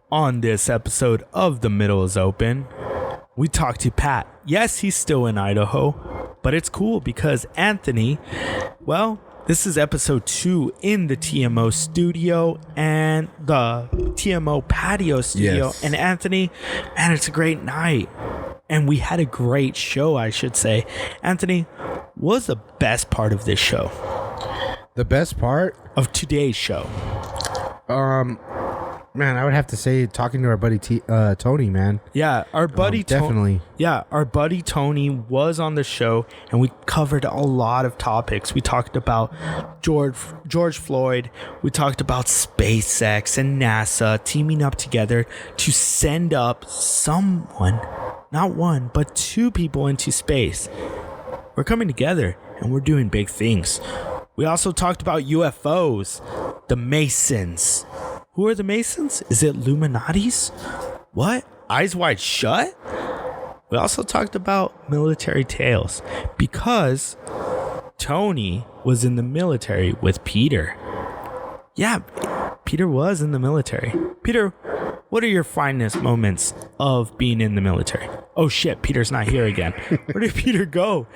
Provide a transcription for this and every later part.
On this episode of The Middle is Open, we talk to Pat. Yes, he's still in Idaho, but it's cool because Anthony, well, this is episode 2 in the TMO studio and the TMO patio studio. Yes. And Anthony, man, it's a great night. And we had a great show, I should say. Anthony, what was the best part of this show? The best part Of today's show? Man, I would have to say talking to our buddy Tony, man. Yeah, our buddy definitely. Our buddy Tony was on the show, and we covered a lot of topics. We talked about George Floyd. We talked about SpaceX and NASA teaming up together to send up someone, not one, but 2 people into space. We're coming together, and we're doing big things. We also talked about UFOs, the Masons. Who are the Masons? Is it Illuminatis? What? Eyes Wide Shut? We also talked about military tales because Tony was in the military with Peter. Yeah, Peter was in the military. Peter, what are your finest moments of being in the military? Oh shit, Peter's not here again. Where did Peter go?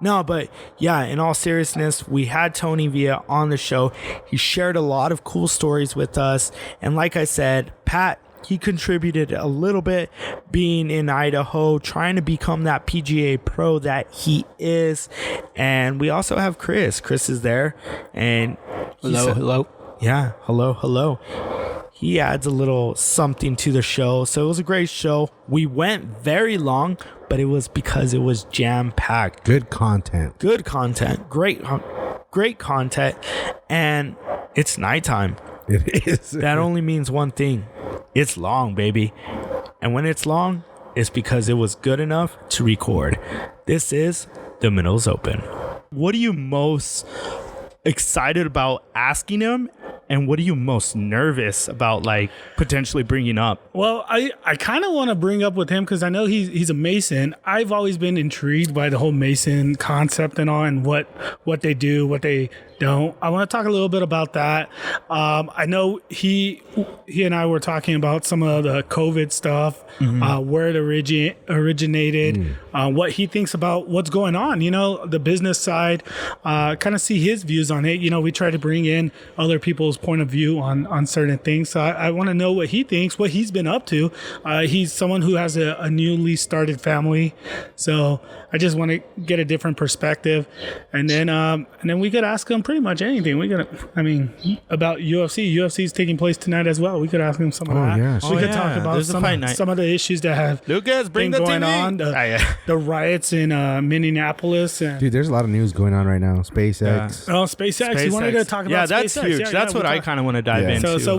No, but yeah, in all seriousness, we had Tony Villa on the show. He shared a lot of cool stories with us. And like I said, Pat, he contributed a little bit being in Idaho, trying to become that PGA pro that he is. And we also have Chris. Chris is there. And Hello. Yeah, hello. He adds a little something to the show. So it was a great show. We went very long, but it was because it was jam-packed. Good content. Great content. And it's nighttime. It is. That only means one thing. It's long, baby. And when it's long, it's because it was good enough to record. This is The Middle's Open. What are you most excited about asking him? And what are you most nervous about, like, potentially bringing up? Well, I kind of want to bring up with him because I know he's a Mason. I've always been intrigued by the whole Mason concept and all, and what they do, what they don't. I want to talk a little bit about that. I know he and I were talking about some of the COVID stuff, where it originated, what he thinks about what's going on, the business side, kind of see his views on it. We try to bring in other people's point of view on certain things. So I want to know what he thinks, what he's been up to. He's someone who has a newly started family. So I just want to get a different perspective. And then we could ask him pretty much anything. About UFC. UFC is taking place tonight as well. We could ask him some of that. Yeah, We could talk about some of the issues that have been going on. The riots in Minneapolis. Dude, there's a lot of news going on right now. SpaceX. Oh, SpaceX. You wanted to talk about SpaceX. That's huge. That's what I kind of want to dive into. So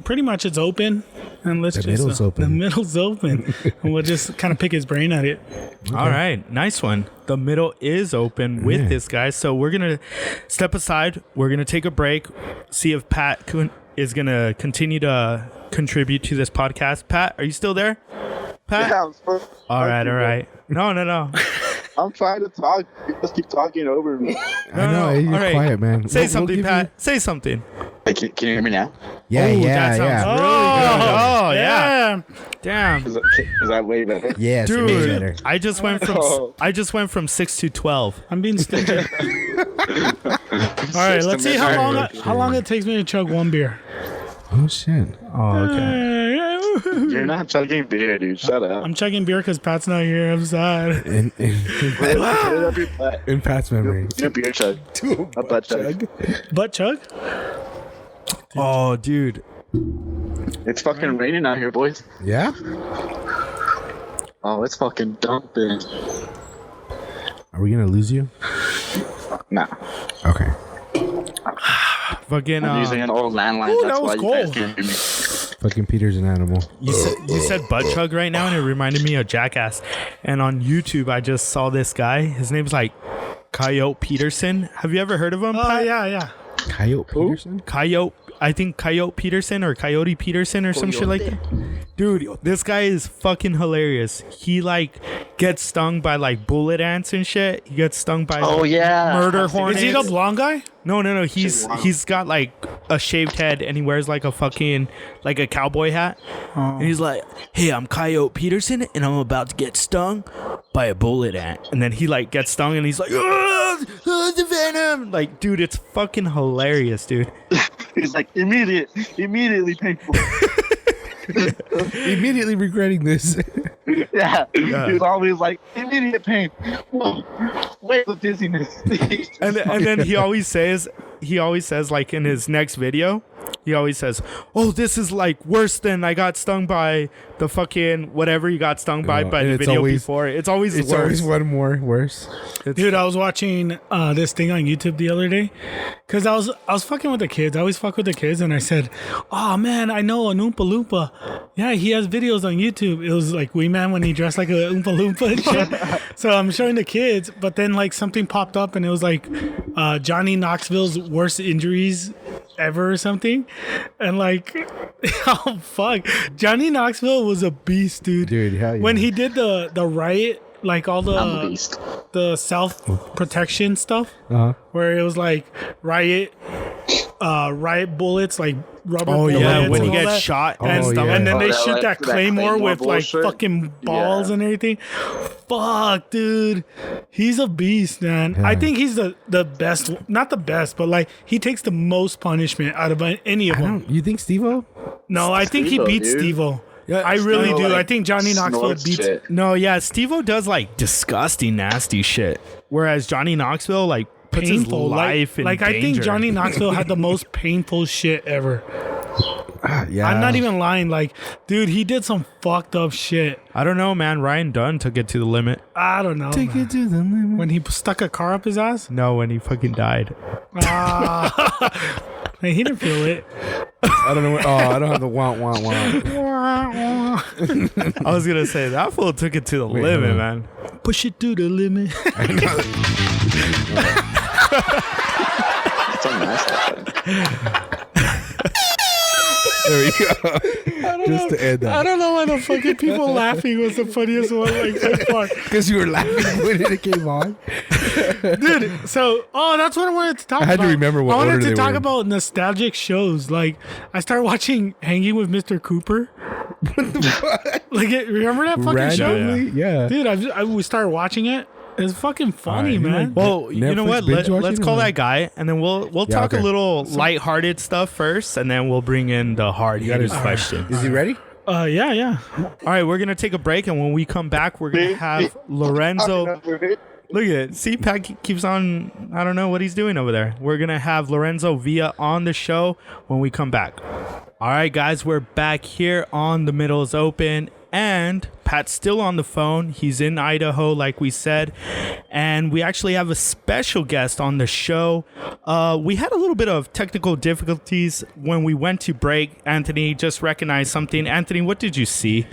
pretty much it's open. And The middle's open. And we'll just kind of pick his brain at it. Okay. All right. Nice one. The middle is open with this guy. So we're going to step aside. We're going to take a break. See if Pat is going to continue to contribute to this podcast. Pat, are you still there? Pat? Yeah, I'm still. All right. No. I'm trying to talk. You just keep talking over me. I know. You're All right. quiet, man. Say something, Pat. Say something. Hey, can you hear me now? Yeah. That sounds really good. Oh, yeah. Damn. Is that way better? Yes, it is better. Dude, I just went from 6 to 12. I'm being stingy. All right, let's see how long it takes me to chug one beer. Oh, shit. Oh, okay. You're not chugging beer, dude. Shut up. I'm chugging beer because Pat's not here. I'm sad. In Put it up your butt. Pat's memory. Do a beer chug. A butt chug. Butt chug? Oh, dude. It's fucking raining out here, boys. Yeah? Oh, it's fucking dumping. Are we going to lose you? Nah. Okay. Fucking, I'm using an old landline. Ooh, That's that was why you guys cool. can't hear me. Fucking Peter's an animal. you said butt chug right now, and it reminded me of Jackass. And on YouTube, I just saw this guy. His name's like Coyote Peterson. Have you ever heard of him? Oh, Pat? yeah. Coyote Peterson? I think Coyote Peterson or Coyote Peterson or some shit like that. Dude, this guy is fucking hilarious. He like gets stung by like bullet ants and shit. He gets stung by Oh, yeah. murder hornets. Is he the blonde guy? No. He's got like a shaved head and he wears like a fucking like a cowboy hat. And he's like, "Hey, I'm Coyote Peterson and I'm about to get stung by a bullet ant." And then he like gets stung and he's like, the venom. Like, dude, it's fucking hilarious, dude. He's like immediately painful. Immediately regretting this. Yeah. He's always like immediate pain. Whoa. Wait the dizziness. And then he always says like in his next video, he always says, "Oh, this is like worse than I got stung by the fucking whatever you got stung by the video before." It's always worse. Always one more worse. Dude, I was watching this thing on YouTube the other day because I was fucking with the kids. I always fuck with the kids, and I said, "Oh man, I know an Oompa Loompa. Yeah, he has videos on YouTube." It was like Wee Man when he dressed like a Oompa Loompa and shit. So I'm showing the kids, but then like something popped up, and it was like Johnny Knoxville's worst injuries ever or something, and like, oh fuck, Johnny Knoxville was a beast, dude. Dude, hell yeah. When he did the riot, like all the self protection stuff, where it was like riot bullets, like rubber bullets. Yeah, when and he all gets that. shot And stuff. stuff. And then they that, shoot like, that that claymore Claymore with like bullshit. fucking balls and everything. Fuck, dude. He's a beast, man. Yeah. I think he's the best, not the best, but like he takes the most punishment out of any of them. You think Steve-O? No, I think he Steve-O, beats dude. Steve-O. Yeah, I really Steve-O, do. like, I think Johnny Knoxville snorts beats. shit. No, yeah, Steve-O does like disgusting, nasty shit, whereas Johnny Knoxville like puts his Painful, life in like danger. I think Johnny Knoxville had the most painful shit ever. Yeah. I'm not even lying. Like, dude, he did some fucked up shit. I don't know, man. Ryan Dunn took it to the limit. I don't know. Take man. it to the limit. When he stuck a car up his ass. No, when he fucking died. Hey, he didn't feel it. I don't know. I don't have the want. I was gonna say that fool took it to the limit, hold on. man. Push it to the limit. It's unnice. There we go. Just to end I that. don't know why the fucking people laughing was the funniest one like so far. Because you were laughing when it came on. Dude, so that's what I wanted to talk about. I had to remember what I wanted order to they talk were in. about nostalgic shows. Like I started watching Hanging with Mr. Cooper. Like remember that fucking show? Randomly? Yeah. Dude, we started watching it. It's fucking funny, Alright, you man. like- Well, you know Netflix what? binge Let's watching call or- that guy, and then we'll talk okay. a little lighthearted stuff first, and then we'll bring in the hard-hitting question. Is he ready? Yeah. All right, we're gonna take a break, and when we come back, we're gonna have Lorenzo. Look at it. See, Pat keeps on. I don't know what he's doing over there. We're gonna have Lorenzo Villa on the show when we come back. All right, guys, we're back here on The Middle is Open, and Pat's still on the phone. He's in Idaho, like we said, and we actually have a special guest on the show. We had a little bit of technical difficulties when we went to break. Anthony just recognized something. Anthony, what did you see?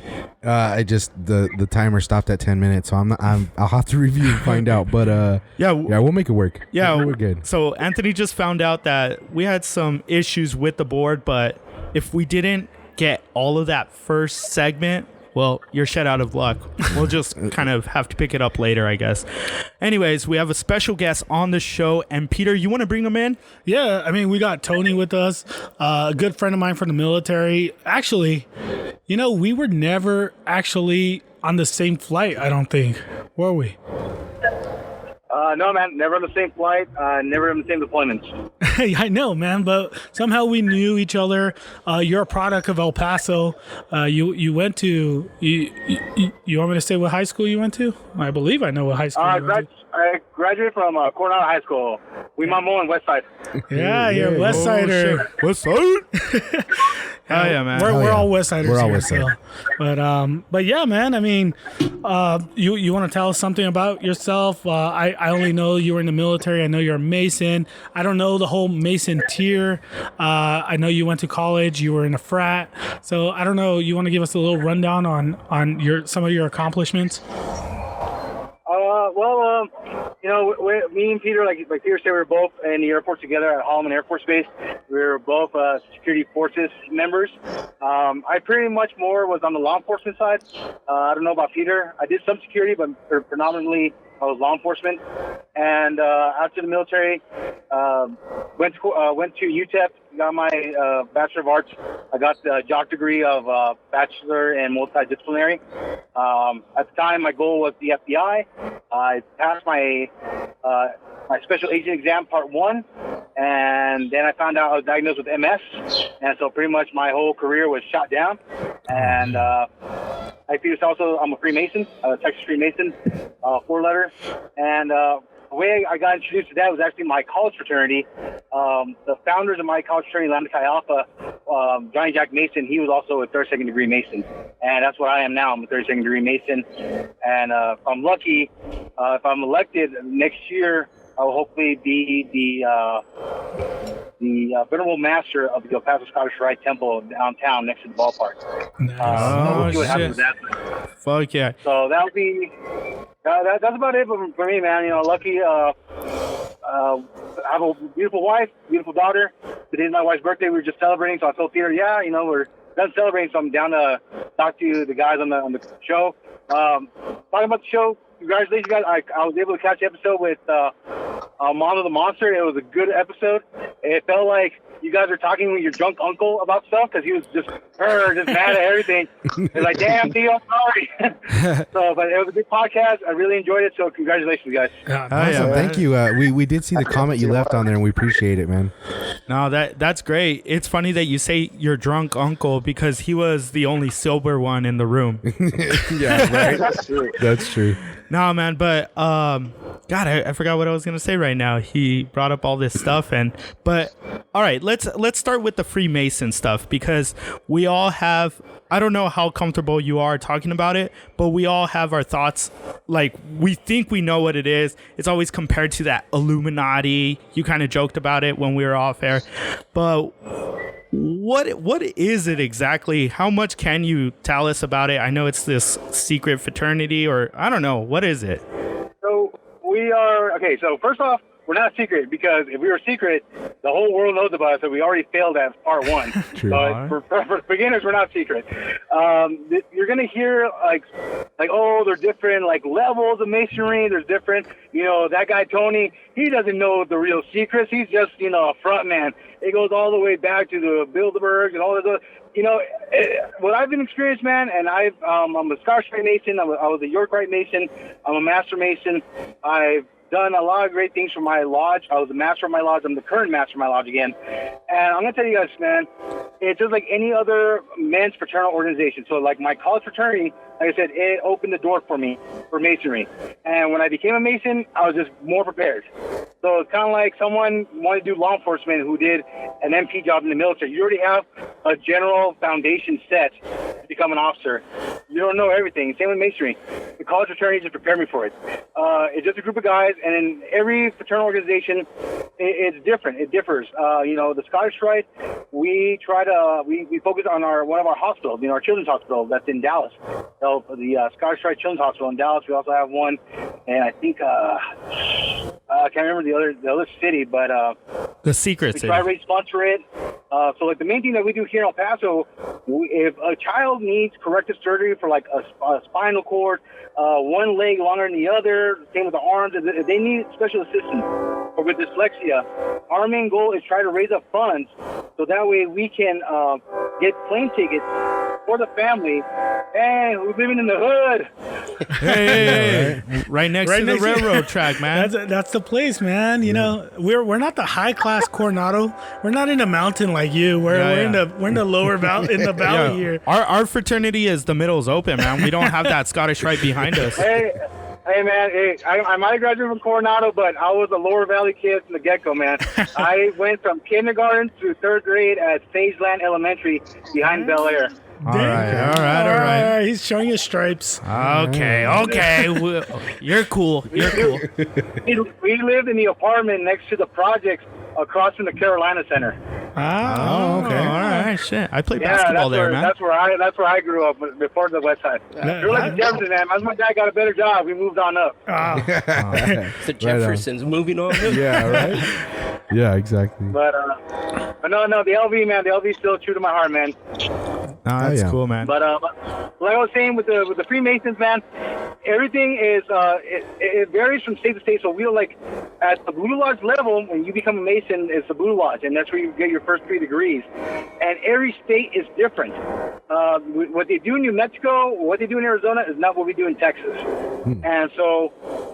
I just the timer stopped at 10 minutes, so I'll have to review and find out. But Yeah, we'll make it work. Yeah, we're good. So Anthony just found out that we had some issues with the board, but if we didn't get all of that first segment, well, you're shut out of luck. We'll just kind of have to pick it up later, I guess. Anyways, we have a special guest on the show, and Peter, you want to bring him in? Yeah, I mean, we got Tony with us, a good friend of mine from the military. Actually, we were never actually on the same flight, I don't think. Were we? No, man, never on the same flight, never on the same deployments. I know, man, but somehow we knew each other. You're a product of El Paso. You went to, you want me to say what high school you went to? I believe I know what high school you went to. I graduated from Coronado High School. We Mamo in West Side. Yeah, you're a West Sider. West Side? Hell yeah, man. We're all West Siders We're all here, West Side. so. But yeah, man. I mean, you want to tell us something about yourself? I only know you were in the military. I know you're a Mason. I don't know the whole Mason tier. I know you went to college. You were in a frat. So I don't know. You want to give us a little rundown on some of your accomplishments? Me and Peter, like Peter said, we were both in the Air Force together at Holloman Air Force Base. We were both security forces members. I pretty much more was on the law enforcement side. I don't know about Peter. I did some security, but predominantly I was law enforcement. And after the military, went to UTEP got my Bachelor of Arts. I got the jock degree of Bachelor in Multidisciplinary. At the time, my goal was the FBI. I passed my special agent exam part 1, and then I found out I was diagnosed with MS, and so pretty much my whole career was shot down. And I'm a Freemason, Texas Freemason, 4-letter, and the way I got introduced to that was actually my college fraternity. The founders of my college fraternity, Lambda Chi Alpha, Johnny Jack Mason, he was also a 32nd degree Mason. And that's what I am now. I'm a 32nd degree Mason. And if I'm lucky, if I'm elected next year, I will hopefully be the venerable master of the El Paso Scottish Rite Temple downtown next to the ballpark. Oh, we'll see what happens shit. with that. Fuck yeah. So that'll be that's about it for me, man. You know, lucky I have a beautiful wife, beautiful daughter. Today's my wife's birthday. We were just celebrating, so I told Peter, yeah, you know, we're done celebrating, so I'm down to talk to the guys on the show. Talking about the show, congratulations, guys. I was able to catch the episode with Mondo the Monster. It was a good episode. It felt like you guys were talking with your drunk uncle about stuff because he was just mad at everything. It's like, damn, Theo, I'm sorry. But it was a good podcast. I really enjoyed it. So congratulations, guys. Awesome. Thank you. We did see the comment you left on there, and we appreciate it, man. No, that's great. It's funny that you say your drunk uncle because he was the only sober one in the room. Yeah, right. That's true. That's true. No, man, but God, I forgot what I was gonna say right now. He brought up all this stuff, but all right, let's start with the Freemason stuff because we all have. I don't know how comfortable you are talking about it, but we all have our thoughts. Like we think we know what it is. It's always compared to that Illuminati. You kind of joked about it when we were off air, but what is it exactly? How much can you tell us about it? I know it's this secret fraternity, or I don't know. What is it? So we are okay. So first off, we're not secret because if we were secret, the whole world knows about us. So we already failed at part 1. True. But for beginners, we're not secret. You're gonna hear like oh, there's different like levels of masonry. There's different, you know, that guy Tony. He doesn't know the real secrets. He's just, you know, a front man. It goes all the way back to the Bilderbergs and all this other. You know, what I've been experienced, man, and I'm a Scottish Rite Mason. I was a York Rite Mason. I'm a Master Mason. I've done a lot of great things for my lodge. I was the master of my lodge. I'm the current master of my lodge again. And I'm going to tell you guys, man, it's just like any other men's fraternal organization. So like my college fraternity, like I said, it opened the door for me for masonry. And when I became a Mason, I was just more prepared. So it's kind of like someone wanted to do law enforcement who did an MP job in the military. You already have a general foundation set to become an officer. You don't know everything. Same with masonry. The college fraternity just prepared me for it. It's just a group of guys, and in every fraternal organization, it's different. It differs. You know, the Scottish Rite, we try to we focus on one of our hospitals, you know, our children's hospital that's in Dallas. So the Scottish Rite Children's Hospital in Dallas. We also have one, and I think I can't remember the other city, but The secret we city. try to sponsor it. So like the main thing that we do here in El Paso, if a child needs corrective surgery for like a spinal cord, one leg longer than the other, same with the arms, if they need special assistance, or with dyslexia, our main goal is try to raise up funds so that way we can get plane tickets for the family. Hey, we're living in the hood. Hey, right next to the railroad track, man. That's the place, man. You know, we're not the high class Coronado. We're not in a mountain like you. We're in the lower valley in the valley here. Our fraternity is the middle's open, man. We don't have that Scottish Rite behind us. Hey man, I might have graduated from Coronado, but I was a Lower Valley kid from the get-go, man. I went from kindergarten through 3rd grade at Sageland Elementary behind Bel Air. All right. He's showing his stripes. Okay. You're cool. We lived in the apartment next to the projects across from the Carolina Center. Oh, okay. All right, shit. I played basketball there, man. That's where I grew up before the West Side. You're like the Jefferson, man. As my dad got a better job, we moved on up. The Jeffersons moving on. Yeah, right? Yeah, exactly. But no, the LV, man. The LV's still true to my heart, man. No, that's cool, man. But like I was saying with the Freemasons, man, everything is it varies from state to state. So we don't like at the Blue Lodge level, when you become a Mason, it's the Blue Lodge, and that's where you get your first 3 degrees. And every state is different. What they do in New Mexico, what they do in Arizona is not what we do in Texas. And so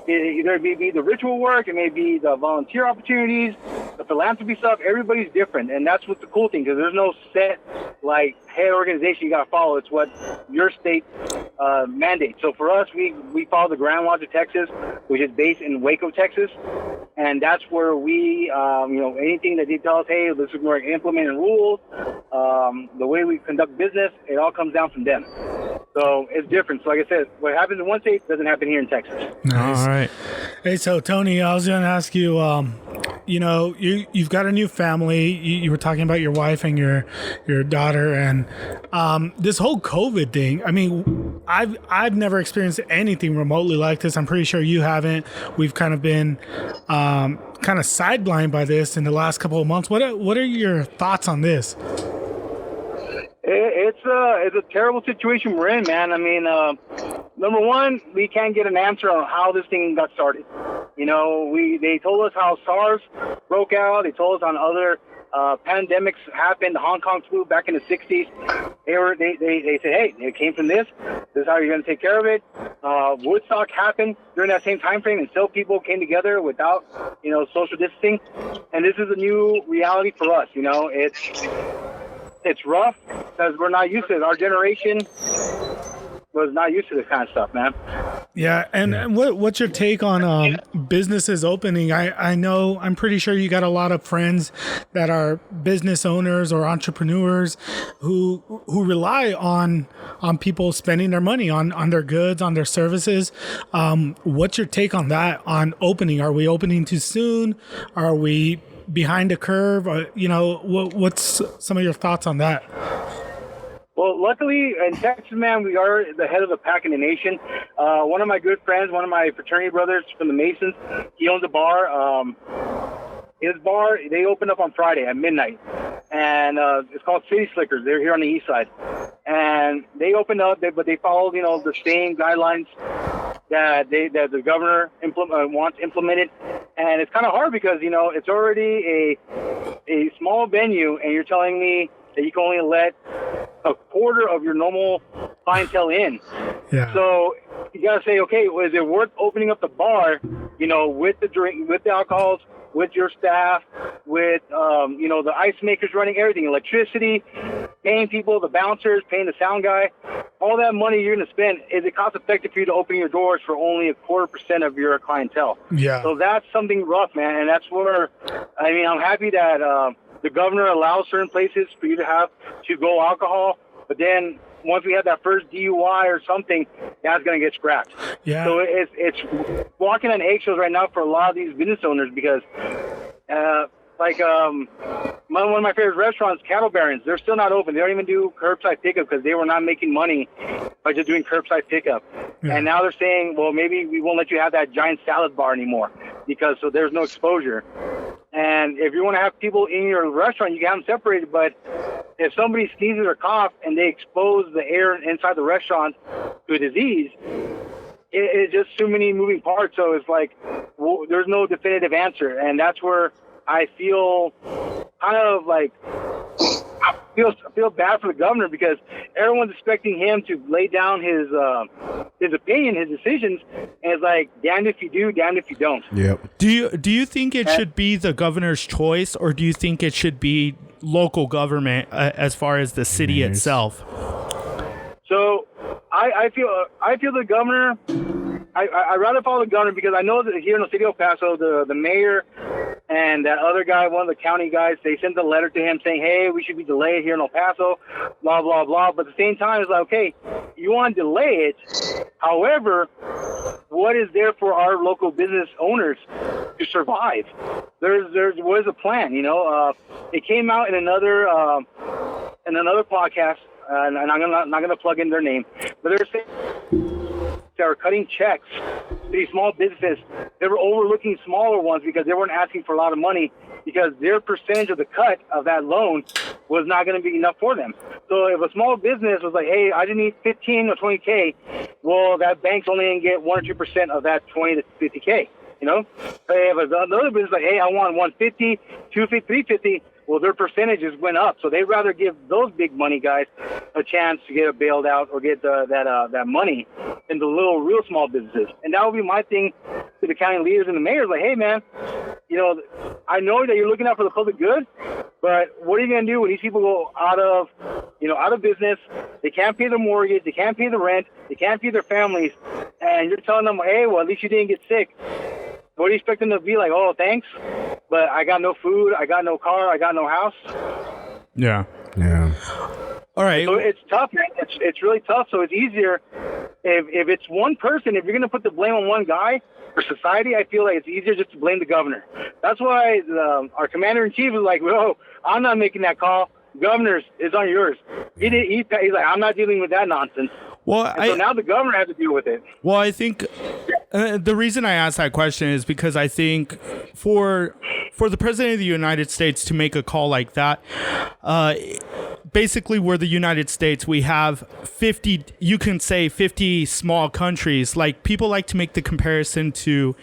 it may be the ritual work, it may be the volunteer opportunities, the philanthropy stuff. Everybody's different, and that's what's the cool thing, because there's no set, like, head organization you got to follow. It's what your state mandates. So for us, we follow the Grand Lodge of Texas, which is based in Waco, Texas. And that's where we, anything that they tell us, hey, this is where we're implementing rules, the way we conduct business, it all comes down from them. So it's different. So like I said, what happens in one state doesn't happen here in Texas. Nice. All right. Hey, so Tony, I was going to ask you, you've got a new family. You were talking about your wife and your daughter, and this whole COVID thing. I mean, I've never experienced anything remotely like this. I'm pretty sure you haven't. We've kind of been kind of sidelined by this in the last couple of months. What are your thoughts on this? It's a terrible situation we're in, man. I mean, number one, we can't get an answer on how this thing got started. They told us how SARS broke out. They told us on other pandemics happened. The Hong Kong flu back in the 60s. They said, hey, it came from this. This is how you're going to take care of it. Woodstock happened during that same time frame, and still people came together without, social distancing. And this is a new reality for us. It's rough because we're not used to it. Our generation was not used to this kind of stuff, man. Yeah, and what's your take on businesses opening? I know, I'm pretty sure you got a lot of friends that are business owners or entrepreneurs who rely on people spending their money on their goods, on their services. What's your take on that, on opening? Are we opening too soon? Are we behind the curve? What's some of your thoughts on that? Well, luckily in Texas, man, we are the head of the pack in the nation. One of my good friends, one of my fraternity brothers from the Masons, he owns a bar. His bar, they opened up on Friday at midnight, and it's called City Slickers. They're here on the east side, and they opened up, but they followed, the same guidelines that the governor wants implemented. And it's kind of hard because, it's already a small venue, and you're telling me that you can only let a quarter of your normal clientele in. Yeah. So you got to say, okay, is it worth opening up the bar, with the drink, with the alcohols, with your staff, with, the ice makers running everything, electricity, paying people, the bouncers, paying the sound guy, all that money you're going to spend, is it cost effective for you to open your doors for only 0.25% of your clientele? Yeah. So that's something rough, man. And that's where, I'm happy that the governor allows certain places for you to go alcohol, but then once we have that first DUI or something, that's going to get scrapped. Yeah. So it's walking on eggshells right now for a lot of these business owners because, one of my favorite restaurants, Cattle Barons, they're still not open. They don't even do curbside pickup because they were not making money by just doing curbside pickup. Yeah. And now they're saying, well, maybe we won't let you have that giant salad bar anymore so there's no exposure. And if you want to have people in your restaurant, you can have them separated. But if somebody sneezes or coughs and they expose the air inside the restaurant to a disease, it's just too many moving parts. So it's like, there's no definitive answer. And that's where I feel kind of like, I feel bad for the governor because everyone's expecting him to lay down his opinion, his decisions, and it's like, damned if you do, damned if you don't. Yep. Do you think it should be the governor's choice, or do you think it should be local government as far as the city itself? So I feel the governor. I'd rather follow the governor because I know that here in the city of El Paso, the mayor and that other guy, one of the county guys, they sent a letter to him saying, hey, we should be delayed here in El Paso, blah, blah, blah. But at the same time, it's like, okay, you want to delay it. However, what is there for our local business owners to survive? What is the plan? It came out in another podcast, and I'm not gonna plug in their name, but they're saying that are cutting checks to these small businesses. They were overlooking smaller ones because they weren't asking for a lot of money because their percentage of the cut of that loan was not going to be enough for them. So if a small business was like, hey, I just need 15 or 20K, well, that bank's only going to get 1 or 2% of that 20 to 50K. You know, if another business like, hey, I want 150, 250, 350. Well, their percentages went up, so they'd rather give those big money guys a chance to get bailed out or get that money than the real small businesses. And that would be my thing to the county leaders and the mayors, like, hey, man, you know, I know that you're looking out for the public good, but what are you going to do when these people go out of business? They can't pay their mortgage, they can't pay the rent, they can't feed their families, and you're telling them, hey, well, at least you didn't get sick. What do you expect them to be like? Oh, thanks, but I got no food, I got no car, I got no house. Yeah. All right. So it's tough, man. It's really tough. So it's easier if it's one person. If you're going to put the blame on one guy or society, I feel like it's easier just to blame the governor. That's why our commander-in-chief is like, "Whoa, I'm not making that call. Governor's is on yours." He's like, "I'm not dealing with that nonsense." Well, so now the governor has to deal with it. Well, I think the reason I asked that question is because I think for the president of the United States to make a call like that, basically we're the United States. We have 50, you can say 50 small countries. Like, people like to make the comparison to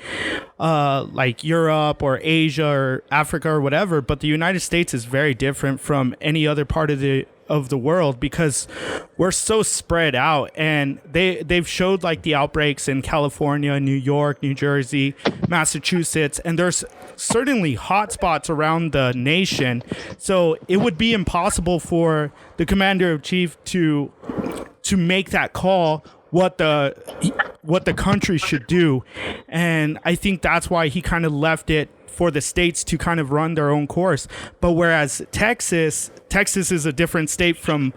like Europe or Asia or Africa or whatever, but the United States is very different from any other part of the world because we're so spread out, and they've showed like the outbreaks in California, New York, New Jersey, Massachusetts, and there's certainly hot spots around the nation. So it would be impossible for the commander-in-chief to make that call what the country should do. And I think that's why he kind of left it for the states to kind of run their own course. But whereas Texas is a different state from,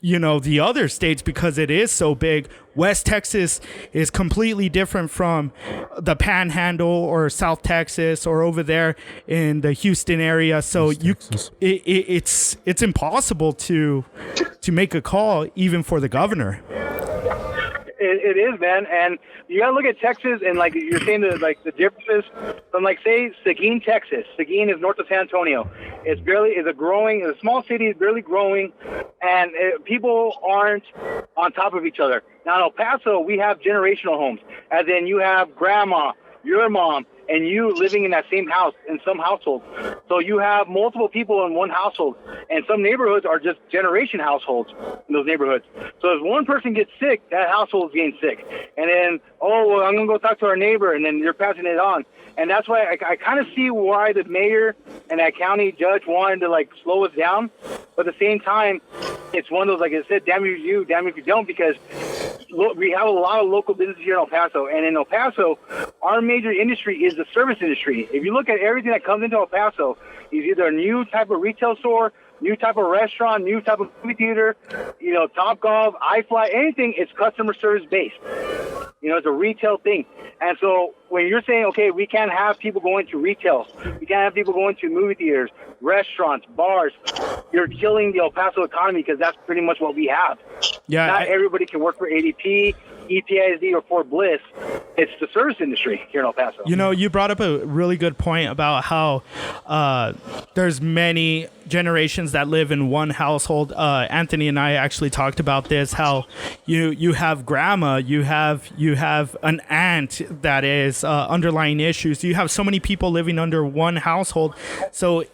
you know, the other states because it is so big. West Texas is completely different from the Panhandle or South Texas or over there in the Houston area. So it's impossible to make a call even for the governor. It is, man, and you gotta look at Texas and like you're saying the differences from like say Seguin, Texas. Seguin is north of San Antonio. It's a small city, is barely growing, and people aren't on top of each other. Now in El Paso, we have generational homes, as in you have grandma, your mom, and you living in that same house in some households. So you have multiple people in one household, and some neighborhoods are just generation households in those neighborhoods. So if one person gets sick, that household is getting sick. And then, I'm going to go talk to our neighbor, and then you're passing it on. And that's why I kind of see why the mayor and that county judge wanted to like slow us down. But at the same time, it's one of those, like I said, damn if you do, damn if you don't, because we have a lot of local businesses here in El Paso. And in El Paso, our major industry is the service industry. If you look at everything that comes into El Paso, it's either a new type of retail store, new type of restaurant, new type of movie theater, you know, Topgolf, iFly, anything, it's customer service based. You know, it's a retail thing. And so when you're saying, okay, we can't have people going to retail, we can't have people going to movie theaters, restaurants, bars, you're killing the El Paso economy because that's pretty much what we have. Yeah, Not everybody can work for ADP, EPISD, or Fort Bliss. It's the service industry here in El Paso. You know, you brought up a really good point about how there's many generations that live in one household. Anthony and I actually talked about this, how you have grandma, you have an aunt that is underlying issues. You have so many people living under one household. So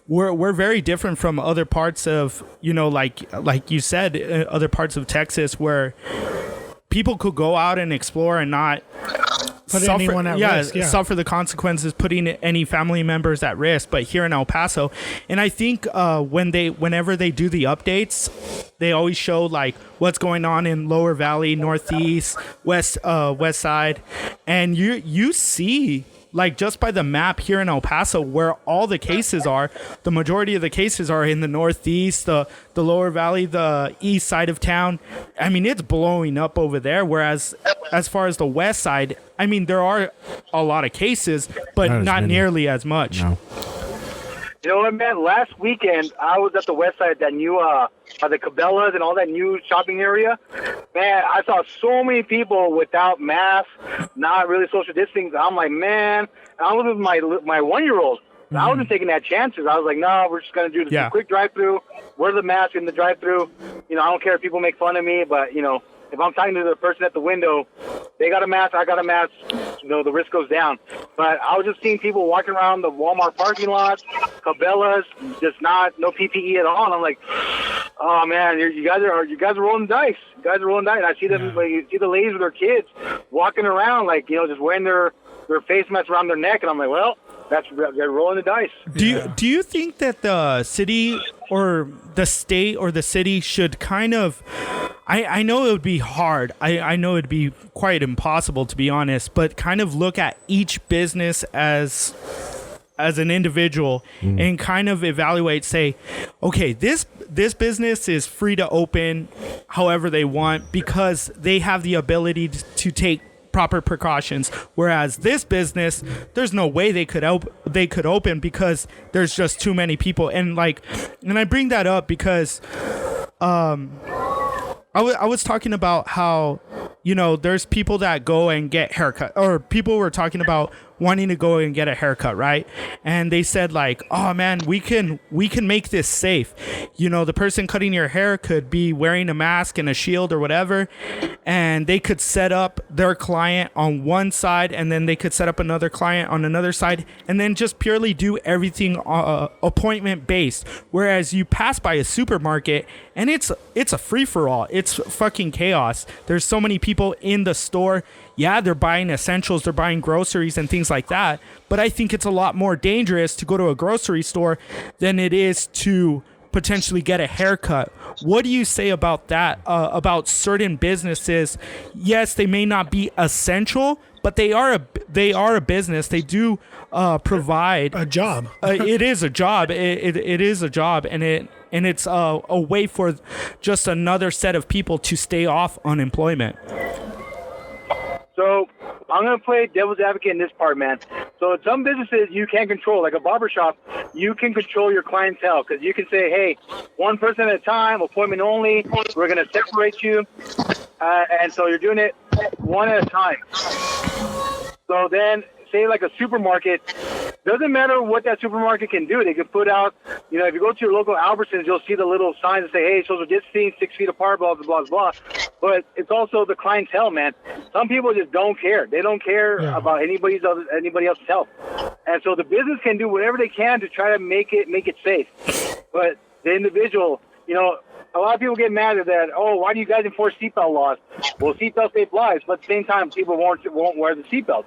we're very different from other parts of, you know, like you said, other parts of Texas where people could go out and explore and not suffer the consequences, putting any family members at risk. But here in El Paso, and I think whenever they do the updates, they always show like what's going on in Lower Valley, Northeast, West Side, and you see, like, just by the map here in El Paso where all the cases are, the majority of the cases are in the Northeast, the Lower Valley, the east side of town. I mean, it's blowing up over there. Whereas as far as the West Side, I mean, there are a lot of cases, but not nearly as much. No. You know what, man? Last weekend, I was at the West Side, that new, the Cabela's and all that new shopping area. Man, I saw so many people without masks, not really social distancing. I'm like, man, I was with my 1-year-old. Mm-hmm. I wasn't taking that chances. I was like, no, we're just going to do this quick drive-through, wear the mask in the drive-through. You know, I don't care if people make fun of me, but, you know, if I'm talking to the person at the window, they got a mask, I got a mask, the risk goes down. But I was just seeing people walking around the Walmart parking lots, Cabela's, just no PPE at all. And I'm like, oh man, you guys are rolling dice. You guys are rolling dice. And I see them, like, you see the ladies with their kids walking around, like, just wearing their face masks around their neck, and I'm like, well, they're rolling the dice. Do you think that the city or the state or the city should kind of, I know it would be hard. I know it'd be quite impossible, to be honest, but kind of look at each business as an individual and kind of evaluate, say, okay, this business is free to open however they want because they have the ability to take proper precautions, whereas this business, there's no way they could open because there's just too many people. And I bring that up because I was talking about how, there's people that go and get haircut, or people were talking about wanting to go and get a haircut, right? And they said, like, oh man, we can make this safe. The person cutting your hair could be wearing a mask and a shield or whatever, and they could set up their client on one side, and then they could set up another client on another side, and then just purely do everything appointment based. Whereas you pass by a supermarket and it's a free-for-all. It's fucking chaos. There's so many people in the store. Yeah, they're buying essentials, they're buying groceries and things like that. But I think it's a lot more dangerous to go to a grocery store than it is to potentially get a haircut. What do you say about that, about certain businesses? Yes, they may not be essential, but they are a business. They do provide a job. It is a job. It is a job, and it's a way for just another set of people to stay off unemployment. So I'm going to play devil's advocate in this part, man. So in some businesses you can't control, like a barbershop, you can control your clientele because you can say, hey, one person at a time, appointment only, we're going to separate you. And so you're doing it one at a time. So then, say like a supermarket, doesn't matter what that supermarket can do. They can put out, if you go to your local Albertsons, you'll see the little signs that say, hey, social distancing, 6 feet apart, blah, blah, blah, blah. But it's also the clientele, man. Some people just don't care. They don't care about anybody else's health. And so the business can do whatever they can to try to make it safe. But the individual, a lot of people get mad at that. Oh, why do you guys enforce seatbelt laws? Well, seatbelts save lives, but at the same time, people won't wear the seatbelts.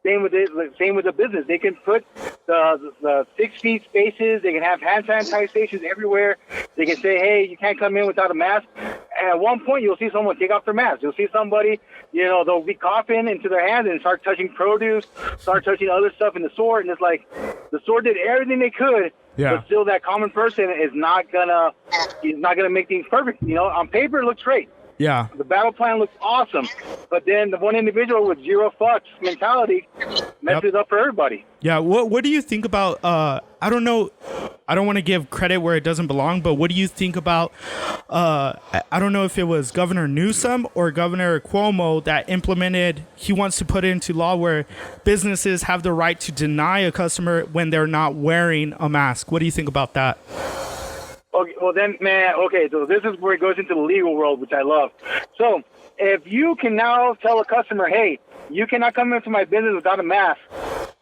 Same with the business. They can put the 6 feet spaces. They can have hand sanitizer stations everywhere. They can say, hey, you can't come in without a mask. And at one point, you'll see someone take off their mask. You'll see somebody, they'll be coughing into their hands and start touching produce, start touching other stuff in the store. And it's like the store did everything they could. Yeah. But still, that common person is not gonna make things perfect. On paper, it looks great. Yeah. The battle plan looks awesome, but then the one individual with zero fucks mentality messes up for everybody. Yeah. What do you think about? I don't know. I don't want to give credit where it doesn't belong, but what do you think about? I don't know if it was Governor Newsom or Governor Cuomo that implemented. He wants to put into law where businesses have the right to deny a customer when they're not wearing a mask. What do you think about that? Okay, well then, man, so this is where it goes into the legal world, which I love. So if you can now tell a customer, hey, you cannot come into my business without a mask,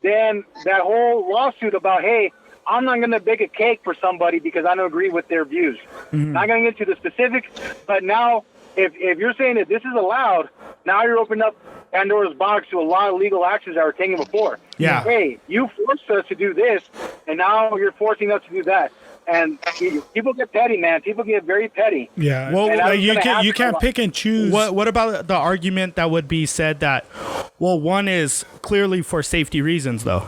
then that whole lawsuit about, hey, I'm not going to bake a cake for somebody because I don't agree with their views. Mm-hmm. Not going to get into the specifics, but now if you're saying that this is allowed, now you're opening up Pandora's box to a lot of legal actions that were taken before. Yeah. Hey, you forced us to do this, and now you're forcing us to do that. And people get petty, man. People get very petty. Yeah. Well, you can't pick and choose. What about the argument that would be said that, well, one is clearly for safety reasons, though?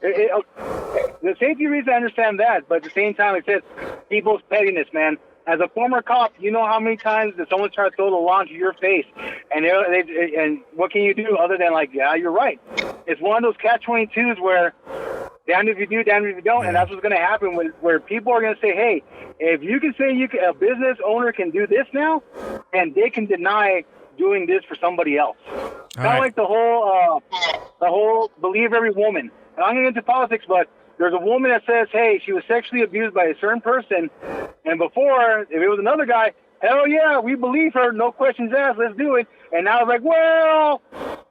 The safety reason, I understand that, but at the same time, it says people's pettiness, man. As a former cop, you know how many times that someone tries to throw the law into your face, and what can you do other than like, yeah, you're right. It's one of those catch-22s where damned if you do, damned if you don't, and that's what's going to happen where people are going to say, hey, if you can say a business owner can do this now, and they can deny doing this for somebody else. Kind of like the whole believe every woman. And I'm going to get into politics, but there's a woman that says, hey, she was sexually abused by a certain person, and before, if it was another guy, hell yeah, we believe her, no questions asked, let's do it. And now it's like, well,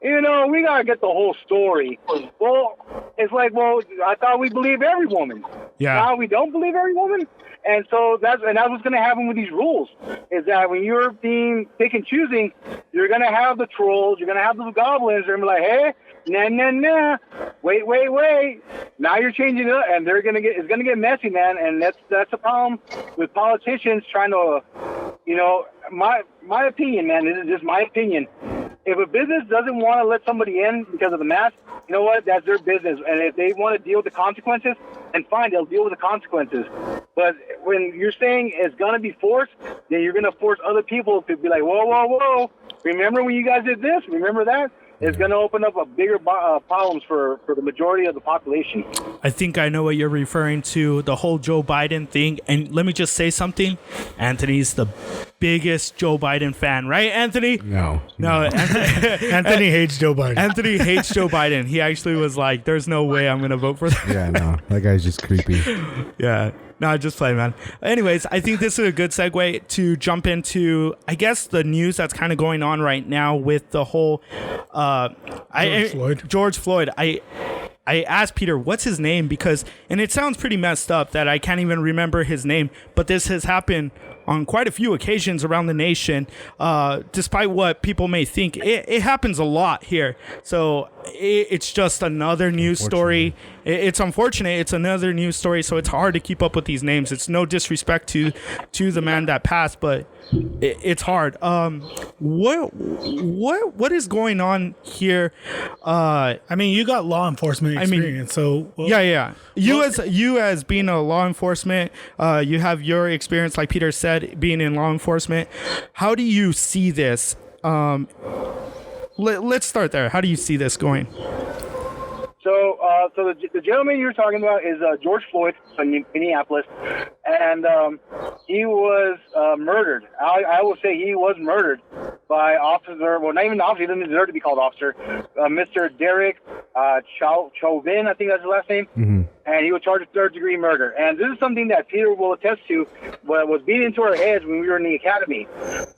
we got to get the whole story. Well, it's like, well, I thought we believe every woman. Yeah. Now we don't believe every woman. And so that's what's going to happen with these rules, is that when you're being pick and choosing, you're going to have the trolls, you're going to have the goblins. They're going to be like, hey, nah, wait. Now you're changing it up, and it's going to get messy, man. And that's a problem with politicians trying to, my opinion, man, this is just my opinion. If a business doesn't want to let somebody in because of the mask, you know what? That's their business. And if they want to deal with the consequences, then fine, they'll deal with the consequences. But when you're saying it's going to be forced, then you're going to force other people to be like, whoa. Remember when you guys did this? Remember that? It's going to open up a bigger problems for the majority of the population. I think I know what you're referring to, the whole Joe Biden thing. And let me just say something. Anthony's the biggest Joe Biden fan, right, Anthony? No. Anthony hates Joe Biden. Anthony hates Joe Biden. He actually was like, there's no way I'm going to vote for that. Yeah, no. That guy's just creepy. Yeah. No, just play, man. Anyways, I think this is a good segue to jump into, I guess, the news that's kind of going on right now with the whole George Floyd. I asked Peter, what's his name? And it sounds pretty messed up that I can't even remember his name, but this has happened on quite a few occasions around the nation. Despite what people may think, it happens a lot here. So it's just another news story. It's unfortunate. It's another news story. So it's hard to keep up with these names. It's no disrespect to the man that passed, but it's hard. What is going on here? I mean, you got law enforcement experience, yeah. You as being a law enforcement, you have your experience, like Peter said, being in law enforcement. How do you see this? Let's start there. How do you see this going? So the gentleman you're talking about is George Floyd from Minneapolis, and he was murdered. I will say he was murdered by officer. Well, not even officer. He doesn't deserve to be called officer. Mr. Derek Chauvin, I think that's his last name. Mm-hmm. And he was charged with third-degree murder. And this is something that Peter will attest to, what was beaten into our heads when we were in the academy.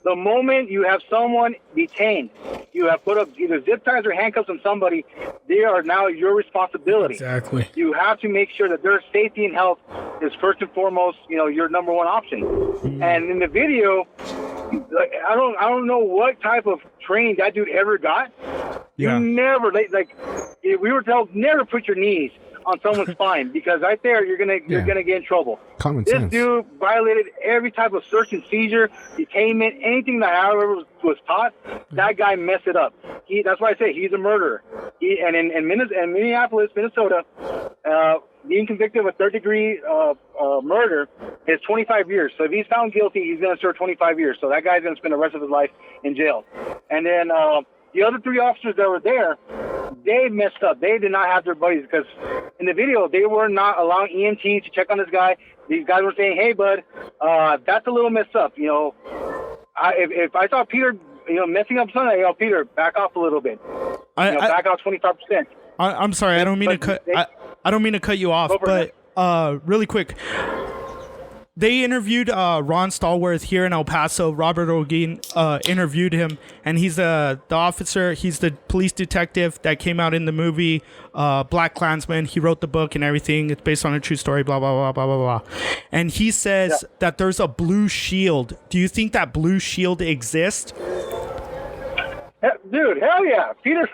The moment you have someone detained, you have put up either zip ties or handcuffs on somebody, they are now your responsibility. Exactly. You have to make sure that their safety and health is first and foremost, your number one option. Mm-hmm. And in the video, I don't know what type of training that dude ever got. Yeah. You never, we were told, never put your knees on someone's spine, because right there you're gonna get in trouble. Common sense. This dude violated every type of search and seizure, detainment, anything that however was taught. That guy messed it up. That's why I say he's a murderer. In Minneapolis, Minnesota, being convicted of a third-degree murder is 25 years. So if he's found guilty, he's going to serve 25 years. So that guy's going to spend the rest of his life in jail. And then the other three officers that were there, they messed up. They did not have their buddies, because in the video, they were not allowing EMT to check on this guy. These guys were saying, hey, bud, that's a little messed up. If I saw Peter, messing up something, Peter, back off a little bit. Back off 25%. I'm sorry. I don't mean to cut you off, but really quick. They interviewed Ron Stallworth here in El Paso. Robert O'Geen interviewed him, and he's the officer. He's the police detective that came out in the movie Black Klansman. He wrote the book and everything. It's based on a true story, blah, blah, blah, blah, blah, blah. And he says that there's a blue shield. Do you think that blue shield exists? Dude, hell yeah. Peter,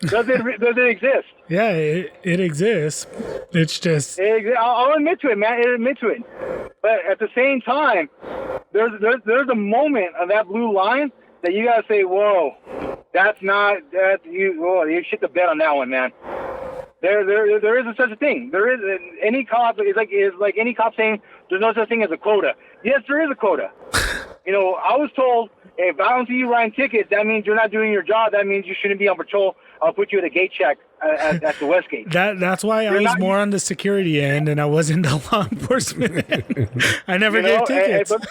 does it exist? Yeah, it exists. It's just... I'll admit to it, man. I'll admit to it. But at the same time, there's a moment of that blue line that you gotta say, whoa, you shit the bed on that one, man. There isn't such a thing. There is any cop is like any cop saying there's no such thing as a quota. Yes, there is a quota. I was told, if I don't see you writing tickets, that means you're not doing your job. That means you shouldn't be on patrol. I'll put you at a gate check at the West Gate. That's why I was more on the security end, and I wasn't the law enforcement end. I never gave tickets. But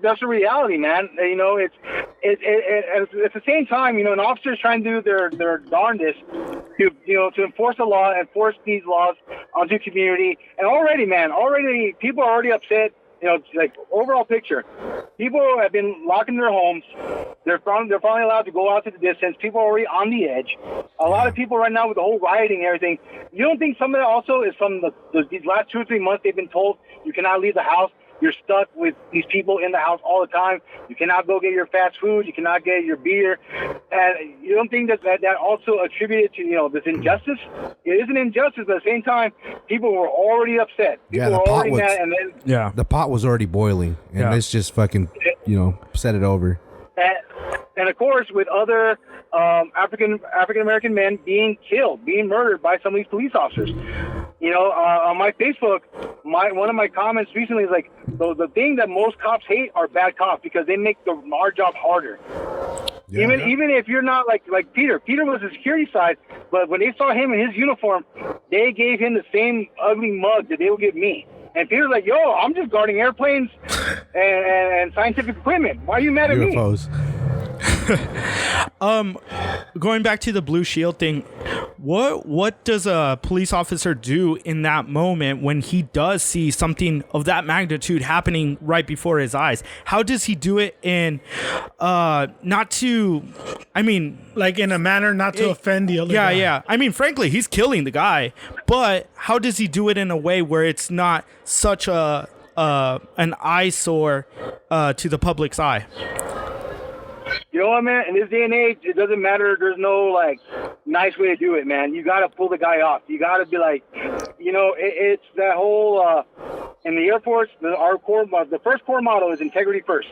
that's a reality, man. It's at the same time, an officer is trying to do their darndest to enforce the law, enforce these laws onto the community. And already people are already upset like overall picture, people have been locked in their homes. They're finally allowed to go out to the distance. People are already on the edge. A lot of people right now with the whole rioting and everything. You don't think some of that also is from these last 2 or 3 months they've been told you cannot leave the house? You're stuck with these people in the house all the time. You cannot go get your fast food. You cannot get your beer. And you don't think that also attributed to, this injustice? It is an injustice, but at the same time, people were already upset. People were already mad. And then, the pot was already boiling. And let's just fucking, set it over. And of course, with other African American men being killed, being murdered by some of these police officers. On my Facebook, one of my comments recently is like, the thing that most cops hate are bad cops because they make our job harder. Yeah, even if you're not like Peter. Peter was the security side, but when they saw him in his uniform, they gave him the same ugly mug that they would give me. And Peter's like, yo, I'm just guarding airplanes and scientific equipment. Why are you mad at UFOs. me? Going back to the Blue Shield thing, what does a police officer do in that moment when he does see something of that magnitude happening right before his eyes? How does he do it in like in a manner not to offend the other guy? Yeah. I mean, frankly, he's killing the guy, but how does he do it in a way where it's not such an eyesore to the public's eye? You know what, man? In this day and age, it doesn't matter. There's no, nice way to do it, man. You got to pull the guy off. You got to be like, it's that whole, in the Air Force, the first core motto is integrity first.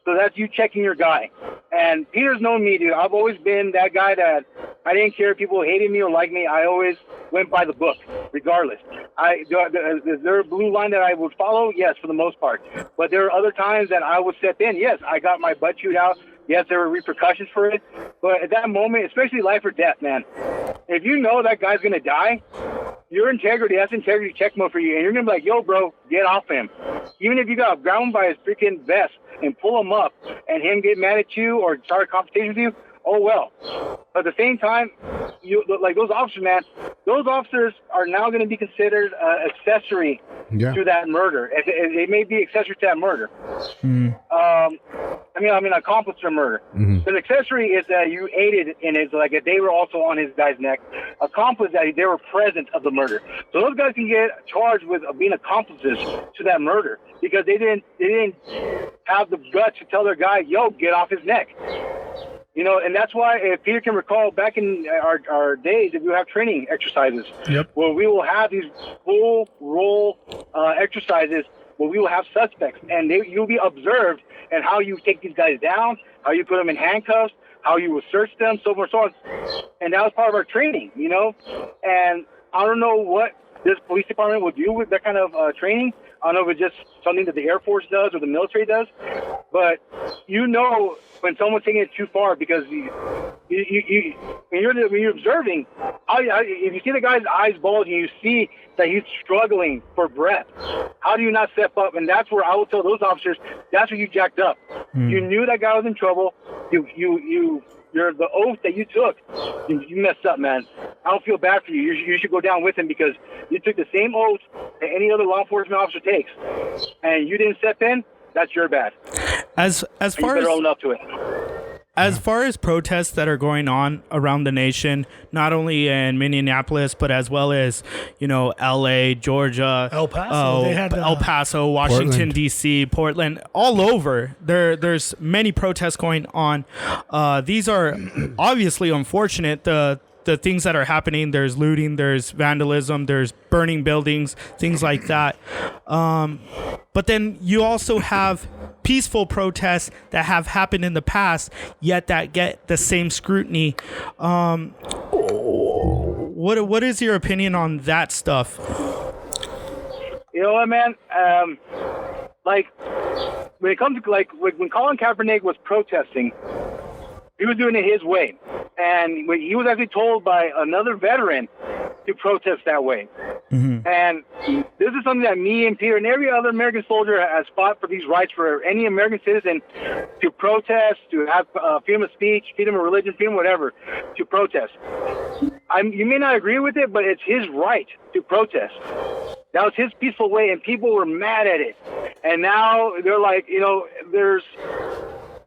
So that's you checking your guy. And Peter's known me, dude. I've always been that guy that I didn't care if people hated me or liked me. I always went by the book, regardless. Is there a blue line that I would follow? Yes, for the most part. But there are other times that I would step in. Yes, I got my butt chewed out. Yes, there were repercussions for it. But at that moment, especially life or death, man, if you know that guy's going to die, your integrity, that's integrity check mode for you. And you're going to be like, yo, bro, get off him. Even if you got to grab him by his freaking vest and pull him up and him get mad at you or start a conversation with you, oh, well. But at the same time, those officers, man, those officers are now going to be considered accessory to that murder. They may be accessory to that murder. Accomplice to murder. The accessory is that you aided in it, like if they were also on his guy's neck. Accomplice that they were present of the murder. So those guys can get charged with being accomplices to that murder because they didn't have the guts to tell their guy, yo, get off his neck. And that's why, if Peter can recall, back in our days, we will have training exercises where we will have these full role exercises where we will have suspects, and you'll be observed in how you take these guys down, how you put them in handcuffs, how you will search them, so forth, so on. And that was part of our training, And I don't know what this police department will do with that kind of training. I don't know if it's just something that the Air Force does or the military does, but when someone's taking it too far because when you're observing, if you see the guy's eyes bulging, you see that he's struggling for breath. How do you not step up? And that's where I will tell those officers, that's where you jacked up. You knew that guy was in trouble. You're the oath that you took. You messed up, man. I don't feel bad for you. You should go down with him because you took the same oath that any other law enforcement officer takes, and you didn't step in. That's your bad. As far as own up to it. As far as protests that are going on around the nation, not only in Minneapolis, but as well as, LA, Georgia, El Paso, El Paso, Washington, D.C., Portland, all over. There's many protests going on. These are obviously unfortunate. The things that are happening, there's looting, there's vandalism, there's burning buildings, things like that. But then you also have peaceful protests that have happened in the past, yet that get the same scrutiny. What is your opinion on that stuff? You know what, man? When it comes to when Colin Kaepernick was protesting, he was doing it his way. And he was actually told by another veteran to protest that way. And this is something that me and Peter and every other American soldier has fought for, these rights for any American citizen to protest, to have freedom of speech, freedom of religion, freedom whatever, to protest. You may not agree with it, but it's his right to protest. That was his peaceful way, and people were mad at it. And now they're like,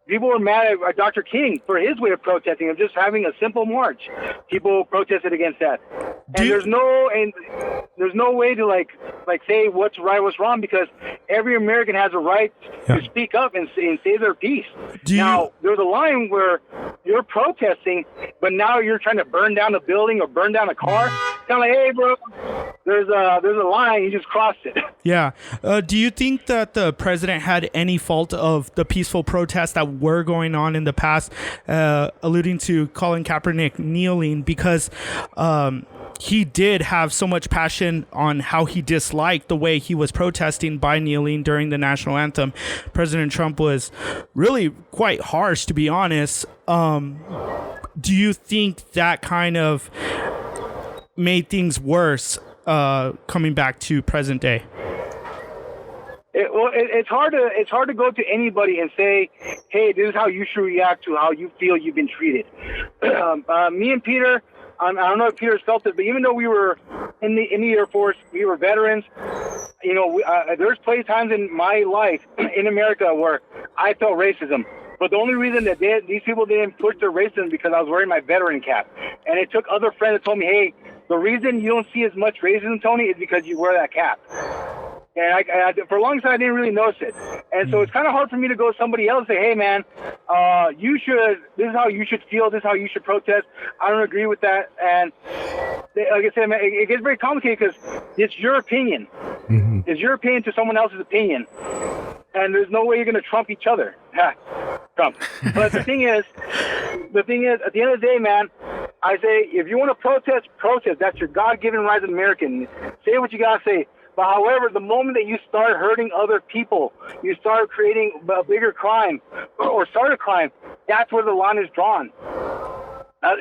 people were mad at Dr. King for his way of protesting, of just having a simple march. People protested against that. And there's no way to like say what's right, what's wrong, because every American has a right to speak up and say their piece. There's a line where you're protesting, but now you're trying to burn down a building or burn down a car. Kind of like, hey, bro, there's a line, you just crossed it. Yeah. Do you think that the president had any fault of the peaceful protests that were going on in the past, alluding to Colin Kaepernick kneeling, because he did have so much passion on how he disliked the way he was protesting by kneeling during the national anthem. President Trump was really quite harsh, to be honest. Do you think that kind of made things worse coming back to present day? It's hard to go to anybody and say, hey, this is how you should react to how you feel you've been treated. Me and Peter, I don't know if Peter's felt it, but even though we were in the Air Force, we were veterans. There's times in my life in America where I felt racism. But the only reason that these people didn't push their racism because I was wearing my veteran cap. And it took other friends that told me, hey, the reason you don't see as much racism, Tony, is because you wear that cap. And I for a long time, I didn't really notice it. And so it's kind of hard for me to go to somebody else and say, hey, man, this is how you should feel. This is how you should protest. I don't agree with that. And like I said, man, it gets very complicated because it's your opinion. Mm-hmm. It's your opinion to someone else's opinion. And there's no way you're going to trump each other. Trump. But the thing is, at the end of the day, man, I say, if you want to protest, protest. That's your God-given right as an American. Say what you got to say. But however, the moment that you start hurting other people, you start creating a bigger crime or start a crime, that's where the line is drawn.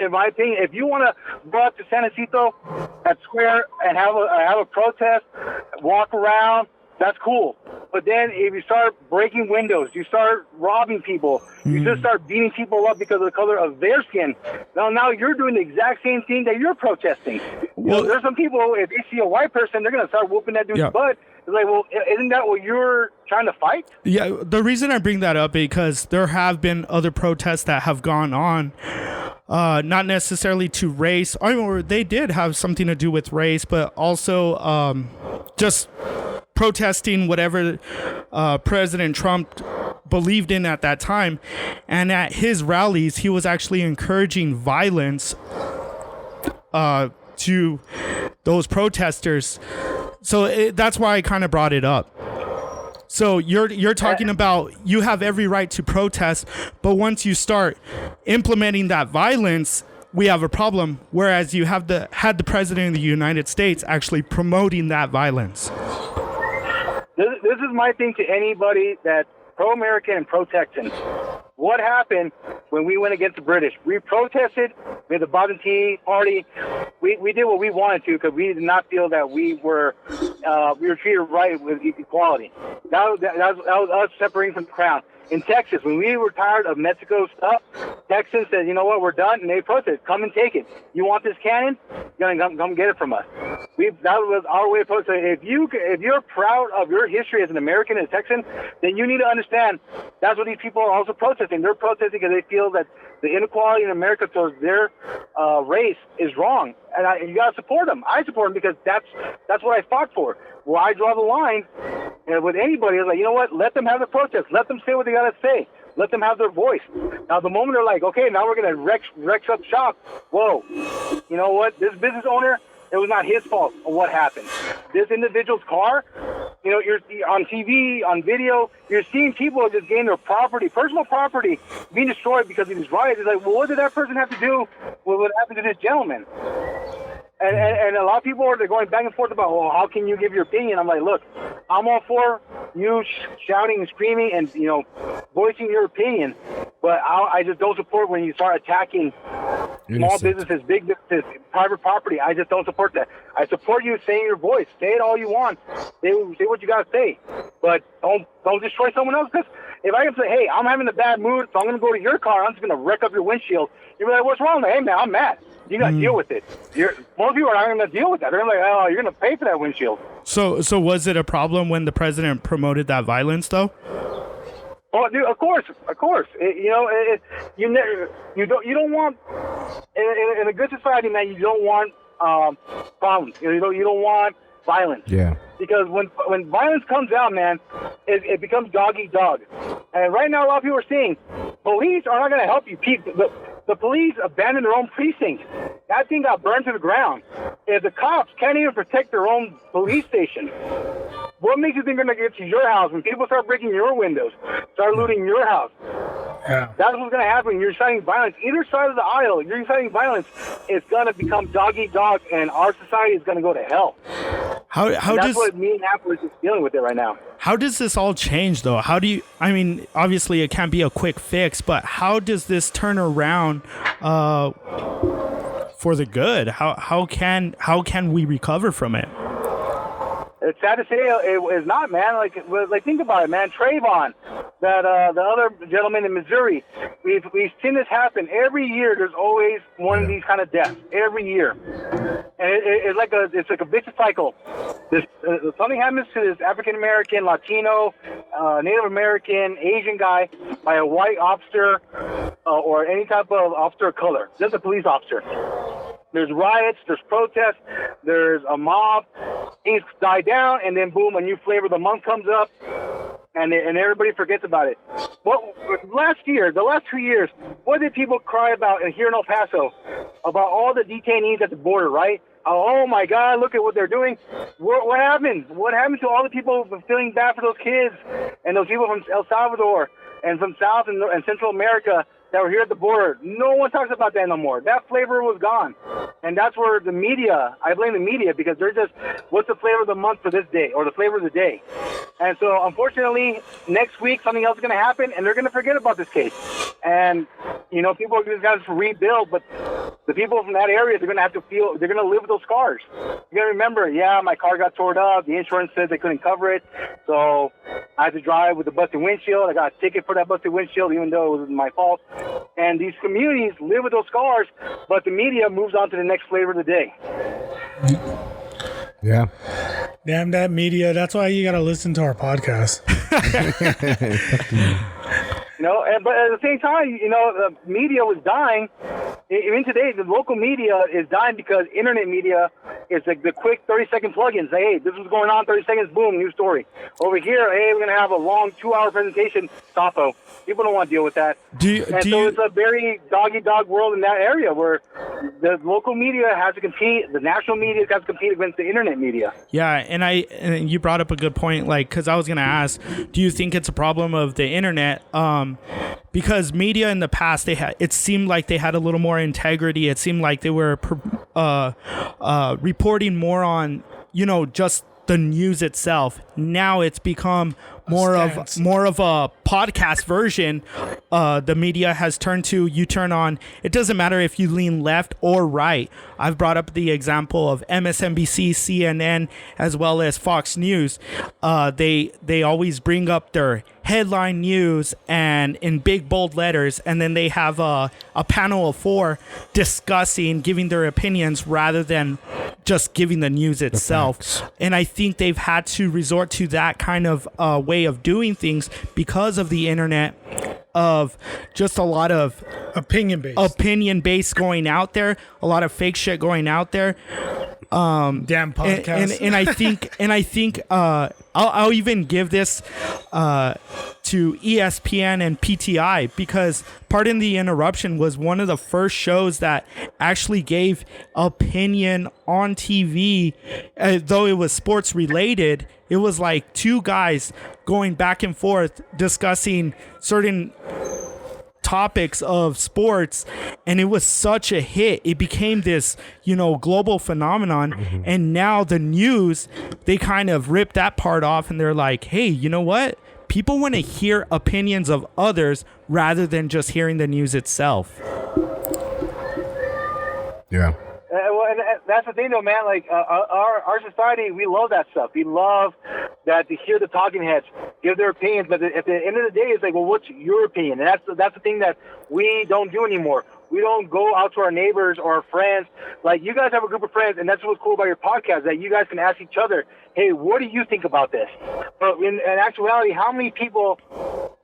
In my opinion, if you want to go up to San Jacinto at Square and have a protest, walk around, that's cool. But then if you start breaking windows, you start robbing people, you just start beating people up because of the color of their skin, now you're doing the exact same thing that you're protesting. Well, there's some people, if they see a white person, they're going to start whooping that dude's butt. It's like, well, isn't that what you're trying to fight? Yeah, the reason I bring that up because there have been other protests that have gone on, not necessarily to race, or they did have something to do with race, but also just protesting whatever President Trump believed in at that time. And at his rallies, he was actually encouraging violence to those protesters. So that's why I kind of brought it up. So you're talking about you have every right to protest, but once you start implementing that violence, we have a problem. Whereas you have had the president of the United States actually promoting that violence. This is my thing to anybody that's pro-American and pro-Texan. What happened when we went against the British? We protested with the Boston Tea Party. We did what we wanted to because we did not feel that we were treated right with equality. That was us separating from the crown. In Texas, when we were tired of Mexico stuff, Texans said, you know what, we're done, and they protested. Come and take it. You want this cannon? You're going to come get it from us. That was our way of protesting. If you're proud of your history as an American and a Texan, then you need to understand that's what these people are also protesting. They're protesting because they feel that the inequality in America towards their race is wrong. And you got to support them. I support them because that's what I fought for. Well, I draw the line with anybody. It's like, you know what? Let them have the protest. Let them say what they got to say. Let them have their voice. Now, the moment they're like, okay, now we're going to wreck up shop. Whoa. You know what? This business owner, it was not his fault of what happened. This individual's car, you're on TV, on video, you're seeing people just gain their property, personal property, being destroyed because of these riots. It's like, well, what did that person have to do with what happened to this gentleman? And a lot of people are going back and forth about, well, how can you give your opinion? I'm like, look, I'm all for you shouting and screaming and, voicing your opinion. But I just don't support when you start attacking small businesses, big businesses, private property. I just don't support that. I support you saying your voice. Say it all you want. Say what you got to say. But don't destroy someone else. Because if I can say, hey, I'm having a bad mood, so I'm going to go to your car, I'm just going to wreck up your windshield. You're like, what's wrong? Hey, man, I'm mad. You got to deal with it. Most people are not going to deal with that. They're gonna be like, oh, you're going to pay for that windshield. So was it a problem when the president promoted that violence, though? Oh, dude, of course. You don't want in a good society, man. You don't want problems. You don't want violence. Yeah. Because when violence comes out, man, it becomes dog eat dog. And right now, a lot of people are saying police are not going to help you. The police abandoned their own precinct. That thing got burned to the ground. If the cops can't even protect their own police station, what makes you think they're going to get to your house when people start breaking your windows, start looting your house? Yeah. That's what's going to happen. You're inciting violence. Either side of the aisle, you're inciting violence, it's going to become dog eat dog, and our society is going to go to hell. That's what Minneapolis is dealing with it right now. How does this all change, though? Obviously it can't be a quick fix, but how does this turn around for the good? How can we recover from it? It's sad to say it is not, man. Like think about it, man. Trayvon, that the other gentleman in Missouri, we've seen this happen every year. There's always one of these kind of deaths every year, and it's like a vicious cycle. Something happens to this African American, Latino, Native American, Asian guy by a white officer or any type of officer of color, just a police officer. There's riots, there's protests, there's a mob. Things die down, and then boom, a new flavor of the month comes up, and everybody forgets about it. The last 2 years, what did people cry about here in El Paso? About all the detainees at the border, right? Oh my God, look at what they're doing. What happened? What happened to all the people feeling bad for those kids and those people from El Salvador and from South and Central America that were here at the border? No one talks about that no more. That flavor was gone. And that's where the media, I blame the media, because they're just, what's the flavor of the month for this day, or the flavor of the day? And so, unfortunately, next week, something else is going to happen, and they're going to forget about this case. And, people are just going to rebuild, but the people from that area, they're going to live with those scars. You're going to remember, my car got torn up, the insurance said they couldn't cover it, so I had to drive with a busted windshield. I got a ticket for that busted windshield, even though it was my fault. And these communities live with those scars, but the media moves on to the next flavor of the day. Yeah. Damn that media. That's why you got to listen to our podcast. But at the same time, the media was dying. Even today, the local media is dying because internet media is like the quick 30-second plugins. Hey, this is going on, 30 seconds, boom, new story. Over here, hey, we're going to have a long 2-hour presentation, Sappho. People don't want to deal with that. It's a very dog-eat-dog world in that area where the local media has to compete, the national media has to compete against the internet media. Yeah, and you brought up a good point, because I was going to ask, do you think it's a problem of the internet? Because media in the past, it seemed like they had a little more integrity. It seemed like they were reporting more on, just the news itself. Now it's become more of a podcast version. The media has turned to, you turn on, it doesn't matter if you lean left or right. I've brought up the example of MSNBC, CNN, as well as Fox News. They always bring up their headline news and in big bold letters, and then they have a panel of 4 discussing, giving their opinions rather than just giving the news itself. And I think they've had to resort to that kind of way of doing things because of the internet, of just a lot of opinion based going out there, a lot of fake shit going out there. Damn podcast. And I think I'll even give this to ESPN and PTI, because Pardon the Interruption was one of the first shows that actually gave opinion on TV, though it was sports related. It was like 2 guys going back and forth discussing certain topics of sports, and it was such a hit. It became this, global phenomenon. And now the news, they kind of ripped that part off, and they're like, hey, you know what? People want to hear opinions of others rather than just hearing the news itself. Yeah. And that's the thing, though, man. Like our society, we love that stuff. We love that to hear the talking heads give their opinions. But at the end of the day, it's like, well, what's your opinion? And that's the thing that we don't do anymore. we don't go out to our neighbors or our friends. Like, you guys have a group of friends, and that's what's cool about your podcast, that you guys can ask each other, hey, what do you think about this? But in actuality, how many people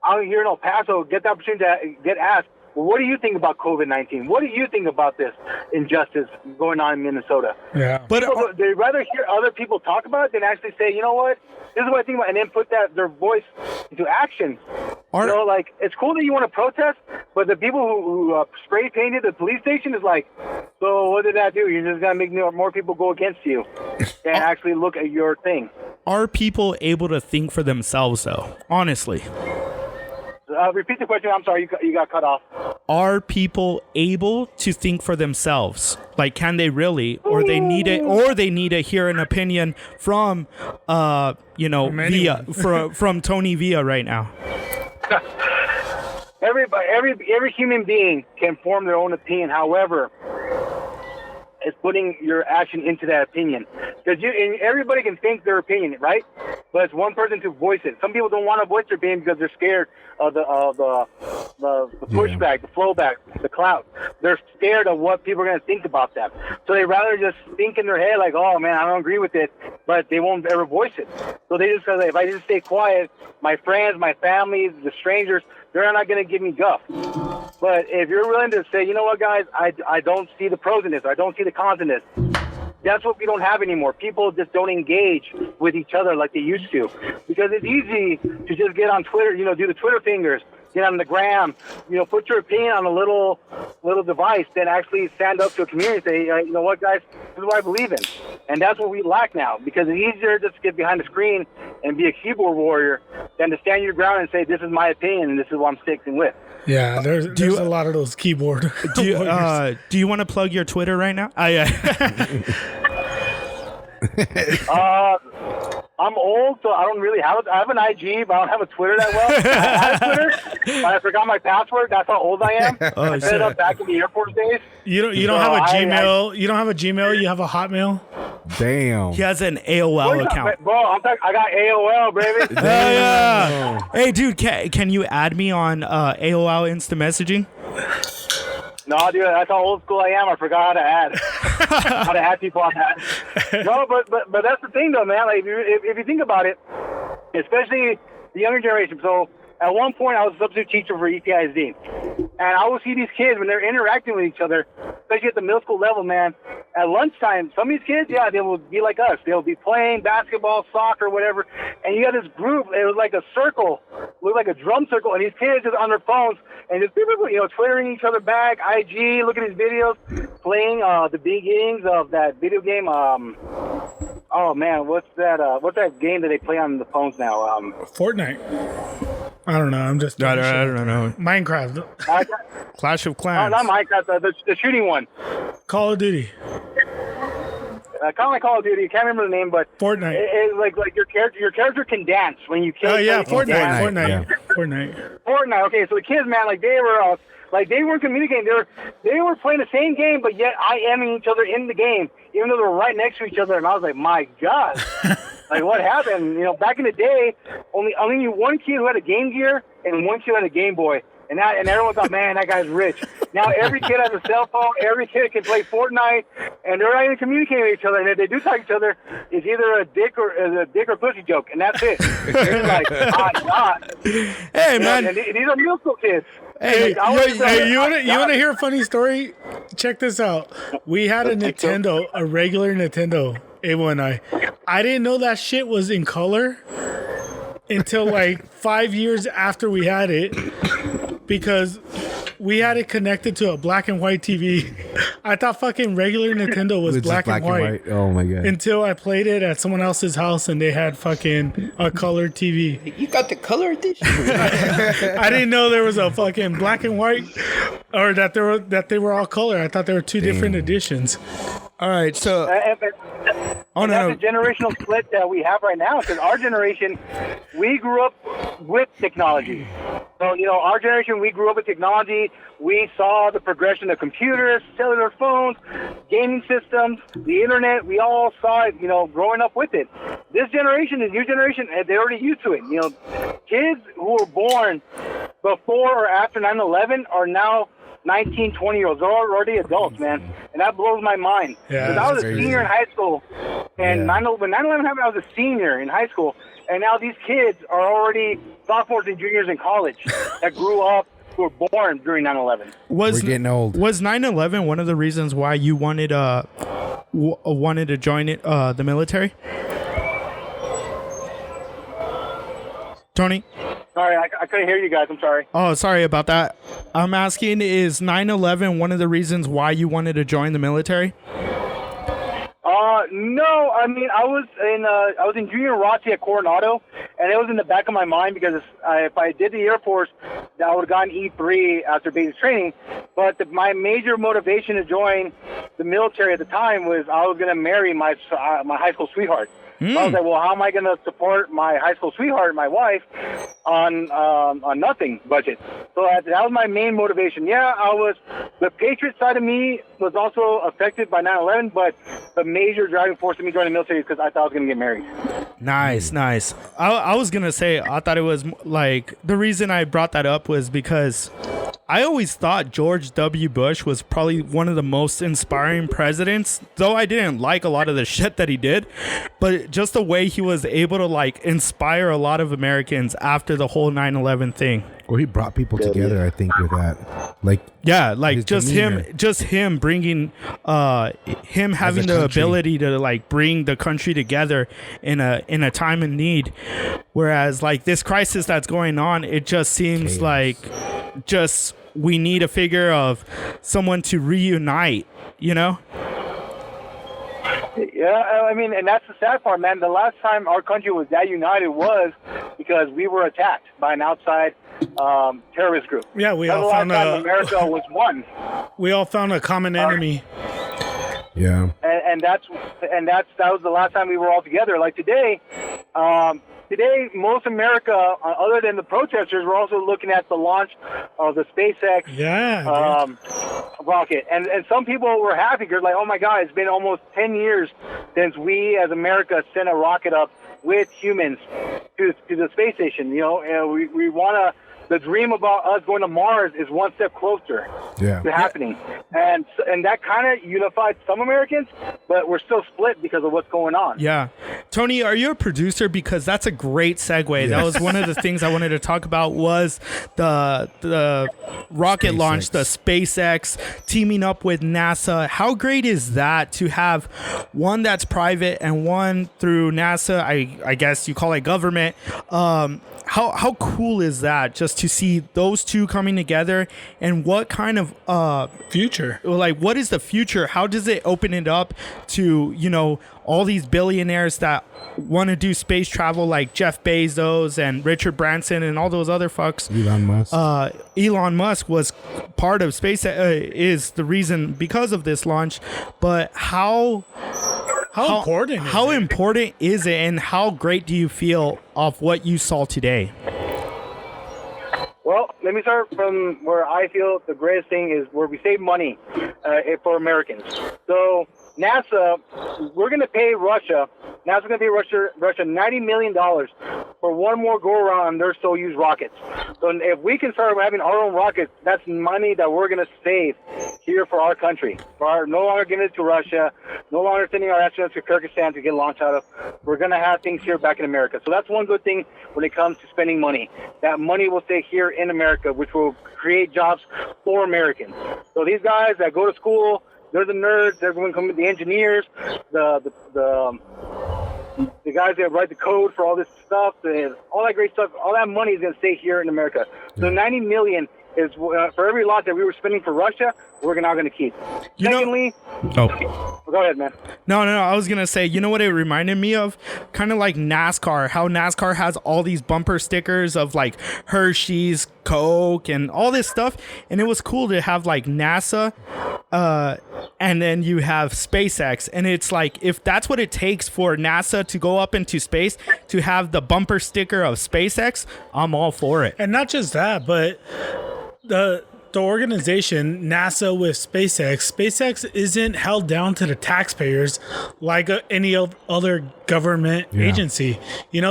out here in El Paso get the opportunity to get asked, well, what do you think about COVID-19? What do you think about this injustice going on in Minnesota? Yeah. But They'd rather hear other people talk about it than actually say, you know what, this is what I think about, and then put their voice into action. Like, it's cool that you want to protest, but the people who spray painted the police station is like, so what did that do? You're just going to make more people go against you and actually look at your thing. Are people able to think for themselves, though? Honestly. Repeat the question. I'm sorry, you got cut off. Are people able to think for themselves? Like, can they really, or they need to hear an opinion from, Villa, from Tony Villa right now? Every human being can form their own opinion. However, it's putting your action into that opinion, because everybody can think their opinion, right? But it's one person to voice it. Some people don't want to voice their opinion because they're scared of the pushback, the flowback, the clout. They're scared of what people are going to think about them. So they rather just think in their head like, oh man, I don't agree with it, but they won't ever voice it. So they just say, if I just stay quiet, my friends, my family, the strangers, they're not going to give me guff. But if you're willing to say, you know what, guys, I don't see the pros in this, I don't see the cons in this, that's what we don't have anymore. People just don't engage with each other like they used to. Because it's easy to just get on Twitter, do the Twitter fingers, get on the gram, put your opinion on a little device, then actually stand up to a community and say, you know what, guys, this is what I believe in. And that's what we lack now, because it's easier just to get behind the screen and be a keyboard warrior than to stand your ground and say, this is my opinion and this is what I'm sticking with. Yeah, there's a lot of those keyboard. Do you want to plug your Twitter right now? I'm old, so I don't really have it. I have an IG, but I don't have a Twitter that well. I had a Twitter, but I forgot my password. That's how old I am. I set it up back in the Air Force days. You don't have a Gmail. You don't have a Gmail. You have a Hotmail. Damn. He has an AOL account. Bro, I got AOL, baby. Yeah. Hey, dude, can you add me on AOL Instant Messaging? No, dude, that's how old school I am. I forgot how to add people on that. No, but that's the thing, though, man. Like, if you think about it, especially the younger generation. So at one point, I was a substitute teacher for EPISD, and I would see these kids when they're interacting with each other, especially at the middle school level, man. At lunchtime, some of these kids, yeah, they will be like us. They'll be playing basketball, soccer, whatever. And you got this group. It was like a circle, looked like a drum circle, and these kids just on their phones and just people, twittering each other back, IG, looking at these videos, playing the beginnings of that video game. Oh man, what's that game that they play on the phones now? Fortnite. I don't know. I'm just. I don't know. Minecraft. Clash of Clans. Not Minecraft. The shooting one. Call of Duty. Kind of like Call of Duty. I can't remember the name, but Fortnite. It's like your character can dance when you kill. Oh yeah, Fortnite. Yeah. Fortnite. Okay, so the kids, man, they weren't communicating. They were playing the same game, but yet IMing each other in the game, even though they were right next to each other. And I was like, my God, like what happened? Back in the day, only one kid who had a Game Gear and one kid who had a Game Boy. And everyone thought, man, that guy's rich. Now every kid has a cell phone. Every kid can play Fortnite, and they're not even communicating with each other. And if they do talk to each other, it's either a dick or pussy joke, and that's it. It's like, God. Hey, man. And these are middle school kids. Hey, you want to hear a funny story? Check this out. We had a Nintendo, a regular Nintendo, Ava and I. I didn't know that shit was in color until like 5 years after we had it, because we had it connected to a black and white TV. I thought fucking regular Nintendo was black and white. Oh my God. Until I played it at someone else's house and they had fucking a colored TV. You got the color edition? I didn't know there was a fucking black and white, or that they were all color. I thought there were two different editions. All right, so that's the generational split that we have right now, because our generation, we grew up with technology. So, our generation, we grew up with technology. We saw the progression of computers, cellular phones, gaming systems, the internet. We all saw it, growing up with it. This generation, the new generation, they're already used to it. Kids who were born before or after 9/11 are now 19, 20-year-olds. They're already adults, man. And that blows my mind. Yeah, Because I was a crazy. senior in high school. And Yeah. when 9/11 happened, I was a senior in high school. And now these kids are already sophomores and juniors in college that grew up, who were born during 9/11. We're getting old. Was 9/11 one of the reasons why you wanted to join the military? Tony? Sorry, I couldn't hear you guys. I'm sorry. Oh, sorry about that. I'm asking, is 9/11 one of the reasons why you wanted to join the military? No, I mean, I was in junior ROTC at Coronado, and it was in the back of my mind because if I did the Air Force, I would have gotten E3 after basic training. But my major motivation to join the military at the time was I was going to marry my high school sweetheart. So I was like, well, how am I going to support my high school sweetheart, my wife, on nothing budget? So that was my main motivation. Yeah, the Patriot side of me was also affected by 9/11, but the major driving force of me joining the military is because I thought I was going to get married. Nice. I was going to say, I thought it was like, the reason I brought that up was because I always thought George W. Bush was probably one of the most inspiring presidents, though I didn't like a lot of the shit that he did, but just the way he was able to like inspire a lot of Americans after the whole 9/11 thing. Well, he brought people together, I think, with that. Like, Yeah, like his just demeanor. him bringing, him having the country. ability to like bring the country together in a time of need. Whereas like this crisis that's going on, it just seems Chaos. like just we need a figure of someone to reunite, you know? Yeah, I mean, and that's the sad part, man. The last time our country was that united was because we were attacked by an outside terrorist group. Yeah, we That's all the last found time America was one. a common enemy. yeah. And that was the last time we were all together. Like today, most America, other than the protesters, we're also looking at the launch of the SpaceX rocket. And some people were happy because like, oh my God, it's been almost 10 years since we as America sent a rocket up with humans to the space station. You know, and we want to. The dream about us going to Mars is one step closer Yeah. to happening, and that kind of unified some Americans, but we're still split because of what's going on. Yeah. Tony, are you a producer? Because that's a great segue. That was one of the things I wanted to talk about was the rocket launch, the SpaceX teaming up with NASA. How great is that to have one that's private and one through NASA? I guess you call it government. How cool is that just to see those two coming together, and what kind of Future. like what is the future? How does it open it up to, you know, all these billionaires that want to do space travel like Jeff Bezos and Richard Branson and all those other fucks? Elon Musk. Elon Musk was part of space, is the reason because of this launch, but how important is it? important is it, and how great do you feel of what you saw today? Well, let me start from where I feel the greatest thing is where we save money for Americans. So NASA, we're going to pay Russia. NASA's going to pay Russia $90 million for one more go around on their Soyuz rockets. So if we can start having our own rockets, that's money that we're going to save here for our country. No longer giving it to Russia, no longer sending our astronauts to Kyrgyzstan to get launched out of. We're going to have things here back in America. So that's one good thing when it comes to spending money. That money will stay here in America, which will create jobs for Americans. So these guys that go to school, they're the nerds, they're going to come the engineers, the guys that write the code for all this stuff, all that great stuff, all that money is going to stay here in America. So $90 million is for every lot that we were spending for Russia, we're now going to keep. Secondly, go ahead, man. No. I was going to say, you know what it reminded me of? Kind of like NASCAR, how NASCAR has all these bumper stickers of like Hershey's, Coke, and all this stuff. And it was cool to have like NASA, and then you have SpaceX. And it's like, if that's what it takes for NASA to go up into space, to have the bumper sticker of SpaceX, I'm all for it. And not just that, but the organization NASA with SpaceX isn't held down to the taxpayers like any other government agency,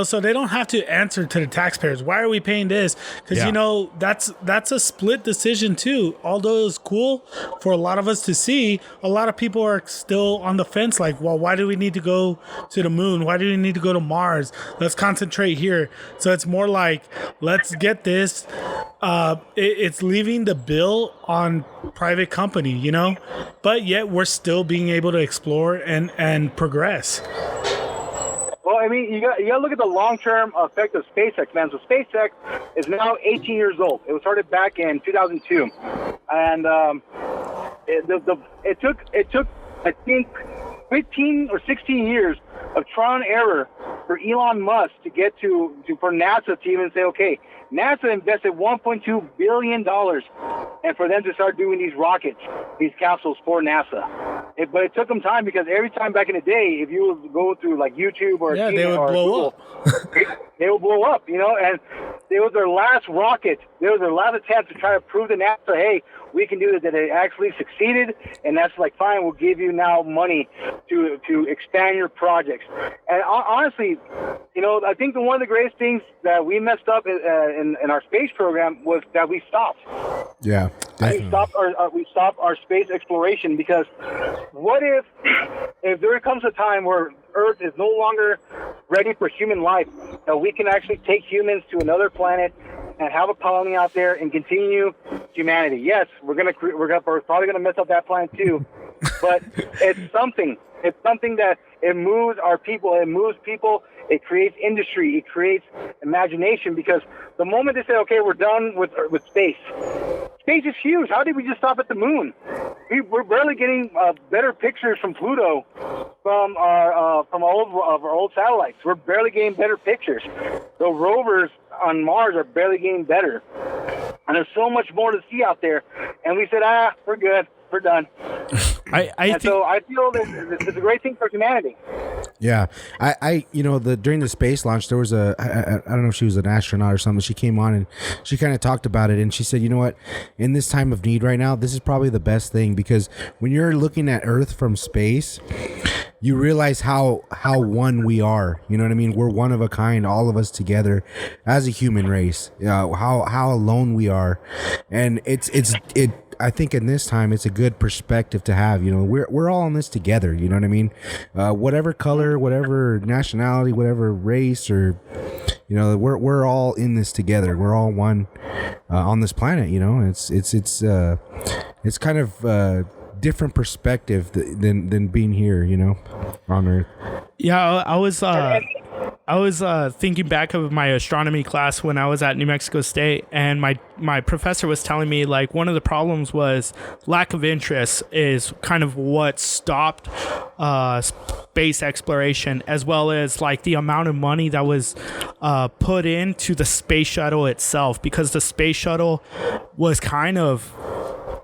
so they don't have to answer to the taxpayers. Why are we paying this? Because that's a split decision too. Although it's cool for a lot of us to see, a lot of people are still on the fence, like, well, why do we need to go to the moon? Why do we need to go to Mars? Let's concentrate here. So it's more like, let's get this. It's leaving the bill on private company, but yet we're still being able to explore and progress. Well, I mean, you got to look at the long-term effect of SpaceX, man. So SpaceX is now 18 years old. It was started back in 2002, and it took I think 15 or 16 years of trial and error for Elon Musk to get for NASA to even say, okay, NASA invested $1.2 billion and for them to start doing these rockets, these capsules for NASA. But it took them time because every time back in the day, if you would go through like YouTube or they would blow up. They would blow up, and it was their last rocket. It was their last attempt to try to prove to NASA, hey, we can do it, that it actually succeeded, and that's like, fine, we'll give you now money to expand your projects. And honestly, I think one of the greatest things that we messed up in our space program was that we stopped. Yeah, definitely. We stopped our space exploration, because what if there comes a time where Earth is no longer ready for human life, that we can actually take humans to another planet and have a colony out there and continue humanity. Yes, we're probably gonna mess up that planet too, but it's something. It's something that it moves our people. It moves people. It creates industry. It creates imagination. Because the moment they say, "Okay, we're done with space," space is huge. How did we just stop at the moon? We're barely getting better pictures from Pluto, from our old satellites. We're barely getting better pictures. The rovers on Mars are barely getting better, and there's so much more to see out there. And we said, we're good. We're done. So I feel that it's a great thing for humanity. Yeah, during the space launch, there was I don't know if she was an astronaut or something. She came on and she kind of talked about it, and she said, you know what, in this time of need right now, this is probably the best thing, because when you're looking at Earth from space, you realize how one we are. You know what I mean? We're one of a kind, all of us together as a human race. How alone we are, and I think in this time it's a good perspective to have. We're all in this together. You know what I mean? Whatever color, whatever nationality, whatever race, or we're all in this together. We're all one on this planet. It's kind of different perspective than being here. On Earth. Yeah, I was thinking back of my astronomy class when I was at New Mexico State, and my professor was telling me, like, one of the problems was lack of interest is kind of what stopped space exploration, as well as like the amount of money that was put into the space shuttle itself, because the space shuttle was kind of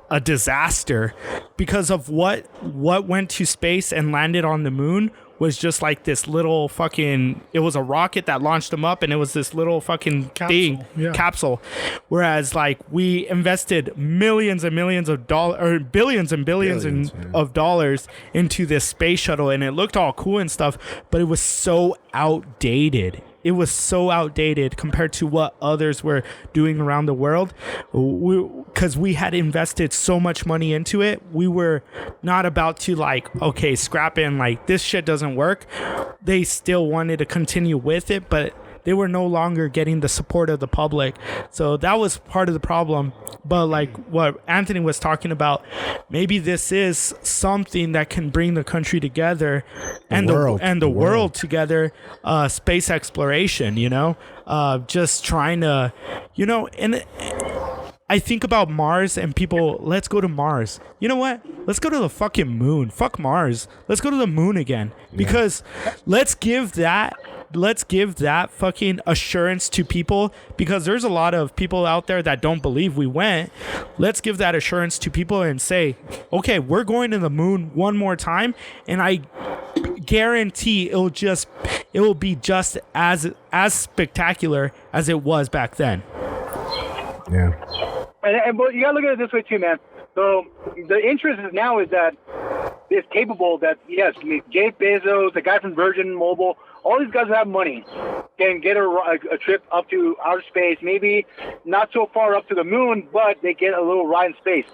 a disaster because of what went to space and landed on the moon was just like this little fucking, it was a rocket that launched them up, and it was this little fucking capsule. Whereas like we invested millions and millions of dollars, or billions and billions of dollars into this space shuttle, and it looked all cool and stuff, but it was so outdated. It was so outdated compared to what others were doing around the world. Because we had invested so much money into it, we were not about to like, okay, scrap it and like, this shit doesn't work. They still wanted to continue with it, but they were no longer getting the support of the public. So that was part of the problem. But like what Anthony was talking about, maybe this is something that can bring the country together and the world together. Space exploration, just trying to, and I think about Mars and people, let's go to Mars. You know what? Let's go to the fucking moon. Fuck Mars. Let's go to the moon again. Because let's give that fucking assurance to people, because there's a lot of people out there that don't believe we went. Let's give that assurance to people and say, okay, we're going to the moon one more time, and I guarantee it will be just as spectacular as it was back then. Yeah. But you gotta look at it this way too, man. So the interest is now is that it's capable that, yes, Jeff Bezos, the guy from Virgin Mobile, all these guys who have money can get a trip up to outer space, maybe not so far up to the moon, but they get a little ride in space.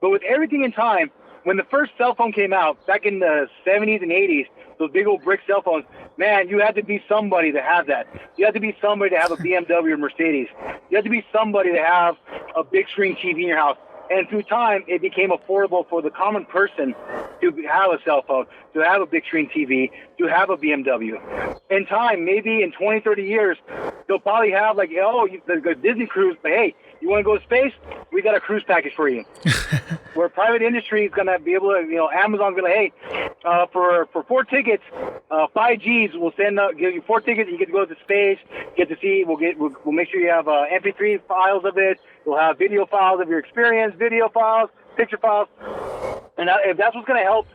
But with everything in time, when the first cell phone came out back in the 70s and 80s, those big old brick cell phones, man, you had to be somebody to have that. You had to be somebody to have a BMW or Mercedes. You had to be somebody to have a big screen TV in your house. And through time, it became affordable for the common person to have a cell phone, to have a big screen TV, to have a BMW. In time, maybe in 20, 30 years, they'll probably have like, the Disney cruise, but hey, you want to go to space? We got a cruise package for you. Where private industry is going to be able to, Amazon's going to, hey, for 4 tickets, 5 Gs, we'll give you 4 tickets. You get to go to space, get to see. We'll make sure you have MP3 files of it. We'll have video files of your experience, video files, picture files. And if that's what's going to help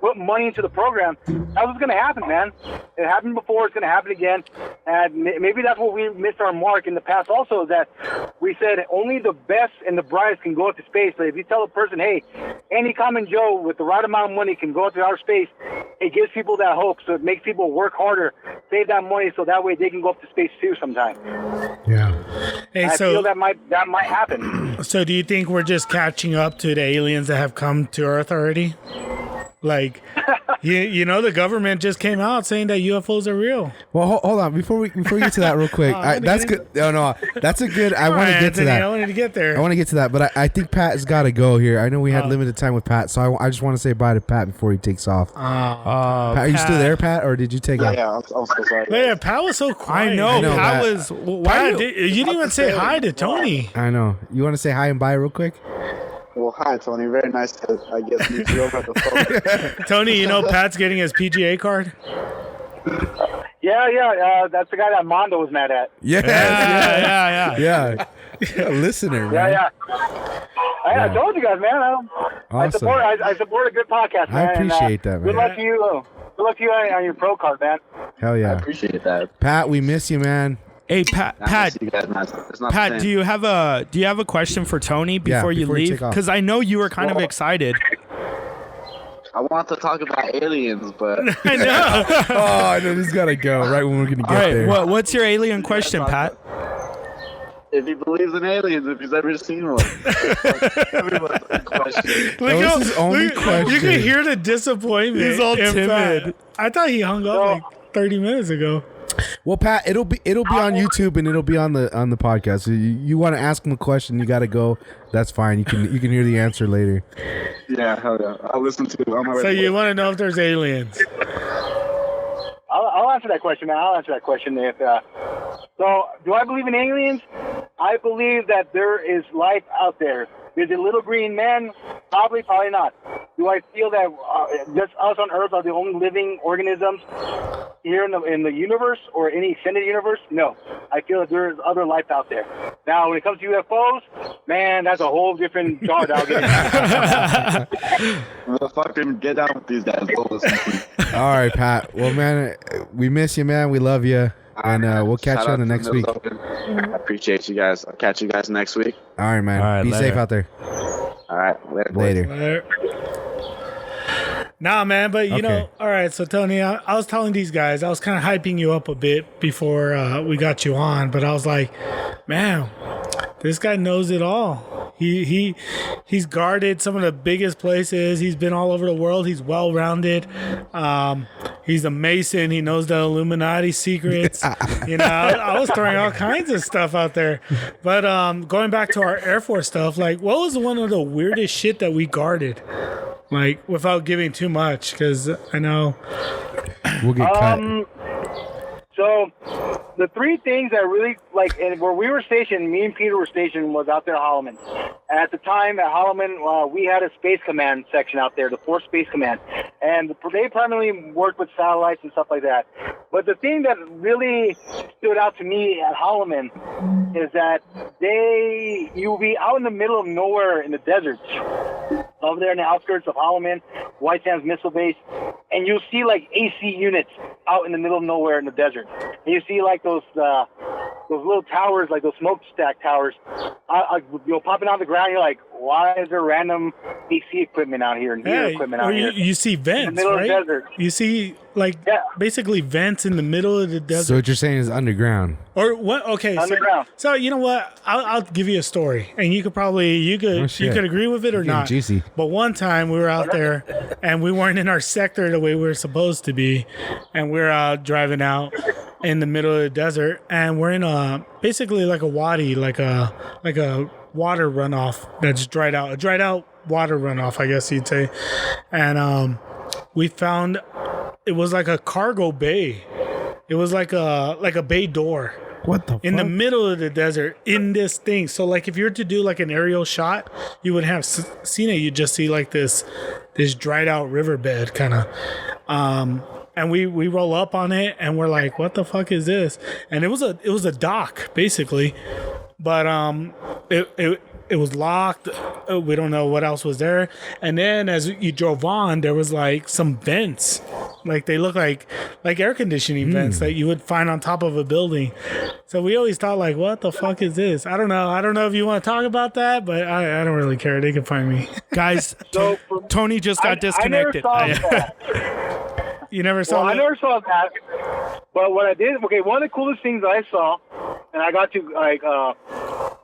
put money into the program, that's what's going to happen, man. It happened before. It's going to happen again. And maybe that's what we missed our mark in the past also, is that we said only the best and the brightest can go up to space. But if you tell a person, hey, any common Joe with the right amount of money can go up to outer space, it gives people that hope. So it makes people work harder, save that money, so that way they can go up to space too sometime. Yeah. Hey, I feel that might happen. So do you think we're just catching up to the aliens that have come to Earth already? Like, the government just came out saying that UFOs are real. Well, hold on. Before we get to that real quick, that's good. No, that's a good. I want to get to that. I wanted to get there. I want to get to that, but I think Pat has got to go here. I know we had limited time with Pat, so I just want to say bye to Pat before he takes off. Pat, are you still there, Pat, or did you take off? Yeah, I'm so sorry. Yeah, Pat was so quiet. I know Pat was. Why you didn't even say hi to Tony? I know. You want to say hi and bye real quick? Well, hi, Tony. Very nice to, I guess, meet you over at the phone. Tony, Pat's getting his PGA card? Yeah. That's the guy that Mondo was mad at. Yeah. Listener, man. Yeah. I told you guys, man. Awesome. I support a good podcast, man. I appreciate that, man. Good luck to you. Good luck to you on your pro card, man. Hell yeah. I appreciate that. Pat, we miss you, man. Hey, Pat, Pat, do you have a question for Tony before you leave? Because I know you were kind of excited. I want to talk about aliens, but I know. I know he's got to go right when we're going to get there. What's your alien question, Pat? if he believes in aliens, if he's ever seen one. That was his only question. You can hear the disappointment. He's all timid. I thought he hung up like 30 minutes ago. Well, Pat, it'll be on YouTube and it'll be on the podcast. So you want to ask him a question, you got to go. That's fine. You can hear the answer later. Yeah, hell yeah. I'll listen to it on my way. So you want to know if there's aliens? I'll answer that question, man. I'll answer that question. So, do I believe in aliens? I believe that there is life out there. Is it little green men? Probably not. Do I feel that just us on Earth are the only living organisms here in the universe or any extended universe? No. I feel that there is other life out there. Now, when it comes to UFOs, man, that's a whole different jar that I'll get into. Well, fucking get down with these guys. All right, Pat. Well, man, we miss you, man. We love you. And we'll catch you on the next week. I appreciate you guys. I'll catch you guys next week. All right, man. All right, Be later. safe out there. All right. Later. Nah, man, but you Okay. know, all right. So, Tony, I was telling these guys, I was kind of hyping you up a bit before we got you on, but I was like, man, this guy knows it all. He's guarded some of the biggest places. He's been all over the world. He's well-rounded. He's a Mason. He knows the Illuminati secrets. I was throwing all kinds of stuff out there. But going back to our Air Force stuff, like, what was one of the weirdest shit that we guarded? Like, without giving too much, because I know We'll get cut. So, the three things that really, like, and where we were stationed, me and Peter were stationed, was out there at Holloman. And at the time at Holloman, we had a Space Command section out there, the 4th Space Command. And they primarily worked with satellites and stuff like that. But the thing that really stood out to me at Holloman is that you'll be out in the middle of nowhere in the deserts, over there in the outskirts of Holloman, White Sands Missile Base, and you'll see like AC units out in the middle of nowhere in the desert. And you see like those those little towers, like those smokestack towers, popping out the ground. You're like, why is there random AC equipment out here and heater equipment out here? You see vents, in the middle right? of the desert. You see basically vents in the middle of the desert. So what you're saying is underground? Or what? Okay, underground. So you know what? I'll give you a story, and you could agree with it or not. Juicy. But one time we were out there, and we weren't in our sector the way we were supposed to be, and we're out driving out in the middle of the desert, and we're in basically like a wadi, like a water runoff that's dried out, a dried out water runoff, I guess you'd say, and we found it was like a cargo bay. It was like a bay door. What the fuck? In the middle of the desert in this thing. So like if you were to do like an aerial shot, you would have seen it. You just see like this dried out riverbed kind of. And we roll up on it and we're like, what the fuck is this? And it was a dock basically, but it was locked. We don't know what else was there. And then as you drove on, there was like some vents. Like they look like air conditioning vents that you would find on top of a building. So we always thought like, what the fuck is this? I don't know if you want to talk about that, but I don't really care. They can find me. Guys, Tony just got disconnected. I never saw that. You never saw that? I never saw that. But what I did, one of the coolest things I saw, and I got to like,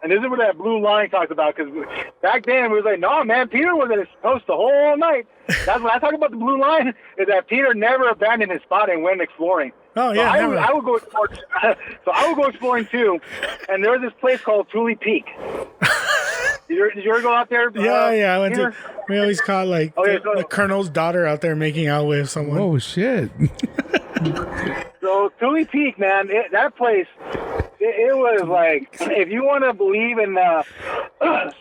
and this is what that blue line talks about, because back then we was like, no, man, Peter was in his post the whole night. That's when I talk about the blue line, is that Peter never abandoned his spot and went exploring. Oh yeah, so I would go explore. So I would go exploring too, and there was this place called Tule Peak. Did you ever go out there? Yeah. I went to. We always caught like the colonel's daughter out there making out with someone. Oh shit! So Tule Peak, man, that place. It was like, if you want to believe in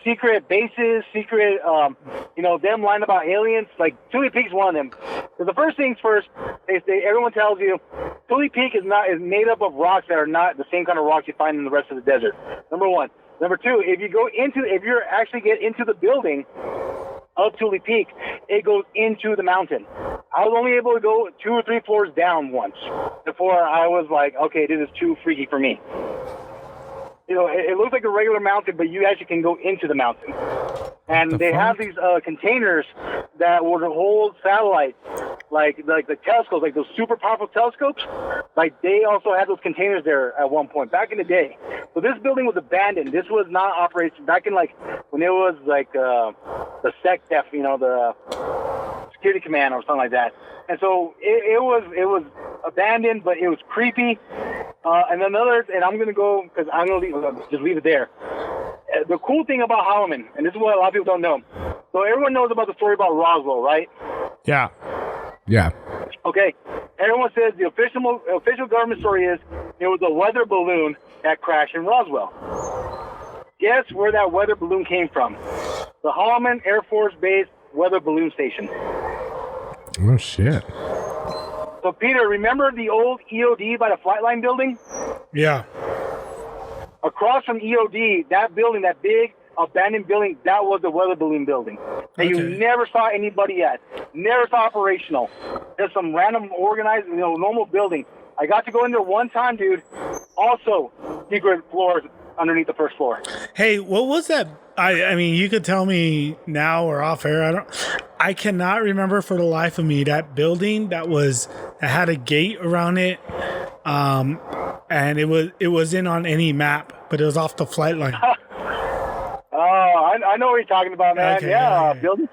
secret bases, secret, them lying about aliens, like Tule Peak's one of them. So the first things first, everyone tells you, Tule Peak is made up of rocks that are not the same kind of rocks you find in the rest of the desert. Number one. Number two, if you actually get into the building of Tule Peak, it goes into the mountain. I was only able to go 2 or 3 floors down once before I was like, okay, this is too freaky for me. It looks like a regular mountain, but you actually can go into the mountain. And they have these containers that would hold satellites, like the telescopes, like those super powerful telescopes. Like they also had those containers there at one point back in the day. So this building was abandoned. This was not operated back in like when it was like the SecDef, the security command or something like that. And so it was abandoned, but it was creepy. And I'm gonna go because I'm gonna just leave it there. The cool thing about Holloman, and this is what a lot of people don't know. So everyone knows about the story about Roswell, right? Yeah. Okay. Everyone says the official government story is it was a weather balloon that crashed in Roswell. Guess where that weather balloon came from? The Holloman Air Force Base weather balloon station. Oh shit. So Peter, remember the old EOD by the Flightline building? Yeah. Across from EOD, that building, that big abandoned building, that was the weather balloon building. And you never saw anybody at. Never saw operational. There's some random organized, normal building. I got to go in there one time, dude. Also, secret floors underneath the first floor. Hey, what was that? I mean, you could tell me now or off air. I cannot remember for the life of me that building that had a gate around it. And it wasn't on any map, but it was off the flight line. I know what you're talking about, man. Okay, yeah. Building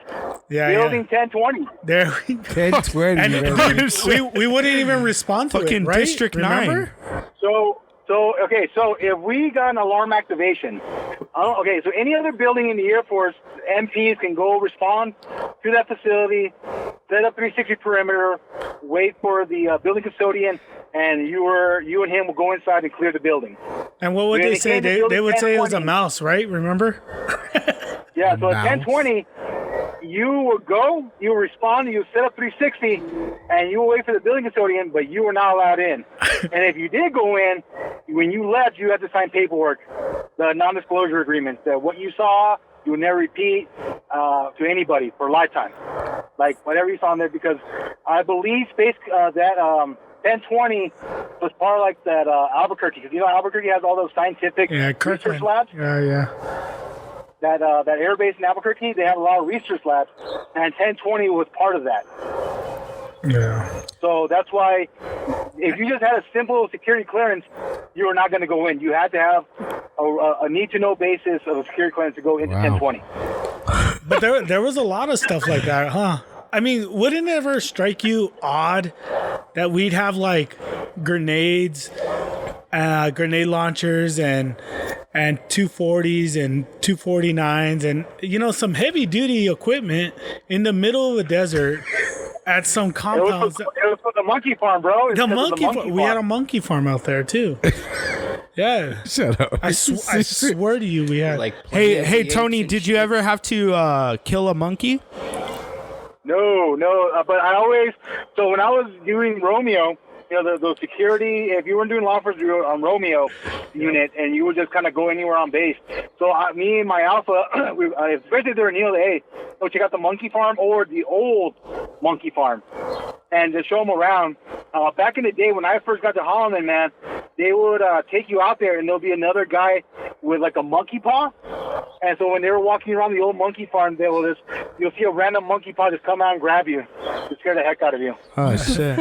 1020. There we go. 1020. And we wouldn't even respond to fucking it, right? District 9. Remember? So if we got an alarm activation, so any other building in the Air Force, MPs can go respond to that facility, set up 360 perimeter, wait for the building custodian, and you and him will go inside and clear the building. And what would they say? They would say it was a mouse, right? Remember? Yeah, so at 1020, you will respond, you set up 360, and you will wait for the building custodian, but you were not allowed in. And if you did go in, when you left, you had to sign paperwork, the non-disclosure agreement, that what you saw, you would never repeat to anybody for a lifetime. Like, whatever you saw in there, because I believe 1020 was part of like that Albuquerque, because Albuquerque has all those scientific research labs. Yeah. That air base in Albuquerque, they have a lot of research labs, and 1020 was part of that. Yeah. So that's why, if you just had a simple security clearance, you were not going to go in. You had to have a need-to-know basis of a security clearance to go into 1020. But there was a lot of stuff like that, huh? I mean, wouldn't it ever strike you odd that we'd have like grenades, grenade launchers, and 240s and 249s, and some heavy duty equipment in the middle of a desert at some compounds? It was for the monkey farm, bro. The monkey farm. We had a monkey farm out there too. Yeah. Shut up. I swear to you, we had. Hey, Tony, did you ever have to kill a monkey? No, but I always. So when I was doing Romeo, the security, if you weren't doing law enforcement, you were on Romeo unit, and you would just kind of go anywhere on base. So me and my Alpha, especially during Neil, hey, go check out the monkey farm or the old monkey farm, and just show them around. Back in the day when I first got to Holloman, man, they would take you out there, and there'll be another guy with like a monkey paw. And so when they were walking around the old monkey farm, you'll see a random monkey paw just come out and grab you to scare the heck out of you. Oh, shit.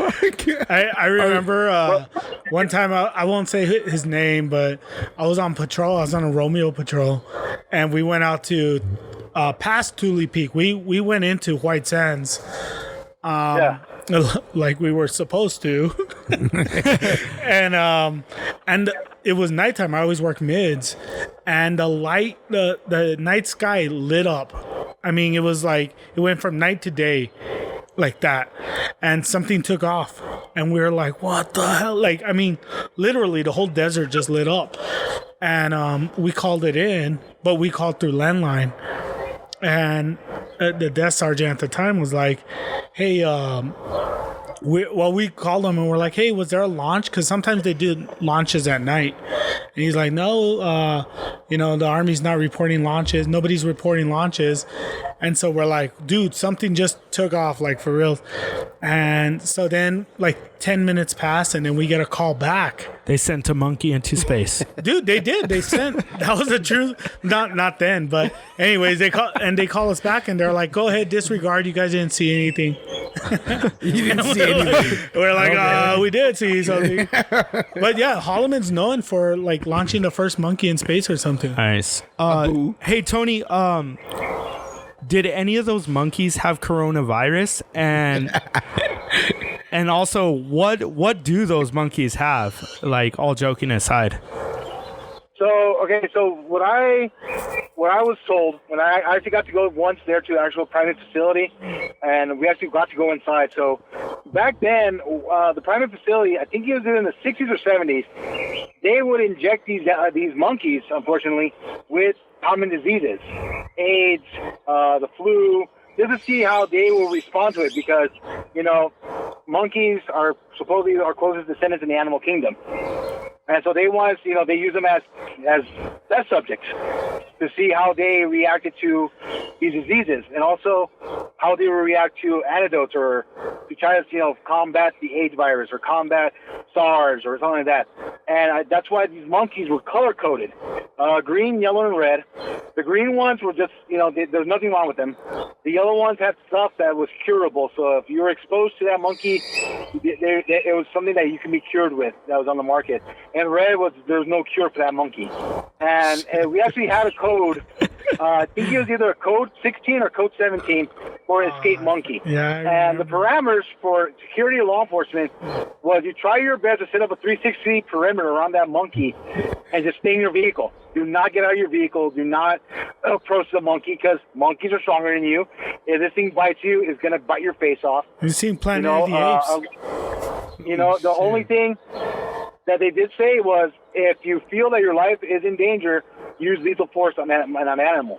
I remember one time, I won't say his name, but I was on patrol. I was on a Romeo patrol, and we went out to past Tule Peak. We went into White Sands. Like we were supposed to. and it was nighttime. I always work mids, and the night sky lit up. I mean, it was like it went from night to day like that, and something took off, and we were like, what the hell? Like, I mean, literally the whole desert just lit up, and we called it in, but we called through landline. And the desk sergeant at the time was like, hey, we called him and we're like, hey, was there a launch? Because sometimes they do launches at night. And he's like, no, the Army's not reporting launches. Nobody's reporting launches. And so we're like, dude, something just took off, like for real. And so then like 10 minutes pass, and then we get a call back. They sent a monkey into space. Dude, they did. They sent. That was the truth. Not then, but anyways, they call us back, and they're like, go ahead, disregard. You guys didn't see anything. You didn't see anything. We're like, we did see something. But yeah, Holloman's known for like launching the first monkey in space or something. Nice. Hey, Tony, did any of those monkeys have coronavirus? And also, what do those monkeys have? Like, all joking aside. So what I was told, when I actually got to go once there to the actual private facility, and we actually got to go inside. So back then, the private facility, I think it was in the 60s or 70s, they would inject these monkeys, unfortunately, with common diseases, AIDS, the flu, just to see how they will respond to it, because, monkeys are supposedly our closest descendants in the animal kingdom. And so they use them as test subjects to see how they reacted to these diseases, and also how they will react to antidotes, or to try to, combat the AIDS virus or combat SARS or something like that. And that's why these monkeys were color-coded, green, yellow, and red. The green ones were just, there's nothing wrong with them. The yellow ones had stuff that was curable. So if you were exposed to that monkey, it was something that you can be cured with that was on the market. And red there's no cure for that monkey. And we actually had a code. I think it was either code 16 or code 17 for an escaped monkey. Yeah. And the parameters for security and law enforcement was you try your best to set up a 360 perimeter around that monkey and just stay in your vehicle. Do not get out of your vehicle. Do not approach the monkey, because monkeys are stronger than you. If this thing bites you, it's going to bite your face off. You've seen Planet of the Apes. The only thing that they did say was, if you feel that your life is in danger, use lethal force on an animal.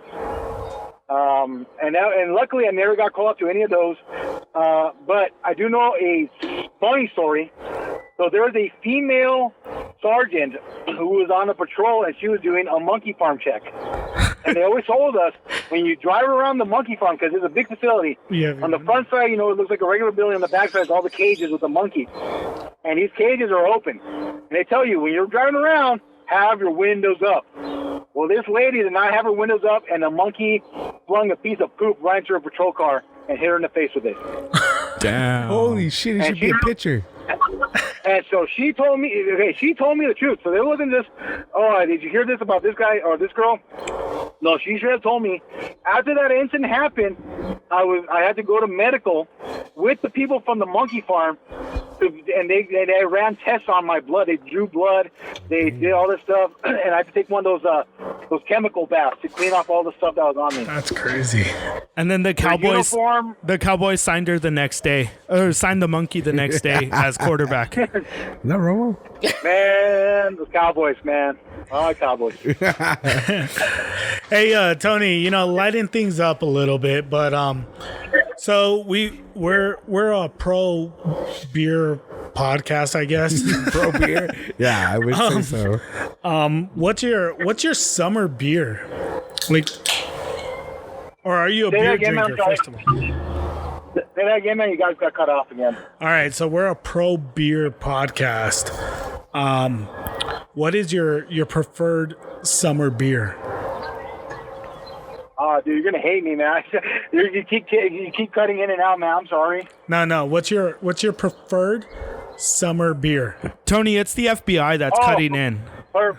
And luckily I never got called up to any of those. But I do know a funny story. So there was a female sergeant who was on a patrol, and she was doing a monkey farm check. And they always told us, when you drive around the monkey farm, because it's a big facility, on the front side, it looks like a regular building. On the back side is all the cages with the monkeys. and these cages are open. And they tell you when you're driving around, have your windows up. Well, this lady did not have her windows up, and the monkey flung a piece of poop right into her patrol car and hit her in the face with it. Damn. Holy shit! It should be a picture. And so she told me the truth. So there wasn't this, oh, did you hear this about this guy or this girl? No, she should have told me. After that incident happened, I had to go to medical with the people from the monkey farm, and they ran tests on my blood. They drew blood. They did all this stuff, and I had to take one of those chemical baths to clean off all the stuff that was on me. That's crazy. And then the Cowboys signed her the next day, or signed the monkey the next day as quarterback. Is that Romo? Man, the Cowboys, man. I like Cowboys. Hey, Tony, lighten things up a little bit, but so we're a pro beer podcast, I guess. Pro beer? Yeah, I would say so. What's your summer beer? Like, or are you a beer drinker, first of all? Say that again, man. You guys got cut off again. All right, so we're a pro beer podcast. What is your preferred summer beer? Dude, you're gonna hate me, man. you keep cutting in and out, man. I'm sorry. No. What's your preferred summer beer? Tony, it's the FBI that's cutting in. For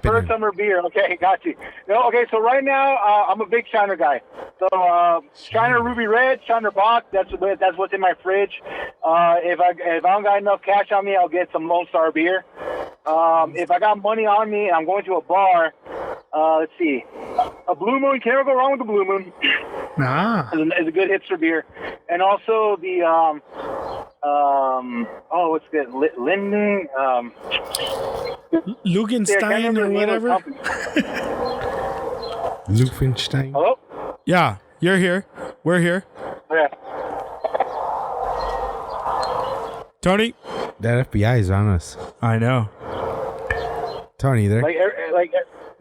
first summer beer. Okay, got you. No, okay, so right now I'm a big Shiner guy. So Shiner Ruby Red, Shiner Bock, that's what's in my fridge. If I don't got enough cash on me, I'll get some Lone Star beer. If I got money on me and I'm going to a bar, let's see, a Blue Moon. Can't ever go wrong with the Blue Moon. It's a good hipster beer, and also the what's good? Linden. Lugenstein or whatever. Lugenstein. Hello? Yeah, you're here. We're here. Okay. Tony? That FBI is on us. I know. Tony, you there?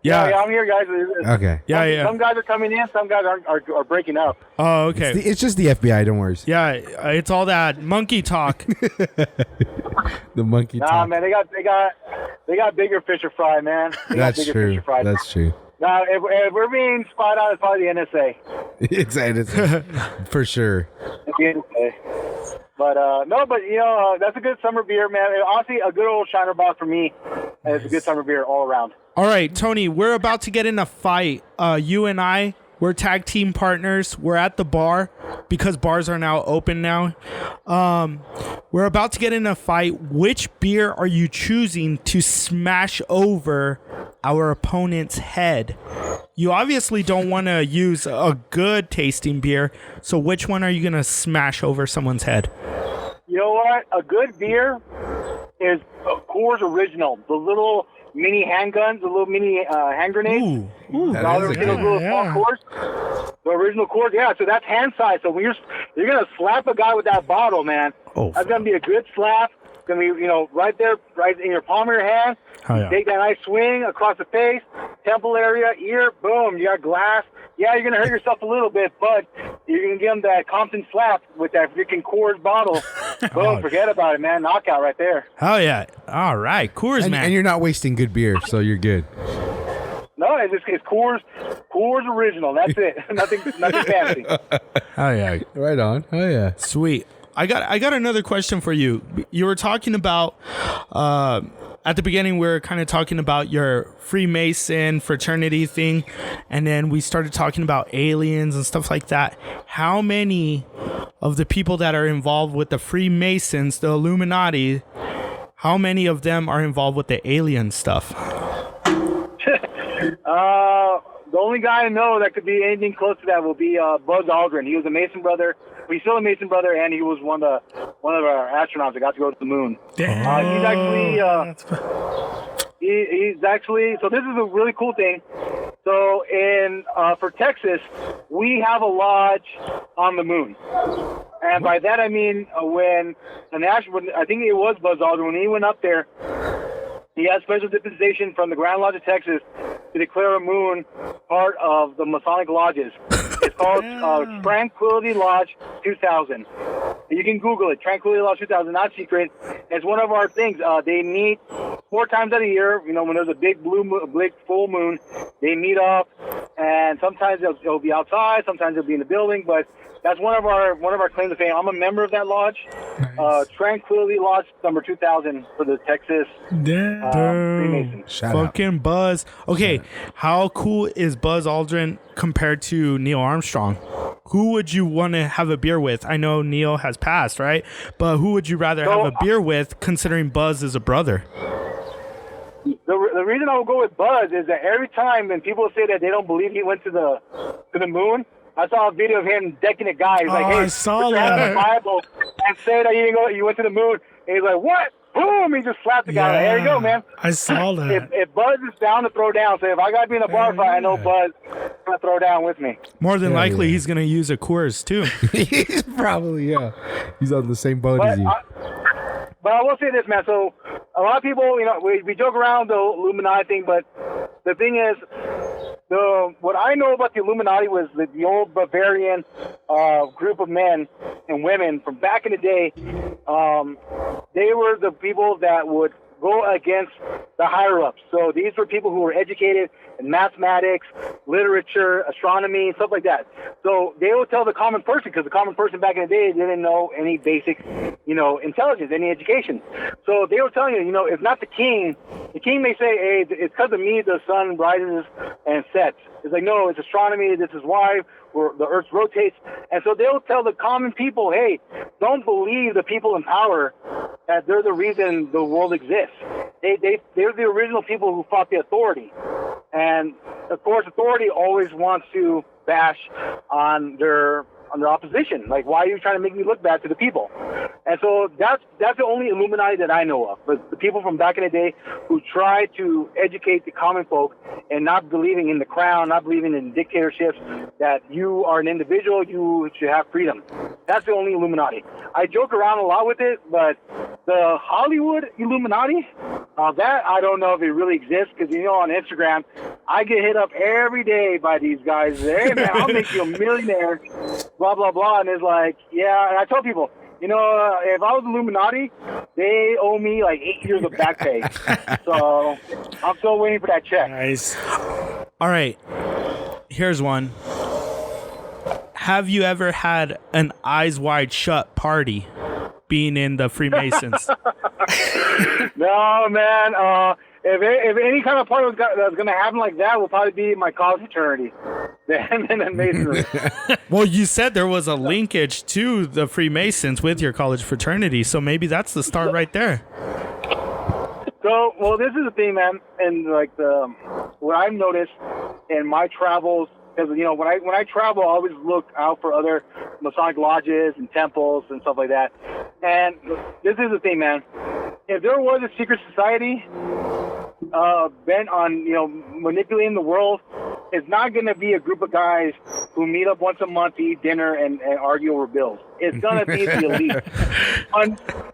Yeah, I'm here, guys. Okay. Yeah. Some guys are coming in, some guys are breaking up. Oh, okay. It's just the FBI, don't worry. Yeah, it's all that monkey talk. The monkey talk. Nah, man, they got bigger fish to fry, man. That's true. That's true. Now, if we're being spot on, it's probably the NSA. It's for sure. It's the NSA. But that's a good summer beer, man. Honestly, a good old Shiner Bock for me. And it's a good summer beer all around. All right, Tony, we're about to get in a fight. You and I, we're tag team partners. We're at the bar because bars are now open now. We're about to get in a fight. Which beer are you choosing to smash over our opponent's head? You obviously don't want to use a good tasting beer. So which one are you going to smash over someone's head? You know what? A good beer is Coors Original. The little mini handguns, the little mini hand grenades. Ooh, that is a good one. Coors. The original Coors, yeah. So that's hand size. So when you're gonna slap a guy with that bottle, man. Oh, that's gonna be a good slap. It's gonna be right there, right in your palm of your hand. Oh, yeah. Take that nice swing across the face, temple area, ear, boom. You got glass. Yeah, you're gonna hurt yourself a little bit, but you're gonna give him that Compton slap with that freaking Coors bottle. Boom, forget about it, man. Knockout right there. Hell yeah! All right, Coors, man. And you're not wasting good beer, so you're good. No, it's Coors Original. That's it. nothing fancy. Oh yeah, right on. Oh yeah, sweet. I got another question for you. You were talking about at the beginning. We were kind of talking about your Freemason fraternity thing, and then we started talking about aliens and stuff like that. How many of the people that are involved with the Freemasons, the Illuminati, how many of them are involved with the alien stuff? The only guy I know that could be anything close to that will be Buzz Aldrin. He was a Mason brother. He's still a Mason brother, and he was one of our astronauts that got to go to the moon. He's actually. So this is a really cool thing. So for Texas, we have a lodge on the moon. And by that I mean when I think it was Buzz Aldrin, when he went up there, he had special dispensation from the Grand Lodge of Texas to declare a moon part of the Masonic lodges. It's called Tranquility Lodge 2000. You can Google it. Tranquility Lodge 2000, not secret. It's one of our things. They meet 4 times out of the year. You know, when there's a big big full moon, they meet up, and sometimes it'll be outside, sometimes it'll be in the building. But that's one of our claims to fame. I'm a member of that lodge. Nice. Tranquility Lodge number 2000 for the Texas Freemasons. Shout out. Fucking Buzz. Okay, how cool is Buzz Aldrin compared to Neil Armstrong? Who would you want to have a beer with? I know Neil has passed, right? But who would you rather have a beer with, considering Buzz is a brother? The reason I would go with Buzz is that every time when people say that they don't believe he went to the moon, I saw a video of him decking a guy. He's like, "Hey, I saw put your hand on the Bible and say that you went to the moon." And he's like, "What?" Boom! He just slapped the guy. Like, there you go, man. I saw that. If Buzz is down to throw down, so if I gotta be in a bar fight, I know Buzz is gonna throw down with me. More than likely, he's gonna use a Coors too. He's probably, yeah. He's on the same boat as you. But I will say this, man. So a lot of people, you know, we joke around the Illuminati thing, but the thing is, what I know about the Illuminati was the old Bavarian group of men and women from back in the day. They were the people that would go against the higher-ups. So these were people who were educated in mathematics, literature, astronomy, stuff like that. So they would tell the common person, because the common person back in the day didn't know any basic, you know, intelligence, any education. So they were telling you, you know, if not the king may say, hey, it's because of me the sun rises and sets. It's like, no, it's astronomy. This is why the Earth rotates. And so they'll tell the common people, hey, don't believe the people in power that they're the reason the world exists. They're the original people who fought the authority. And, of course, authority always wants to bash on their opposition. Like, why are you trying to make me look bad to the people? And so that's the only Illuminati that I know of. But the people from back in the day who try to educate the common folk and not believing in the crown, not believing in dictatorships, that you are an individual, you should have freedom. That's the only Illuminati. I joke around a lot with it, but the Hollywood Illuminati, that I don't know if it really exists, because, you know, on Instagram, I get hit up every day by these guys. Hey, man, I'll make you a millionaire, blah, blah, blah. And it's like, yeah, and I tell people, you know, if I was Illuminati, they owe me like 8 years of back pay. So I'm still waiting for that check. Nice. All right, here's one. Have you ever had an eyes wide shut party being in the Freemasons? No, man. If any kind of party that's going to happen like that, will probably be my college fraternity. And then Masonry. Well, you said there was a linkage to the Freemasons with your college fraternity, so maybe that's the start right there. So, well, this is the thing, man. And like what I've noticed in my travels, because, you know, when I travel, I always look out for other Masonic lodges and temples and stuff like that. And this is the thing, man. If there was a secret society bent on, you know, manipulating the world, it's not going to be a group of guys who meet up once a month to eat dinner and argue over bills. It's going to be the elite.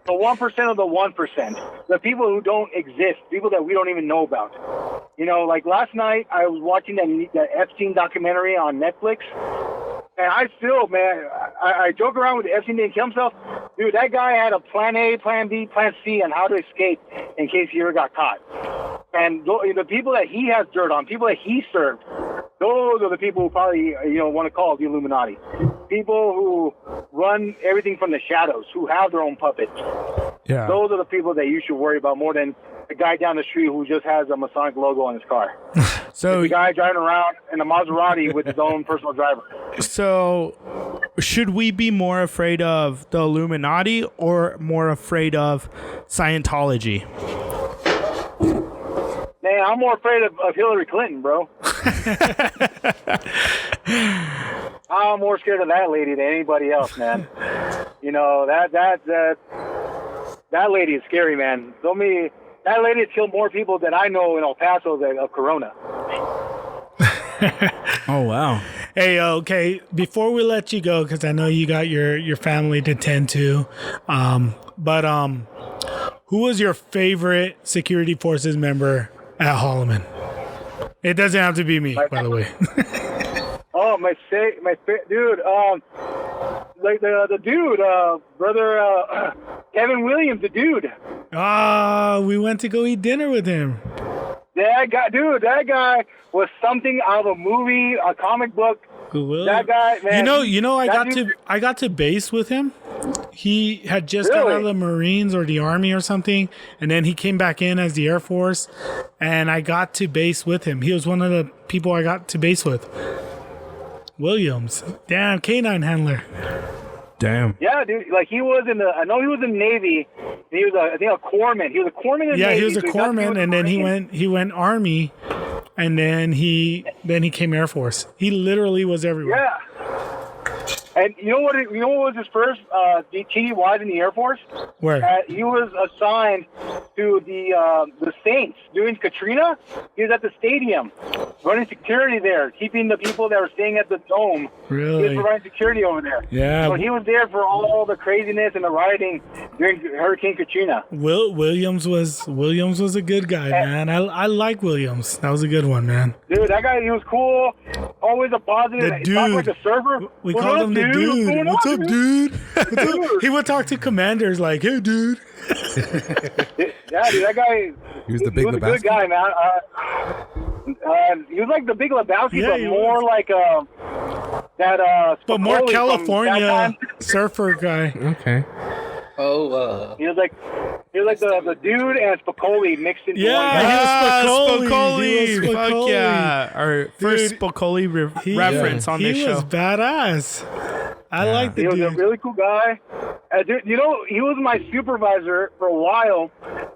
The 1% of the 1%. The people who don't exist. People that we don't even know about. You know, like last night, I was watching that Epstein documentary on Netflix. And I still, man, I joke around with Epstein didn't kill himself. Dude, that guy had a plan A, plan B, plan C on how to escape in case he ever got caught. And the people that he has dirt on, people that he served, those are the people who probably, you know, want to call the Illuminati. People who run everything from the shadows, who have their own puppets. Yeah. Those are the people that you should worry about more than the guy down the street who just has a Masonic logo on his car. So the guy driving around in a Maserati with his own personal driver. So should we be more afraid of the Illuminati or more afraid of Scientology? Man, I'm more afraid of Hillary Clinton, bro. I'm more scared of that lady than anybody else, man. You know, that lady is scary, man. That lady has killed more people than I know in El Paso of Corona. Oh, wow. Hey, okay, before we let you go, because I know you got your family to tend to, but who was your favorite security forces member at Holloman? It doesn't have to be me, by the way. Oh, my dude. like the dude, brother Kevin Williams, the dude. We went to go eat dinner with him. That guy was something out of a movie, a comic book. That guy, man. I got to base with him. He had just got out of the Marines or the Army or something, and then he came back in as the Air Force, and I got to base with him. He was one of the people I got to base with. Williams, damn, canine handler. Damn. Yeah, dude. Like he was in the. I know he was in the Navy. He was I think a corpsman. He was a corpsman in the Navy. Yeah, he was a corpsman, and then he went Army, and then he came Air Force. He literally was everywhere. Yeah. And you know what was his first TDY in the Air Force? Where? He was assigned to the Saints during Katrina. He was at the stadium, running security there, keeping the people that were staying at the dome. Really? He was providing security over there. Yeah. So he was there for all the craziness and the rioting during Hurricane Katrina. Williams was a good guy, man. I like Williams. That was a good one, man. Dude, that guy, he was cool. Always a positive. The He talked like a server. We called him the dude. What's up, dude? He would talk to commanders like, "Hey, dude." Yeah, dude, that guy. He was the big He was a Lebowski. good guy, man. He was like the Big Lebowski, Yeah, but he more was. like that. But more Spicoli from California Batman. surfer guy. Okay. Oh, He was like the dude and Spicoli mixed into one Yeah, guy. he was Spicoli. Spicoli. He was Fuck Spicoli. yeah. Our first Dude, Spicoli reference on this He show. was badass. I like the He was a dude. really cool guy. Dude, you know, he was my supervisor for a while.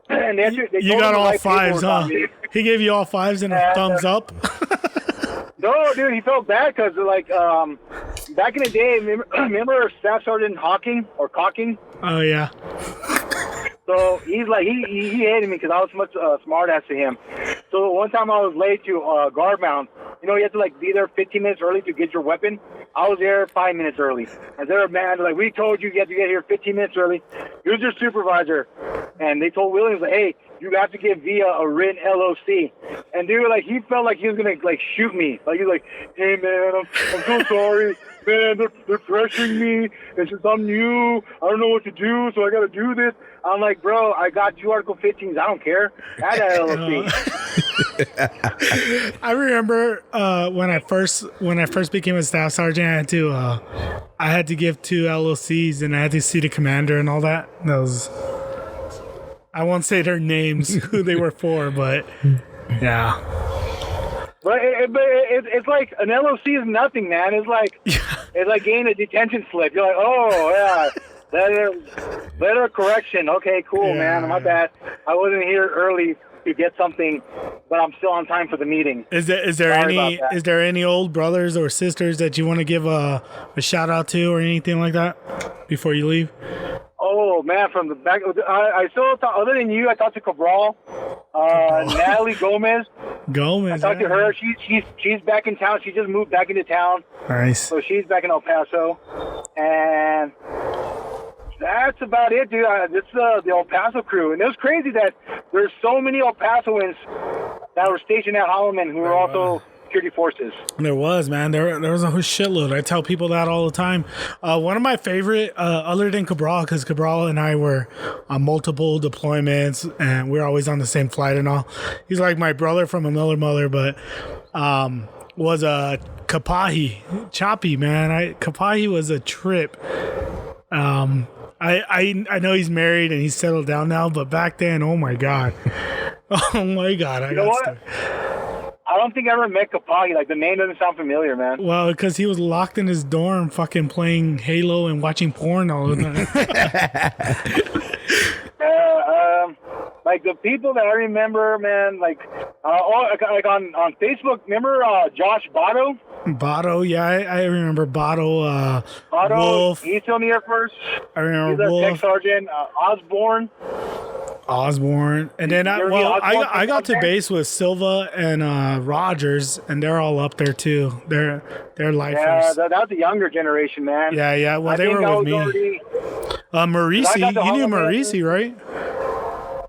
And they You told got him to all write fives, paperwork huh? on me. He gave you all fives and a And, thumbs up. No, dude, he felt bad because, like, back in the day, remember Staff Sergeant Hawking or Cocking? Oh yeah. So he's like, he hated me because I was much smart ass to him. So one time I was late to guard mount. You know, you have to like be there 15 minutes early to get your weapon. I was there 5 minutes early. And they're man, like, we told you have to get here 15 minutes early. He was your supervisor. And they told Williams, like, hey, you have to give Villa a written LOC. And dude, like, he felt like he was gonna like shoot me. Like, he's like, hey man, I'm so sorry. Man, they're pressuring me. And since I'm new, I don't know what to do, so I gotta do this. I'm like, bro, I got 2 Article 15s. I don't care. I had that LOC. I remember when I first became a staff sergeant, I had to give 2 LOCs and I had to see the commander and all that. That was, I won't say their names, who they were for, but yeah. But it's like an LOC is nothing, man. It's like getting a detention slip. You're like, oh yeah, letter correction. Okay, cool, Yeah. man. My bad. I wasn't here early to get something, but I'm still on time for the meeting. Is there Sorry about that. any old brothers or sisters that you want to give a shout out to or anything like that before you leave? Oh man, from the back, I still talk, other than you, I talked to Cabral, Natalie Gomez. I talked to her. She's back in town. She just moved back into town, Nice. so she's back in El Paso, and that's about it, dude. It's the El Paso crew, and it was crazy that there's so many El Pasoans that were stationed at Holloman who were also security forces. There was, man. There was a whole shitload. I tell people that all the time. One of my favorite, other than Cabral, because Cabral and I were on multiple deployments, and we're always on the same flight and all. He's like my brother from another mother, but was a Kapahi, Choppy, man. Kapahi was a trip. I know he's married and he's settled down now, but back then, oh my god, oh my god, You know what? I don't think I ever met Kapagi. Like, the name doesn't sound familiar, man. Well, because he was locked in his dorm, fucking playing Halo and watching porn all the time. Like, the people that I remember, man, like on Facebook, remember Josh Botto? Botto, yeah, I remember Botto. Botto, Wolf. he's still in the Air Force. I remember He's a tech Wolf, sergeant. Osborne, and then I got to there? base with Silva and Rogers, and they're all up there too. They're Yeah, lifers. that was the younger generation, man. Yeah. Well, I they think were I with was me. already- Marisi, I got the you knew Holoman. Marisi, right?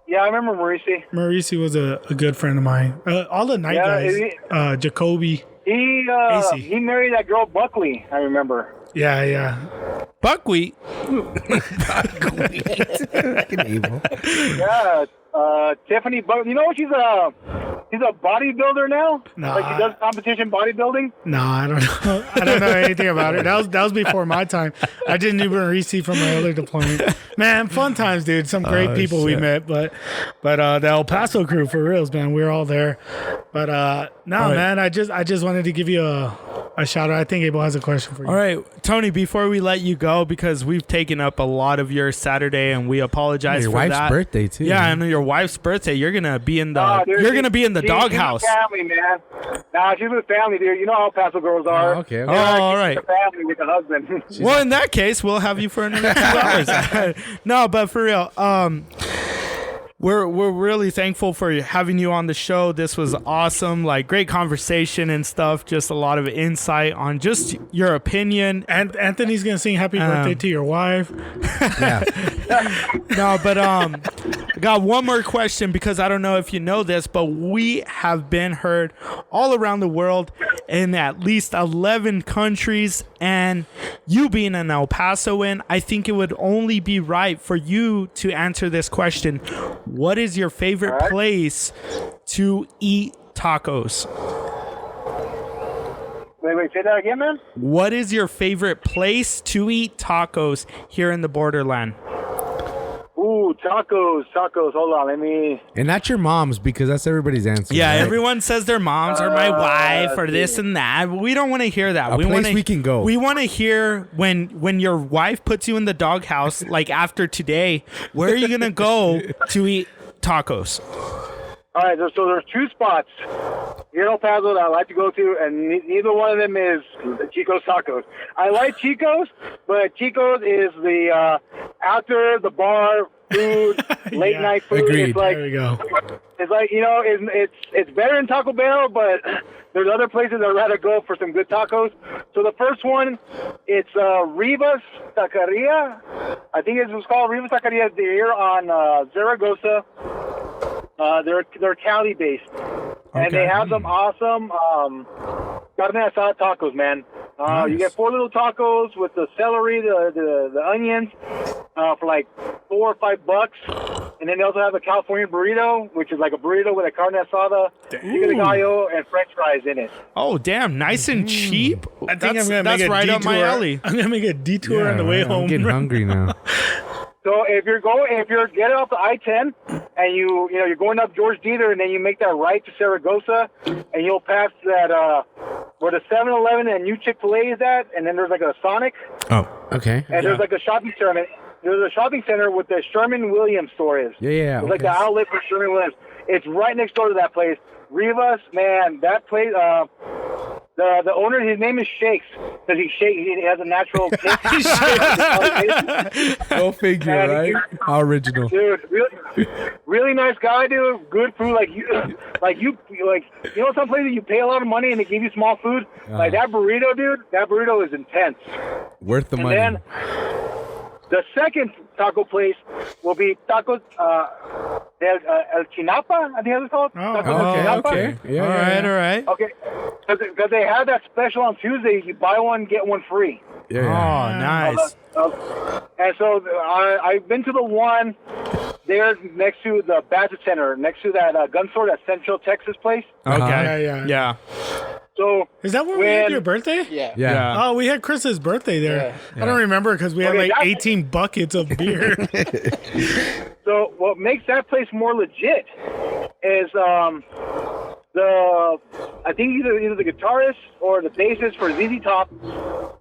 Yeah, I remember Maurice. Marisi was a good friend of mine. All the night Yeah, guys, Jacoby. He AC. he married that girl Buckley, I remember. Yeah. Buckwheat. Fucking evil. Yeah, Tiffany Buck. You know she's a bodybuilder now. Nah. Like she does competition bodybuilding. No, I don't know. I don't know anything about it. That was before my time. I didn't even receive from my other deployment. Man, fun times, dude. Some great people we met, but the El Paso crew for reals, man. We were all there. But man, I just wanted to give you a shout out. I think Abel has a question for you. All right, Tony, before we let you go, because we've taken up a lot of your Saturday and we apologize Your for wife's that. birthday too. Yeah, and your wife's birthday. You're gonna be in the doghouse. She's with family, man. Nah, she's with family, dude. You know how El Paso girls are. Okay. Oh, all right. She's with family with the husband. Well, in that case, we'll have you for another 2 hours. No, but for real, we're really thankful for having you on the show. This was awesome, like great conversation and stuff. Just a lot of insight on just your opinion. And Anthony's gonna sing "Happy Birthday" to your wife. Yeah. No, but I got one more question because I don't know if you know this, but we have been heard all around the world in at least 11 countries. And you being an El Pasoan, I think it would only be right for you to answer this question. What is your favorite place to eat tacos? Wait, say that again, man? What is your favorite place to eat tacos here in the borderland? Ooh, tacos. Hold on, let me... And not your mom's, because that's everybody's answer. Yeah, right? everyone says their moms or my wife or this and that. We don't want to hear that. A place we can go. We want to hear when your wife puts you in the doghouse, like after today, where are you going to go to eat tacos? All right, so there's two spots here in El Paso that I like to go to, and neither one of them is Chico's Tacos. I like Chico's, but Chico's is the after the bar food, late night food. Agreed. It's like, There we go. it's like, you know, it's better than Taco Bell, but there's other places I'd rather go for some good tacos. So the first one, it's Rivas Taqueria. I think it's called Rivas Taqueria. They're here on Zaragoza. They're Cali based, and they have some awesome carne asada tacos, man. Nice. You get 4 little tacos with the celery, the onions, for like $4 or $5, and then they also have a California burrito, which is like a burrito with a carne asada, chicken de gallo, and French fries in it. Oh, damn, nice and cheap. I think I'm gonna make that's a right detour. up my alley. I'm gonna make a detour on the way I'm home. getting hungry now. So if you're getting off the I-10 and you're going up George Dieter, and then you make that right to Zaragoza, and you'll pass that where the 7-Eleven and new Chick-fil-A is at, and then there's like a Sonic, Oh, okay. and there's like a shopping center. There's a shopping center with the Sherman-Williams store is. Yeah. It's like the outlet for Sherman-Williams. It's right next door to that place. Rivas, man, that place. The owner, his name is Shakes, because he has a natural kick. Go figure, And right? How original. Dude, really nice guy, dude. Good food, you know, some places you pay a lot of money and they give you small food. Like that burrito, dude. That burrito is intense. Worth the And money. then the second taco place will be Tacos El Chinapa, I think that's called. Tacos El Chinapa. okay. Yeah, All right. Okay, because they have that special on Tuesday. You buy one, get one free. Yeah. Oh, nice. And so I've been to the one there next to the Bassett Center, next to that gun store, that Central Texas place. Okay. Yeah. So Is that where we had your birthday? Yeah. Yeah. Oh, we had Chris's birthday there. I don't remember because we had Okay, like that- 18 buckets of beer. So what makes that place more legit is I think either the guitarist or the bassist for ZZ Top,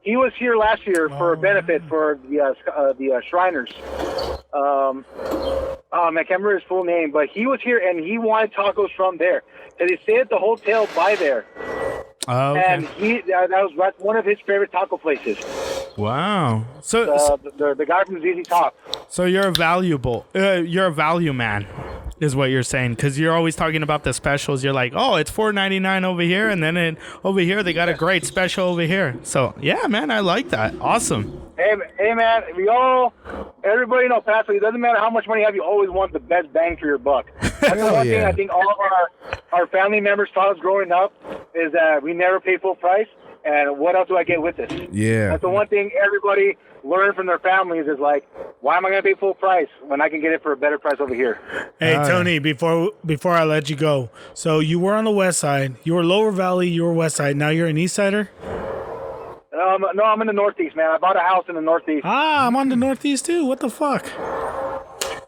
he was here last year for a benefit for the Shriners. I can't remember his full name, but he was here and he wanted tacos from there. And he stayed at the hotel by there. Oh, okay. And that's one of his favorite taco places. Wow. So The guy from ZZ Top. So you're a value man, is what you're saying, because you're always talking about the specials. You're like, oh, it's $4.99 over here, and then over here they got a great special over here. So yeah, man, I like that. Awesome. Hey man, everybody in El Paso, it doesn't matter how much money you have, you always want the best bang for your buck. That's the one thing I think all of our family members taught us growing up, is that we never pay full price. And what else do I get with this? Yeah. That's the one thing everybody learn from their families is like, why am I going to pay full price when I can get it for a better price over here? Hey, Tony, before I let you go, so you were on the west side. You were Lower Valley, you were west side. Now you're an east sider? No, I'm in the Northeast, man. I bought a house in the Northeast. Ah, I'm on the Northeast too. What the fuck?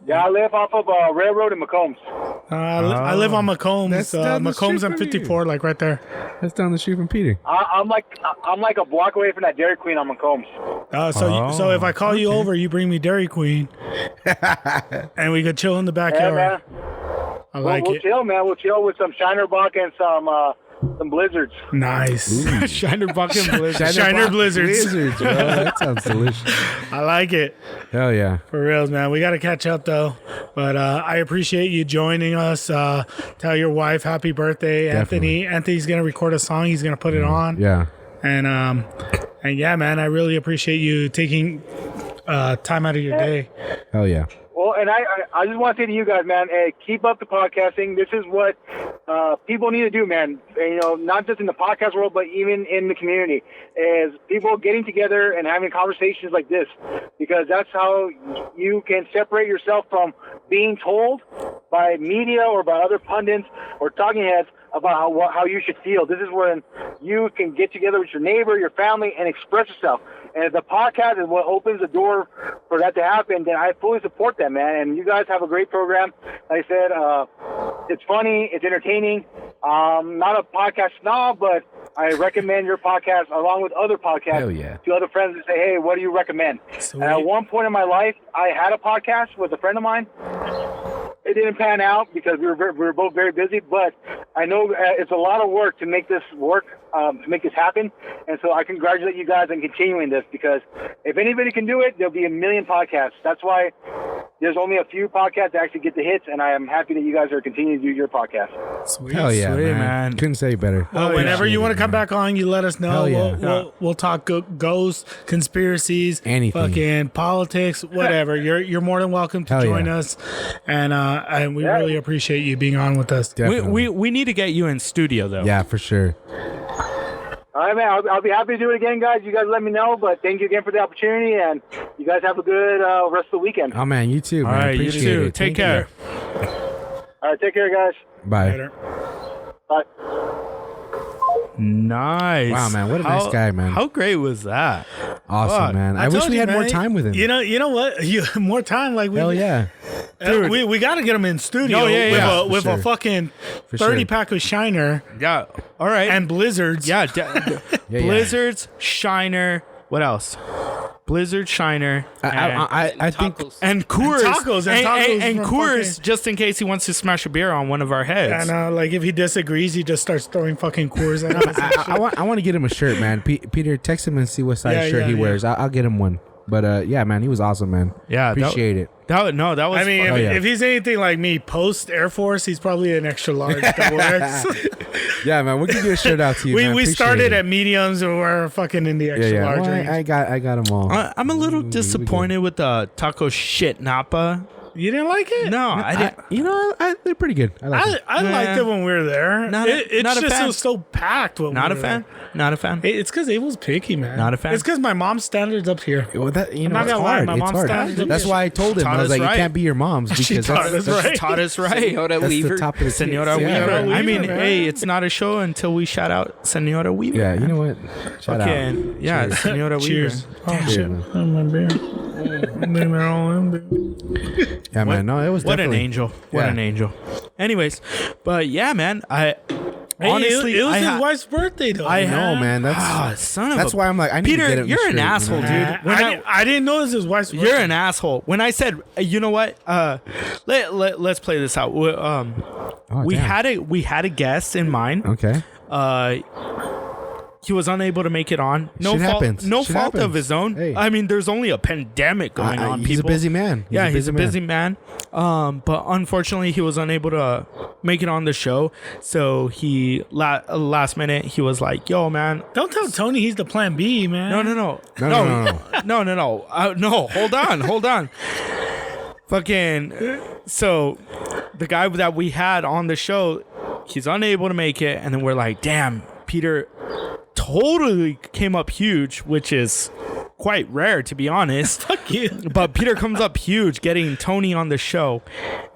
Yeah, I live off of Railroad in Macomb. I live on Macombs. That's down the Macombs street on from you. 54, like right there. That's down the street from Peter. I'm like a block away from that Dairy Queen on Macomb. So if I call you over, you bring me Dairy Queen, and we could chill in the Yeah, backyard. man. I like We'll it. chill, man. We'll chill with some Shiner Buck and some blizzards. Nice. Shiner Bucket Blizzard. Shiner Blizzards. Blizzards, bro. That sounds delicious. I like it. Hell yeah. For reals, man. We got to catch up, though. But I appreciate you joining us. Tell your wife happy birthday, Definitely. Anthony. Anthony's going to record a song. He's going to put it on. Yeah. And yeah, man, I really appreciate you taking time out of your day. Hell yeah. Well, and I just want to say to you guys, man, hey, keep up the podcasting. This is what people need to do, man. And, not just in the podcast world, but even in the community, is people getting together and having conversations like this, because that's how you can separate yourself from being told by media or by other pundits or talking heads about how you should feel. This is when you can get together with your neighbor, your family, and express yourself. And if the podcast is what opens the door for that to happen, then I fully support that, man. And you guys have a great program. Like I said, it's funny, it's entertaining. Not a podcast snob, but I recommend your podcast along with other podcasts Hell yeah. to other friends and say, hey, what do you recommend? Sweet. And at one point in my life, I had a podcast with a friend of mine. It didn't pan out because we were both very busy, but I know it's a lot of work to make this work, to make this happen. And so I congratulate you guys on continuing this, because if anybody can do it, there'll be a million podcasts. That's why there's only a few podcasts that actually get the hits, and I am happy that you guys are continuing to do your podcast. Sweet. Hell yeah, Sweet, man. man. Couldn't say it better. Well, whenever you want to come back on, you let us know. Hell yeah. We'll talk ghosts, conspiracies, Anything. fucking politics, whatever. You're more than welcome to Hell join yeah. us, and we really appreciate you being on with us. Definitely. We need to get you in studio though. Yeah, for sure. All right, man. I'll be happy to do it again, guys. You guys let me know, but thank you again for the opportunity, and you guys have a good rest of the weekend. Oh, man. You too, man. All right, you Appreciate too. it. Take Thank you. care. All right, take care, guys. Bye. Later. Bye. Nice. Wow, man, what a nice guy, man. How great was that? Awesome, Fuck. man. I wish told we you, had more man. time with him. You know what? More time, like Hell yeah. we got to get him in studio. Oh, yeah, yeah. with For a sure. fucking For 30 sure. pack of Shiner Yeah. All right. and Blizzards. yeah, Yeah. Blizzards, Shiner. What else? Blizzard, Shiner, I think Tacos. and Coors, And and from Coors, fucking- just in case he wants to smash a beer on one of our heads. And like if he disagrees, he just starts throwing fucking Coors at us. and shit. I want to get him a shirt, man. Peter, text him and see what size Yeah, shirt yeah, he yeah. wears. I'll get him one. But yeah, man, he was awesome, man. Yeah, Appreciate it. that was I mean, fun. if he's anything like me, post Air Force, he's probably an extra large double X. Yeah, man, we can get a shirt out to you. man. we Appreciate started it. at mediums, and we're fucking in the Yeah, extra yeah. large Well, range. I got them all. I'm a little disappointed with the taco shit Napa. You didn't like it? No, I didn't. You know, they're pretty good. I like them. I liked it when we were there. Not It's a just fan. it was so packed. When Not we a were fan. there. Not a fan. It's because Abel's picky, man. Not a fan. It's because my mom's standards up here. Well, that, you know, not it's gonna lie, hard. my It's mom's hard. standards- That's why I told him. Taught I was us like, right. you can't be your mom's because taught that's, us right. Taught us right. Senora that's Weaver. the top of the Senora kids. Weaver. Yeah, I mean, man. hey, it's not a show until we shout out Senora Weaver. yeah, you know what? Shout Okay. out. Yeah, Senora Weaver. Cheers. Oh Cheers, shit! man. Oh, my beer. Leave it all in, dude. Yeah, man. No, it was What an definitely- angel. What Yeah. an angel. Anyways, but yeah, man, honestly, it was I his ha- wife's birthday though. I No, man. son of That's a why I'm like, I need to Peter, get him. you're an shirt, asshole, you know? dude. When I didn't know it was his wife's birthday. You're an asshole. When I said, you know what? Let's play this out. We damn. had a guest in mind. Okay. He was unable to make it on. No Shit fault. happens. No Shit fault of happens. his own. Hey. I mean, there's only a pandemic going on. He's people. a busy man. He's a busy man. But unfortunately, he was unable to make it on the show. So he last minute he was like, "Yo, man, Don't tell Tony he's the plan B, man. no. No. No, hold on. Fucking. So the guy that we had on the show, he's unable to make it, and then we're like, damn, Peter totally came up huge, which is quite rare, to be honest. Fuck you. But Peter comes up huge getting Tony on the show.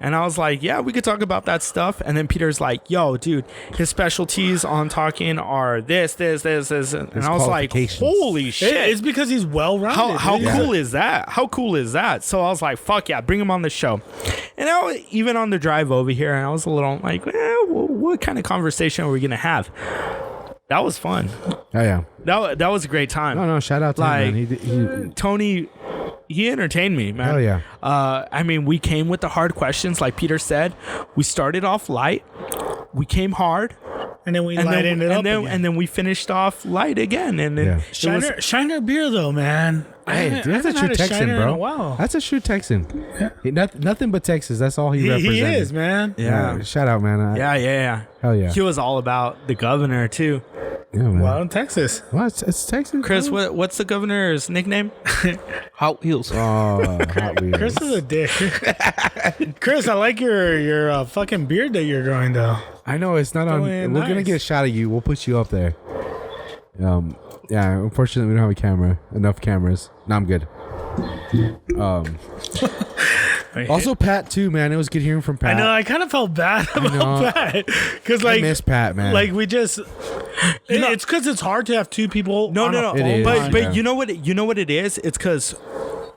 And I was like, yeah, we could talk about that stuff. And then Peter's like, yo, dude, his specialties on talking are this. And I was like, holy shit. It's because he's well-rounded. How cool is that? How cool is that? So I was like, fuck yeah, bring him on the show. And even on the drive over here, and I was a little like, what kind of conversation are we going to have? That was fun. Oh, yeah. That was a great time. No, shout out to him, man. Tony, he entertained me, man. Hell yeah. I mean, we came with the hard questions, like Peter said. We started off light. We came hard. And then we lightened it up again. And then we finished off light again. And then Shiner beer, though, man. Hey, that's a true Texan, bro. Wow. That's a true Texan. Yeah. Nothing but Texas. That's all he represents. He is, man. Yeah. Shout out, man. Yeah. Hell yeah. He was all about the governor, too. Yeah, man. Well, in Texas. What? It's Texas. Chris, bro? what's the governor's nickname? Hot Wheels. Oh, Hot Wheels. Chris is a dick. Chris, I like your fucking beard that you're growing, though. I know it's not on. We're gonna get a shot of you. We'll put you up there. Yeah. Unfortunately, we don't have enough cameras. No, I'm good. Also, Pat too, man. It was good hearing from Pat. I know. I kind of felt bad about Pat because, like, I miss Pat, man. Like, we just. It's because it's hard to have two people. No. It is. But you know what it is? It's because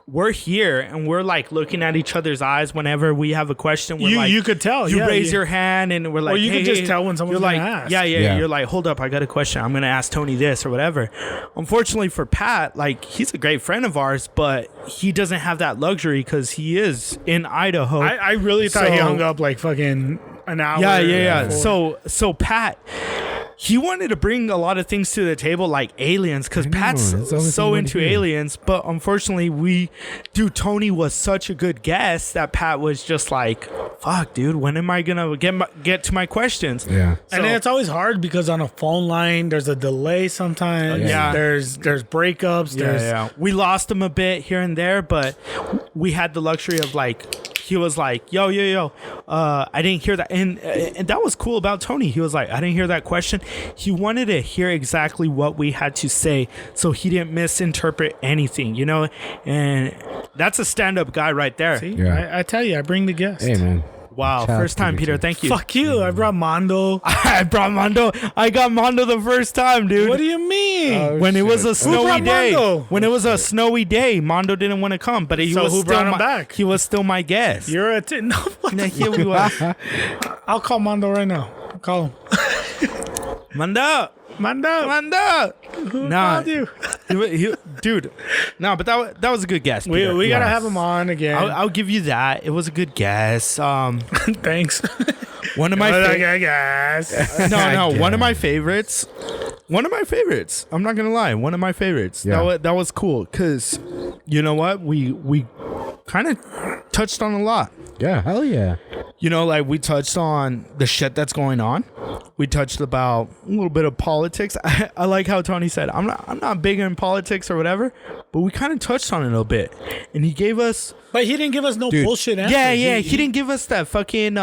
we're here and we're like looking at each other's eyes whenever we have a question. We're You could tell. You raise your hand and we're like, or you could just tell when someone's you're like, gonna ask. yeah. Yeah. You're like, hold up, I got a question. I'm gonna ask Tony this or whatever. Unfortunately for Pat, like, he's a great friend of ours, but he doesn't have that luxury because he is in Idaho. I really thought he hung up like fucking an hour. Yeah. So Pat, he wanted to bring a lot of things to the table, like aliens, because Pat's so into aliens. But unfortunately, Tony was such a good guest that Pat was just like, fuck, dude, when am I gonna get to my questions? Yeah. And then it's always hard because on a phone line, there's a delay sometimes. Yeah. There's breakups. Yeah. We lost him a bit here and there, but we had the luxury of like, he was like, yo, I didn't hear that. And that was cool about Tony. He was like, I didn't hear that question. He wanted to hear exactly what we had to say so he didn't misinterpret anything, you know? And that's a stand-up guy right there. See, Yeah. I tell you, I bring the guest. Hey, man. Wow, Shout out first to time, you, Peter. too. Thank you. Fuck you. I brought Mondo. I brought Mondo. I got Mondo the first time, dude. What do you mean? When it was a snowy brought day. Mondo? When it was a snowy day, Mondo didn't want to come, but he So was who still brought him back? He was still my guest. You're a no. What And the here we were. I'll call Mondo right now. Call him. Mondo. Who Nah, called you? dude. No, but that was a good guess. We Peter. gotta Yes. have him on again. I'll give you that. It was a good guess. Thanks. One of my guys. no, one of my favorites. One of my favorites. I'm not gonna lie. One of my favorites. Yeah. That was cool because you know what? We kind of touched on a lot. Yeah, hell yeah. You know, like we touched on the shit that's going on. We touched about a little bit of politics. I like how Tony said, I'm not big in politics or whatever, but we kind of touched on it a little bit. And he gave us But he didn't give us no bullshit answers. Yeah, he didn't give us that fucking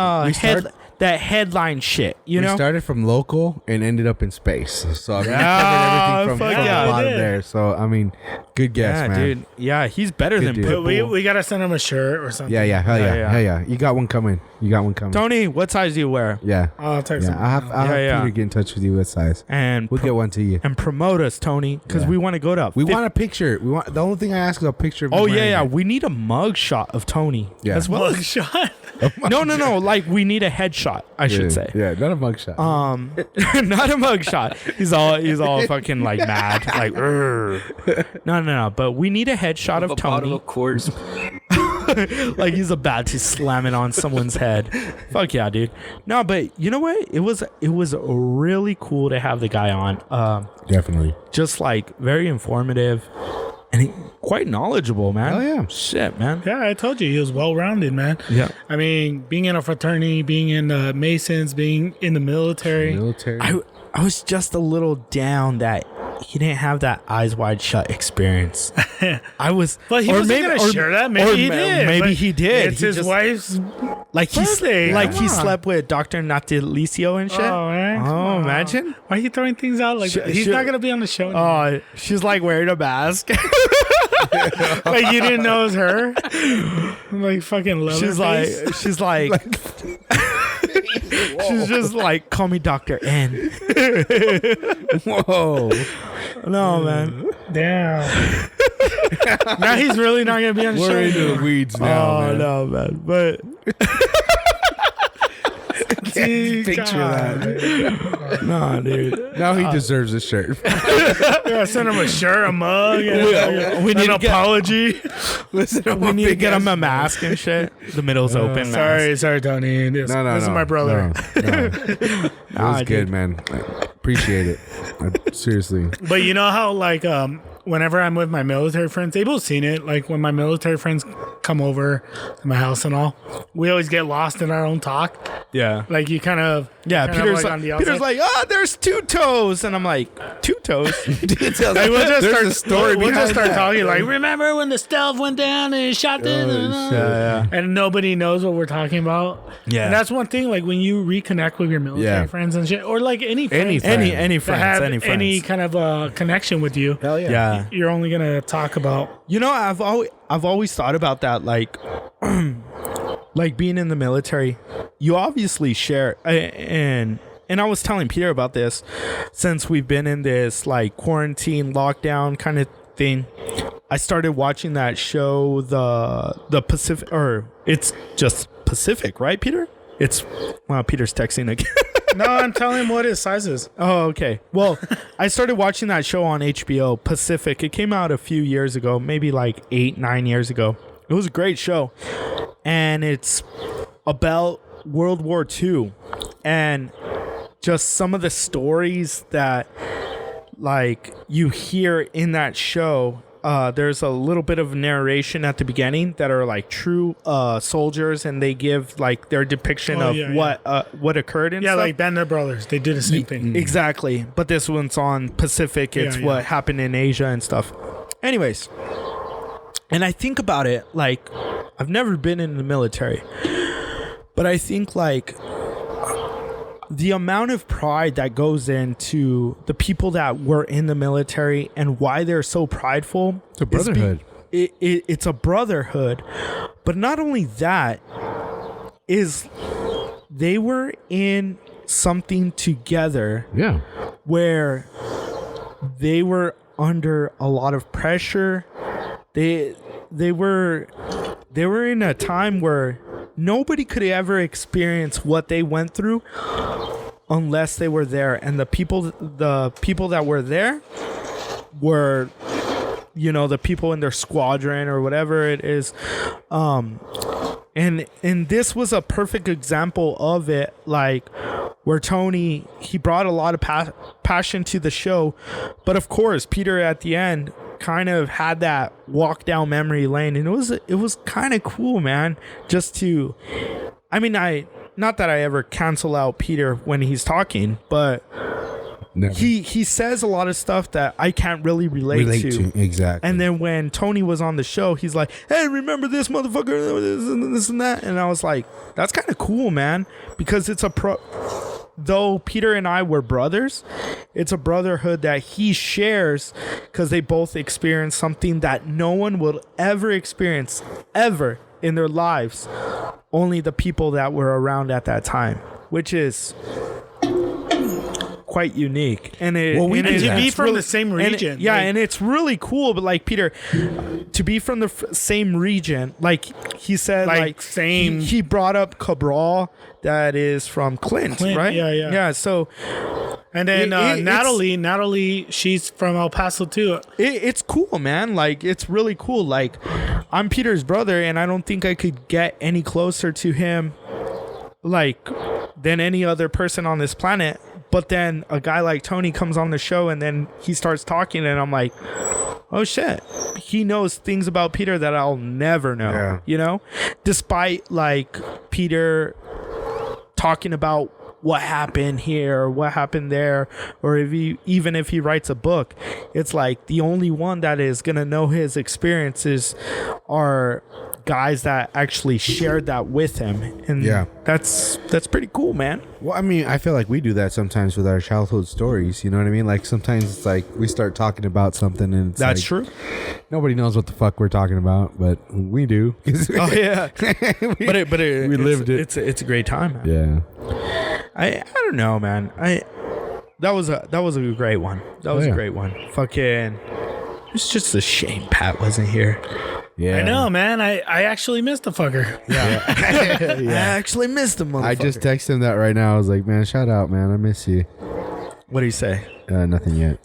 that headline shit, you know? We started from local and ended up in space. So I mean, we covered everything from yeah, the bottom did. there. So I mean, good guess, Yeah, man. dude. Yeah, he's better Good than dude. Pitbull. We gotta send him a shirt or something. Yeah, hell Yeah, yeah, yeah. hell yeah. You got one coming. Tony, what size do you wear? Yeah. I'll text him. I'll have Yeah. Peter get in touch with you with size. And We'll get one to you. and promote us, Tony, because Yeah. we want to go to. We want a picture. We want the only thing I ask is a picture of. Oh you wearing yeah. it. We need a mug shot of Tony. Yeah. As well as Mugshot. no. Like we need a headshot. I should say. Yeah, not a mugshot. Not a mugshot. He's all fucking like mad. Like, "Urgh." No. But we need a headshot of A bottle Tony. of Coors. Like he's about to slam it on someone's head. Fuck yeah, dude. No, but you know what? It was really cool to have the guy on. Definitely. Just like very informative and quite knowledgeable, man. Oh, yeah. Shit, man. Yeah, I told you he was well rounded, man. Yeah. I mean, being in a fraternity, being in Masons, being in the military. Military. I was just a little down that he didn't have that eyes wide shut experience. I was, But he wasn't going to share that. Maybe he did. Maybe but he did. It's He his just- wife's like birthday. like Come he on. slept with Dr. Natalicio and shit. Oh, man. Come Oh, on. imagine. Why are you throwing things out like that? He's Should- not going to be on the show anymore. Oh, she's like wearing a mask. Like, you didn't know it was her? Like, fucking love she's like, she's just like, call me Dr. N. Whoa. No, man. Damn. Now he's really not going to be on the show We're into anymore. the weeds now, Oh, man. no, man. But See, Picture God. that. no, dude. Now he deserves a shirt. Yeah, send him a shirt, a mug, and We need an to get- apology. Listen, We need to get him a mask and shit. The middle's open. Sorry, Tony. This is my brother. No. That was good, man. I appreciate it. Seriously. But you know how, like, whenever I'm with my military friends, they've both seen it. Like, when my military friends come over to my house and all, we always get lost in our own talk. Yeah. Like, you kind of... Yeah, kind of Peter's like on the like, outside. there's two toes. And I'm like, two toes? Like, we'll just There's start, a story we'll just behind start that. talking like, remember when the stealth went down and shot this? Yeah. And nobody knows what we're talking about. Yeah. And that's one thing, like, when you reconnect with your military Yeah. friends and shit, or like any friends Any Any that friends, have any friends. any kind of connection with you, Hell yeah. Yeah. you're only going to talk about. You know, I've always thought about that, like, like being in the military. You obviously share, and I was telling Peter about this since we've been in this like quarantine lockdown kind of thing. I started watching that show, the Pacific, or it's just Pacific, right, Peter? It's Peter's texting again. No, I'm telling him what his size is. Oh, okay. Well, I started watching that show on HBO, Pacific. It came out a few years ago, maybe like 8-9 years ago. It was a great show. And it's about World War II. And just some of the stories that like you hear in that show. There's a little bit of narration at the beginning that are like true soldiers, and they give like their depiction of what occurred and Yeah, stuff. like Band of Brothers. They do the same thing. Exactly. But this one's on Pacific. It's Yeah, what happened in Asia and stuff. Anyways, and I think about it, like, I've never been in the military, but I think like the amount of pride that goes into the people that were in the military and why they're so prideful. It's a brotherhood. It's a brotherhood. But not only that, is they were in something together Yeah. where they were under a lot of pressure. They were in a time where nobody could ever experience what they went through unless they were there, and the people that were there were, you know, the people in their squadron or whatever it is. And this was a perfect example of it, like where Tony, he brought a lot of passion to the show, but of course Peter at the end kind of had that walk down memory lane, and it was kind of cool, man, just to, I mean, not that I ever cancel out Peter when he's talking, but Never. he says a lot of stuff that I can't really relate to. Exactly. And then when Tony was on the show, he's like, hey, remember this motherfucker, this and that. And I was like, that's kind of cool, man. Because it's though Peter and I were brothers, it's a brotherhood that he shares because they both experienced something that no one will ever experience ever in their lives. Only the people that were around at that time, which is quite unique. And to be from the same region. And it's really cool. But like Peter, to be from the same region, like he said, like same. He brought up Cabral, that is from Clint, right? Yeah. So, And then Natalie, she's from El Paso too. it's cool, man. Like, it's really cool. Like, I'm Peter's brother, and I don't think I could get any closer to him, like, than any other person on this planet. But then a guy like Tony comes on the show, and then he starts talking, and I'm like, oh shit, he knows things about Peter that I'll never know. Yeah. You know, despite like Peter talking about what happened here or what happened there, or even if he writes a book, it's like the only one that is gonna know his experiences are guys that actually shared that with him. And that's pretty cool, man. Well, I mean, I feel like we do that sometimes with our childhood stories. You know what I mean? Like sometimes it's like we start talking about something and it's That's like, true. Nobody knows what the fuck we're talking about, but we do. Oh yeah, but we lived it. It's a great time, man. Yeah. I don't know, man. That was a great one. That was a great one. Fucking, it's just a shame Pat wasn't here. Yeah. I know, man. I actually missed the fucker. Yeah. I actually missed him, motherfucker. I just texted him that right now. I was like, man, shout out, man. I miss you. What do you say? Nothing yet.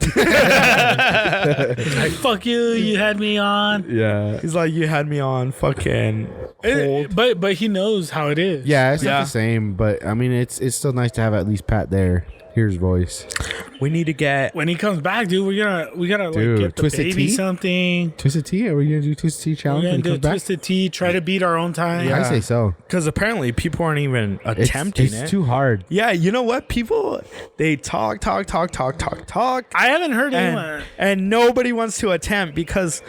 Like, fuck you. You had me on. Yeah. He's like, you had me on fucking hold. But he knows how it is. Yeah, it's not the same, but I mean, it's still nice to have at least Pat there. Hear his voice. We need to get when he comes back, dude. We gotta Dude, like get the Twisted baby Tea? something. Twisted Tea? Are we gonna do Twisted Tea We're challenge gonna when he do comes back? Twisted Tea. Try to beat our own time. Yeah. I say so. because apparently people aren't even attempting It's it. too hard. Yeah, you know what? People they talk. I haven't heard anyone. And nobody wants to attempt because,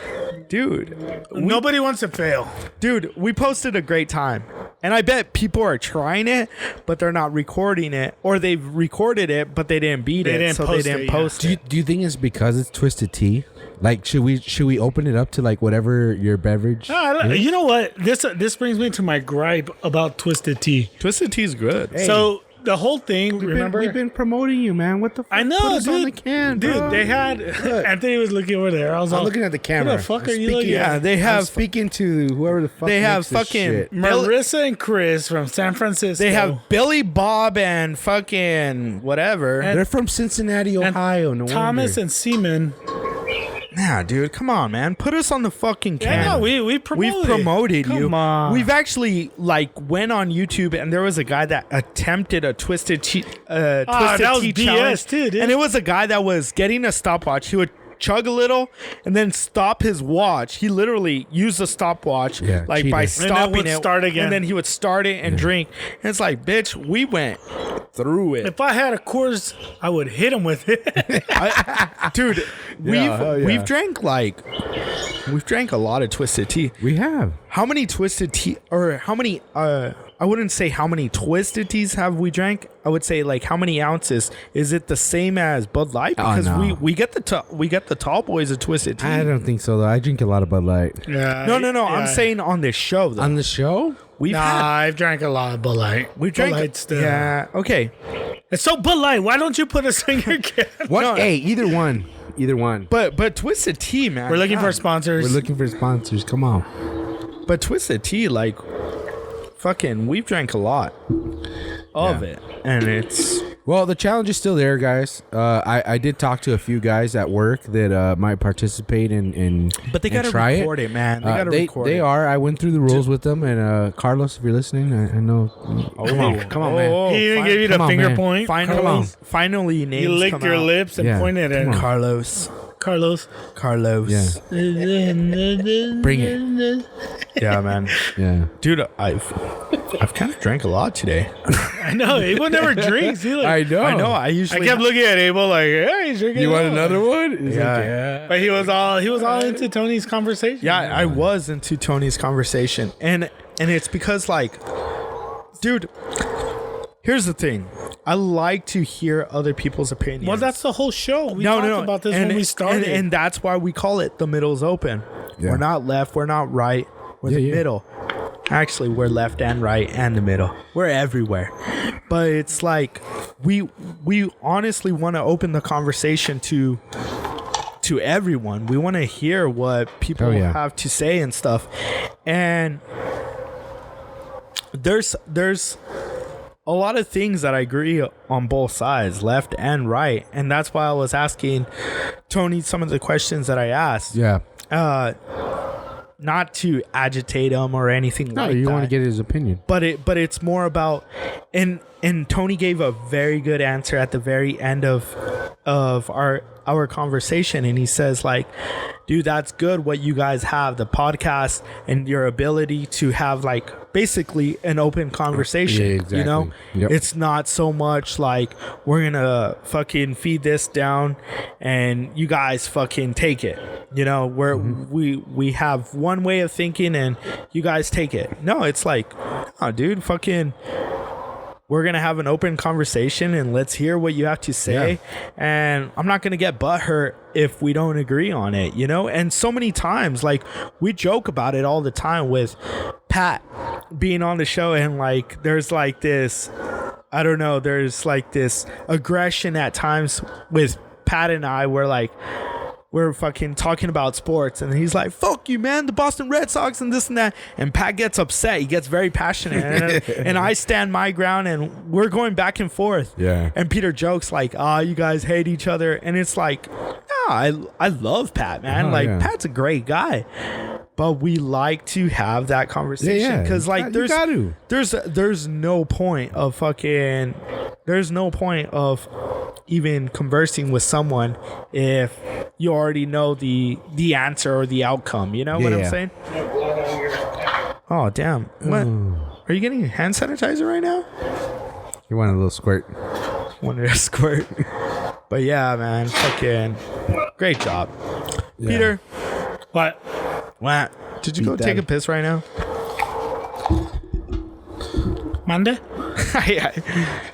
dude, Nobody wants to fail. dude, we posted a great time. And I bet people are trying it, but they're not recording it. Or they've recorded it, but they didn't beat They it. didn't so post they didn't it, yeah. post it. Do you think it's because it's Twisted Tea? Like, should we open it up to like whatever your beverage? You know what? This brings me to my gripe about Twisted Tea. Twisted Tea's good. Hey. So the whole thing, remember? We've been promoting you, man. What the fuck? I know, Put us dude. on the can, Dude, bro. they had Anthony was looking over there. I was I'm all, looking at the camera. What the fuck I'm are you speaking- looking Yeah, at? they I'm have speaking to whoever the fuck. They have makes this fucking shit. Marissa and Chris from San Francisco. they have Billy Bob and fucking whatever. They're from Cincinnati, And Ohio. No Thomas wonder. and Seaman. Nah, dude, come on, man. Put us on the fucking can. Yeah, no, we promoted. We've promoted you. Come on. We've actually like went on YouTube and there was a guy that attempted a twisted tea, that was tea BS challenge. too, dude. And it was a guy that was getting a stopwatch. He would chug a little and then stop his watch. He literally used a stopwatch like by cheater. And then stopping would it, start again. and then he would start it and drink. And it's like, bitch, we went through it. If I had a Coors, I would hit him with it. Dude, hell yeah. we've drank a lot of twisted tea. We have. How many twisted tea or how many I wouldn't say how many twisted teas have we drank. I would say like how many ounces. Is it the same as Bud Light? Because no. we get the tall boys of twisted tea. I don't think so though. I drink a lot of Bud Light. Yeah. No. yeah. I'm saying on this show though. On the show? We've Nah, had I've drank a lot of Bud Light. we drank Bud Light still. Yeah, okay. It's so Bud Light. Why don't you put us in your can? What? No. Hey, either one. Either one. But twisted tea, man. We're looking for God. sponsors. We're looking for sponsors. Come on. But twisted tea, like fucking we've drank a lot of it. And it's Well, the challenge is still there, guys. I did talk to a few guys at work that might participate in but they and gotta try record it, man. They gotta record They it. are. I went through the rules with them, and Carlos, if you're listening, I know. Come on, man. He even gave you the Come on, finger man. point. Finally names You licked come your out. lips and Yeah, pointed at come on. Carlos. Carlos. Yeah, bring it. Yeah, man. Yeah. Dude, I've kind of drank a lot today. I know. Abel never drinks. He like, I know. I know. I I usually kept looking at Abel like, yeah, he's drinking. You want a lot. another one? He's Yeah. like, yeah. But he was all into Tony's conversation. Yeah, I was into Tony's conversation. And it's because like dude, here's the thing. I like to hear other people's opinions. Well, that's the whole show. We talked about this when we started. And that's why we call it the middle's open. Yeah. We're not left, we're not right, we're the middle. Actually, we're left and right and the middle. We're everywhere. But it's like we honestly want to open the conversation to everyone. We want to hear what people have to say and stuff. And there's a lot of things that I agree on both sides, left and right. And that's why I was asking Tony some of the questions that I asked. Yeah. Not to agitate him or anything like that. No, you want to get his opinion. But it's more about and Tony gave a very good answer at the very end of our our conversation, and he says like, dude, that's good what you guys have, the podcast and your ability to have like basically an open conversation. Yeah, exactly. You know, Yep. it's not so much like we're gonna fucking feed this down and you guys fucking take it. You know, where we have one way of thinking and you guys take it. No, it's like, oh, dude, fucking, we're going to have an open conversation and let's hear what you have to say. Yeah. And I'm not going to get butthurt if we don't agree on it, you know? And so many times, like, we joke about it all the time with Pat being on the show, and like, there's like this, I don't know, there's like this aggression at times with Pat and I, where like, we're fucking talking about sports and he's like, fuck you, man, the Boston Red Sox and this and that. And Pat gets upset. He gets very passionate. And I stand my ground and we're going back and forth. Yeah. And Peter jokes like, you guys hate each other. And it's like, no, I love Pat, man. Pat's a great guy. But we like to have that conversation because like there's no point of fucking, there's no point of even conversing with someone if you already know the answer or the outcome. You know what I'm saying? Oh damn! What? Are you getting hand sanitizer right now? You want a little squirt? Wanted a squirt. But yeah, man, fucking great job, Peter. What? Did you go take a piss right now? Monday?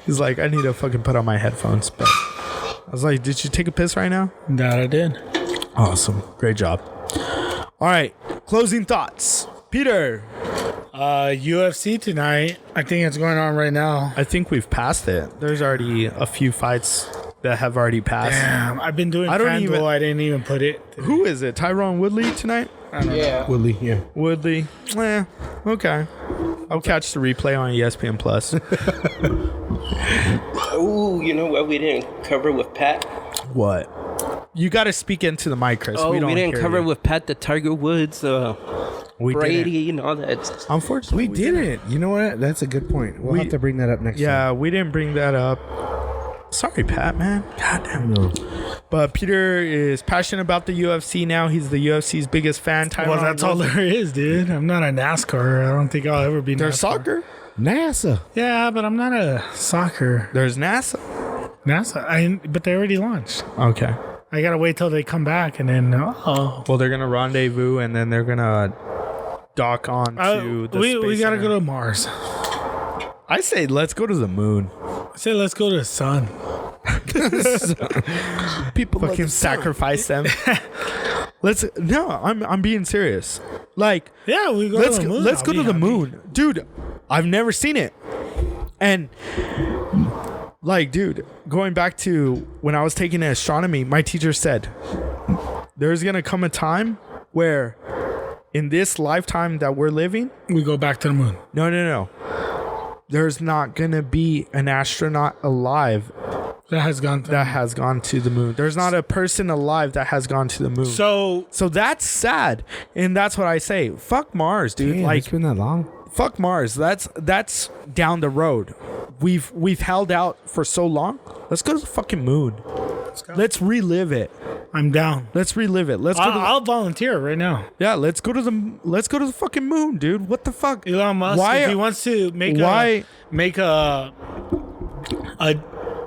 He's like, I need to fucking put on my headphones. But I was like, did you take a piss right now? That I did. Awesome. Great job. All right. Closing thoughts. Peter. UFC tonight. I think it's going on right now. I think we've passed it. There's already a few fights that have already passed. Damn. I've been doing FanDuel. I didn't even put it. Who is it? Tyron Woodley tonight? I don't know. Woodley, yeah. Woodley. Okay. I'll catch the replay on ESPN Plus. Ooh, you know what we didn't cover with Pat? What? You got to speak into the mic, Chris. Oh, we didn't cover with Pat the Tiger Woods, Brady, and all that. Unfortunately, we didn't. You know what? That's a good point. We'll have to bring that up next time. Yeah, we didn't bring that up. Sorry, Pat, man. God damn. No. But Peter is passionate about the UFC now. He's the UFC's biggest fan. Well, that's all there is, dude. I'm not a NASCAR. I don't think I'll ever be There's NASCAR. soccer. NASA. Yeah, but I'm not a soccer. There's NASA. But they already launched. Okay. I gotta wait till they come back, and then well, they're gonna rendezvous, and then they're gonna dock on to the space we gotta center. go to Mars. I say let's go to the moon. I say let's go to the sun. People fucking sacrifice them. I'm being serious. Like, yeah, we go to the moon. Let's go to the moon, dude. I've never seen it, and like, dude, going back to when I was taking astronomy, my teacher said there's gonna come a time where, in this lifetime that we're living, we go back to the moon. No. There's not gonna be an astronaut alive that has gone to the moon. There's not a person alive that has gone to the moon. So that's sad, and that's what I say. Fuck Mars, dude. Damn, like, it's been that long. Fuck Mars. That's down the road. We've held out for so long. Let's go to the fucking moon. Let's relive it. I'm down. Let's relive it. I'll volunteer right now. Yeah, let's go to the fucking moon, dude. What the fuck? Elon Musk, if he wants to make a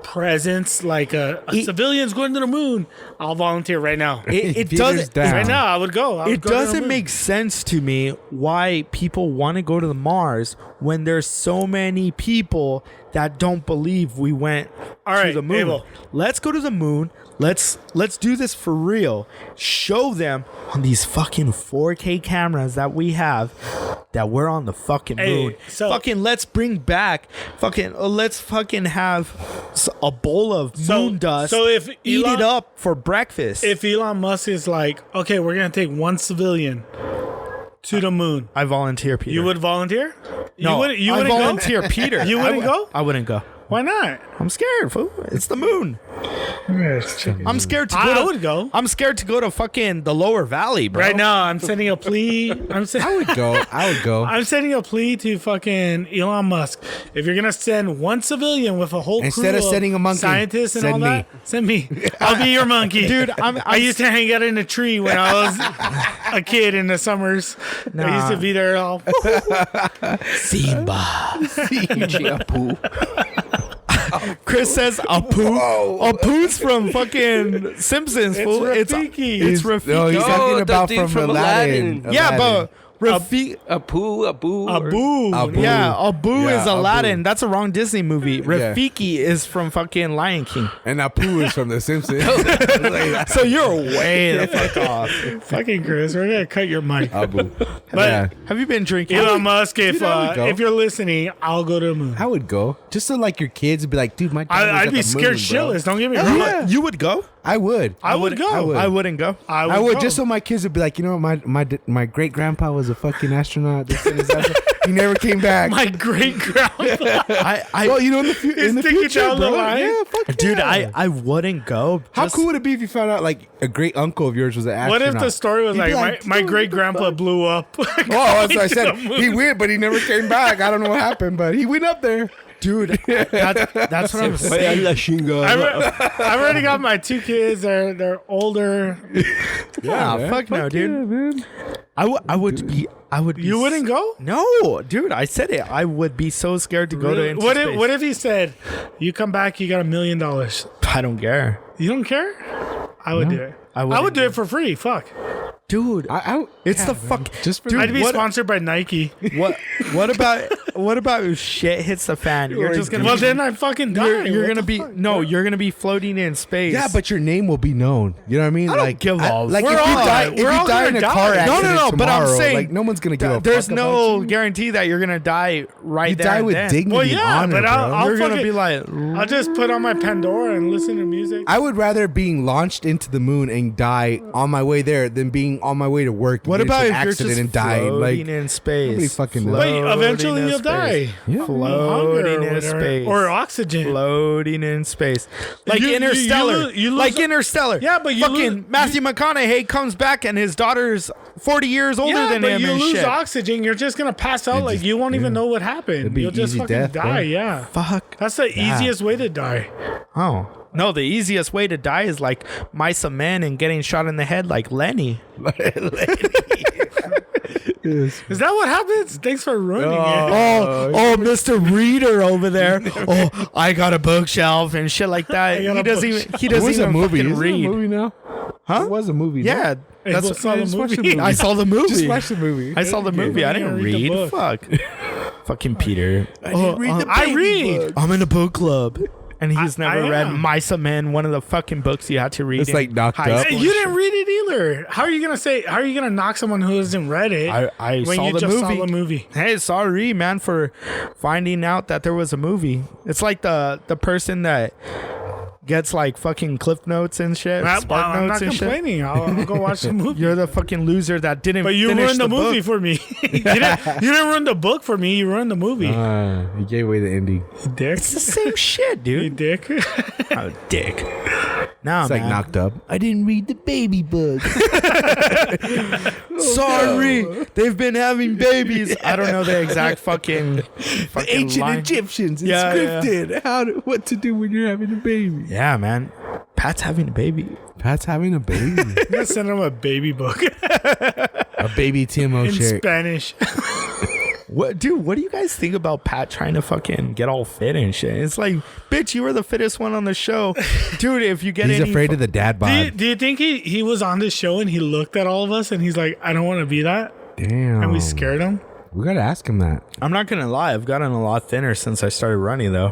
presence, like a civilians going to the moon, I'll volunteer right now. It doesn't right now. I would go. It doesn't make sense to me why people want to go to the Mars when there's so many people that don't believe we went to the moon. Abel. Let's go to the moon. Let's do this for real. Show them on these fucking 4K cameras that we have that we're on the fucking moon. Let's bring back let's fucking have a bowl of moon dust. So if eat it up for breakfast. If Elon Musk is like, okay, we're gonna take one civilian to the moon, I volunteer, Peter. You would volunteer? No, you wouldn't volunteer, go? Peter. You wouldn't go? I wouldn't go. Why not? I'm scared, fool. It's the moon. I'm scared to go. I would go. I'm scared to go to fucking the lower valley, bro. Right now, I'm sending a plea. I would go. I'm sending a plea to fucking Elon Musk. If you're gonna send one civilian with a whole Instead crew of sending a monkey, scientists and send all me. that, send me. I'll be your monkey, Dude, I used to hang out in a tree when I was a kid in the summers. I used to be there all. Simba. Apu. Chris says Apu. Apu's from fucking Simpsons. Fool. Rafiki. It's Rafiki. No, he's Oh, talking the about dude from Aladdin. Yeah, but Rafiki. Apu. Abu. Abu. Yeah, Abu Yeah, is Abu. Aladdin. That's a wrong Disney movie. Rafiki is from fucking Lion King. And Apu is from The Simpsons. So you're way the fuck off. Fucking Chris, we're gonna cut your mic. Abu. But Yeah. Have you been drinking? Elon Musk, I would go. if you're listening, I'll go to the moon. I would go. Just so like your kids would be like, dude, my dad was I'd at be the scared moon, bro. shitless. Don't get me Hell wrong. yeah. You would go? I would. I would go. I wouldn't go. I would go. just so my kids would be like, you know what, my great grandpa was a fucking astronaut. This and that. He never came back. My great grandpa. Well, you know, in the thinking future, down the bro. line. Yeah, fuck Dude, yeah. I wouldn't go. How Just- cool would it be if you found out like a great uncle of yours was an What astronaut? if the story was You'd be like, my dude, great what the grandpa fuck? blew up? Oh, that's what I said. to the moon. He went, but he never came back. I don't know what happened, but he went up there. Dude, that's what I'm saying. I've already got my 2 kids. They're older. Yeah, man. fuck no, dude. Yeah, man. I would be. You wouldn't go? No, dude. I said it. I would be so scared to go to. What if he said, "You come back, you got $1 million"? I don't care, You don't care? I would do it. I I wouldn't would do it for free. Fuck. dude. It's the fuck. Just for Dude, I'd be what- sponsored by Nike. What about if shit hits the fan? You're just gonna. Well, then I fucking die. You're What gonna the be fuck? you're gonna be floating in space. Yeah, but your name will be known. You know what I mean? I don't give a like fuck. if you We're die, all- if we're you all die in gonna a car die. accident No, but I'm tomorrow, saying, like no one's gonna give a there's fuck no about you. guarantee that you're gonna die right You there. die and with then. dignity Well, and yeah, honor, but bro. I'll You're gonna fucking- be like, I'll just put on my Pandora and listen to music. I would rather being launched into the moon and die on my way there than being on my way to work. what and get about into if an you're accident just and dying? floating Like, in space? nobody fucking knows. Wait, eventually Floating in you'll space. die. Yeah. Floating in Hunger space. or oxygen. Floating in space, like You- you- Interstellar. you lose- like Interstellar. Yeah, but you fucking lose- Matthew McConaughey comes back and his daughter's 40 years older Yeah, than but him you and lose shit. oxygen. You're just gonna pass out. Like just- you won't even yeah. know what happened. It'd be You'll just easy fucking death, die. bro. Yeah, Fuck. that's the easiest way to die. Oh. No, the easiest way to die is like mice of men and getting shot in the head like Lenny. Is that what happens? Thanks for ruining it. Oh, Mr. Reader over there. Oh, I got a bookshelf and shit like that. got He a doesn't It was a even movie. fucking Isn't it a read. movie now? Huh? It was a movie. no? Yeah, Hey, that's we'll saw the just watch the movie. movie. I saw the movie. Just watch the movie. I saw the movie. I didn't read the read. book. Fuck. Fucking Peter. I read. I'm in a book club. And he's I never read am. Mice of Men, one of the fucking books you had to read. It's in like knocked high up. school You and didn't read it either. How are you gonna knock someone who hasn't read it? I when saw you the just movie. saw the movie. Hey, sorry, man, for finding out that there was a movie. It's like the person that gets like fucking cliff notes and shit, spark I'm notes not and shit. complaining. I'll go watch the movie. You're the fucking loser that didn't. But you finish ruined the movie book. for me. you didn't ruin the book for me. You ruined the movie. You gave away the ending. You dick. It's the same shit, You dude. dick. Oh, dick. Nah, It's like man. knocked up. I didn't read the baby book. Sorry, they've been having babies. I don't know the exact fucking Ancient line. Egyptians. It's Yeah, yeah. scripted. What to do when you're having a baby? Yeah, man. Pat's having a baby. Pat's having a baby. I'm gonna send him a baby book A baby Timo in shirt. Spanish. What, dude? What do you guys think about Pat trying to fucking get all fit and shit? It's like, bitch, you were the fittest one on the show, dude. If you get He's any afraid of the dad bod. Do you think he was on this show and he looked at all of us and he's like, I don't want to be that, Damn. and we scared him? We gotta ask him that. I'm not gonna lie, I've gotten a lot thinner since I started running, though.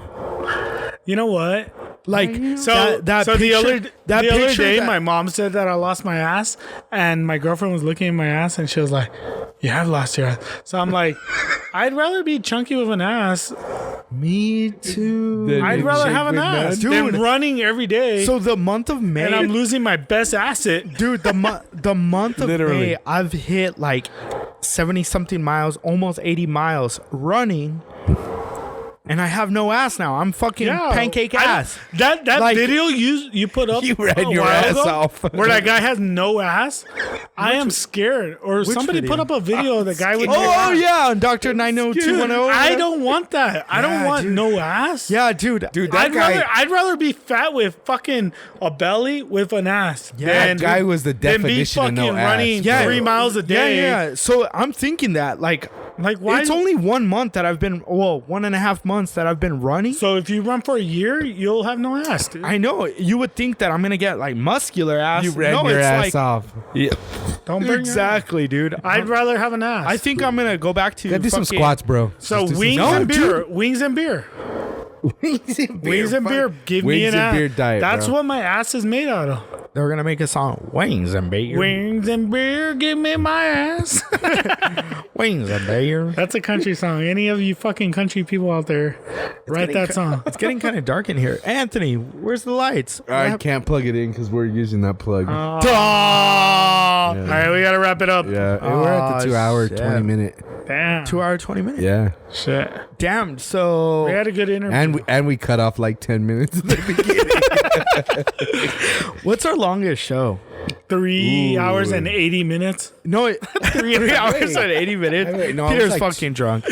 You know what? Like, So that so the picture- other that the other picture day, that- my mom said that I lost my ass, and my girlfriend was looking at my ass, and she was like, "You have lost your ass." So I'm like, I'd rather be chunky with an ass. Me too. I'd rather have an ass Dude. than running every day. So the month of May, and I'm losing my best asset. dude, the month of Literally. May, I've hit like 70 something miles, almost 80 miles running. and I have no ass now. I'm fucking pancake ass. That Like- video you put up You ran a your while ass ago, off. where that guy has no ass. I am scared. Or somebody video? put up a video of the guy with no Oh ass. yeah, on Dr. 90210. I don't want that. I don't Yeah, want dude. no ass. Yeah, dude. Dude, that I'd rather be fat with fucking a belly with an ass. Yeah, that guy was the than be definition of fucking no ass. running Yeah. 3 miles a day. Yeah. So I'm thinking that like Why? it's only 1 month that I've been 1.5 months that I've been running. So if you run for a year, you'll have no ass, dude. I know you would think that I'm gonna get like muscular ass. You ran no, your it's ass like, off. Don't bring your ass. Exactly, dude. I'd rather have an ass. I think I'm gonna go back to Gotta do some fucking- squats, bro. so. Just do some Wings squats. and beer. Wings and beer. Wings and beer. Give me Wings an and ass. beer diet, That's bro. what my ass is made out of. They're gonna make a song. Wings and beer. Wings and beer. Give me my ass. Wings and beer. That's a country song. Any of you fucking country people out there, write that song. It's getting kind of dark in here. Anthony, where's the lights? I can't plug it in because we're using that plug. All right, we gotta wrap it up. Yeah, and we're at the 2 hour, shit. 20 minute. Damn. 2 hour 20 minutes. Yeah, Shit. Damn. So We had a good interview. and we cut off like 10 minutes at the beginning. what's our longest show? 3 Ooh. hours and 80 minutes. No, 3 hours and 80 minutes. Wait, no, I was Peter's like- fucking drunk.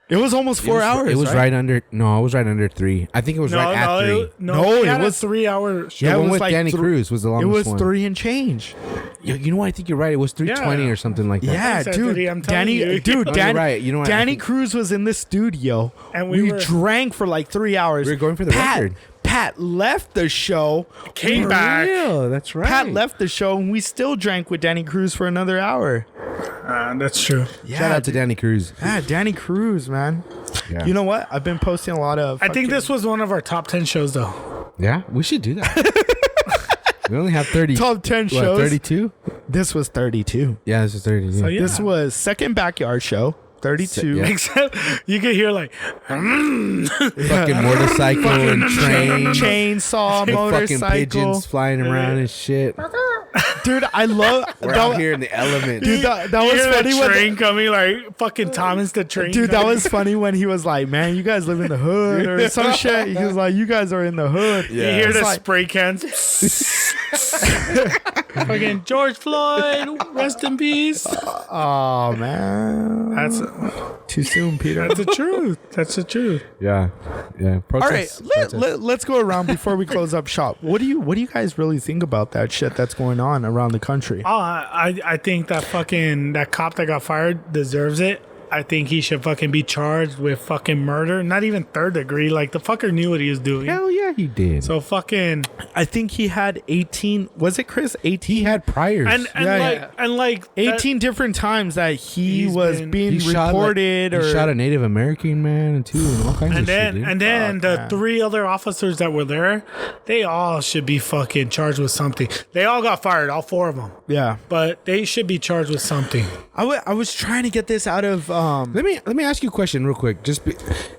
It was almost 4 hours. It was right under. No, it was right under 3. I think it was right at 3. No, we it had was- a 3 hour show. Yeah, The it one was with like Danny Cruz was the It longest was one. 3 and change. You know what? I think you're right. It was 320 Yeah. or something like that. Yeah, Thanks, dude. Anthony, I'm telling you. Danny, dude, No, Danny, you're right. You know what? Danny Cruz was in the studio, And we we were- drank for like 3 hours. We were going for the record. Pat left the show. Came We- back. Real, that's right. Pat left the show, and we still drank with Danny Cruz for another hour. That's true. Shout out to Danny Cruz. Yeah, Danny Cruz, man. Yeah. You know what? I've been posting a lot of. I think this was one of our top 10 shows, though. Yeah, we should do that. We only have 30. top 10 What, shows. 32? This was 32. Yeah, this is 30. So, yeah. This was second backyard show. 32. Yeah. Except you could hear like, Fucking motorcycle and train. Chainsaw, Fucking motorcycle. pigeons flying around and shit. Dude, I love. We're out here in the element. Dude, that you was hear funny the when. train coming, like fucking Thomas the train. Dude, that coming. was funny when he was like, "Man, you guys live in the hood or some shit." He was like, "You guys are in the hood." You hear It's the like- spray cans. Fucking George Floyd, rest in peace. Oh man, That's too soon, Peter. the truth. That's the truth. Yeah. Yeah. All right, Protest. let's go around before we close up shop. What do you guys really think about that shit that's going on around the country? Oh, I think that fucking that cop that got fired deserves it. I think he should fucking be charged with fucking murder. Not even third degree. Like the fucker knew what he was doing. Hell yeah, he did. So fucking I think he had 18. Was it Chris? 18. he had priors. and like 18 different times that he He's was been- being he shot, reported he or shot a Native American man too, and all kinds of shit. Dude. And then Fuck, the man. 3 other officers that were there, they all should be fucking charged with something. They all got fired, all 4 of them. yeah. But they should be charged with something. I was trying to get this out of Let me ask you a question real quick.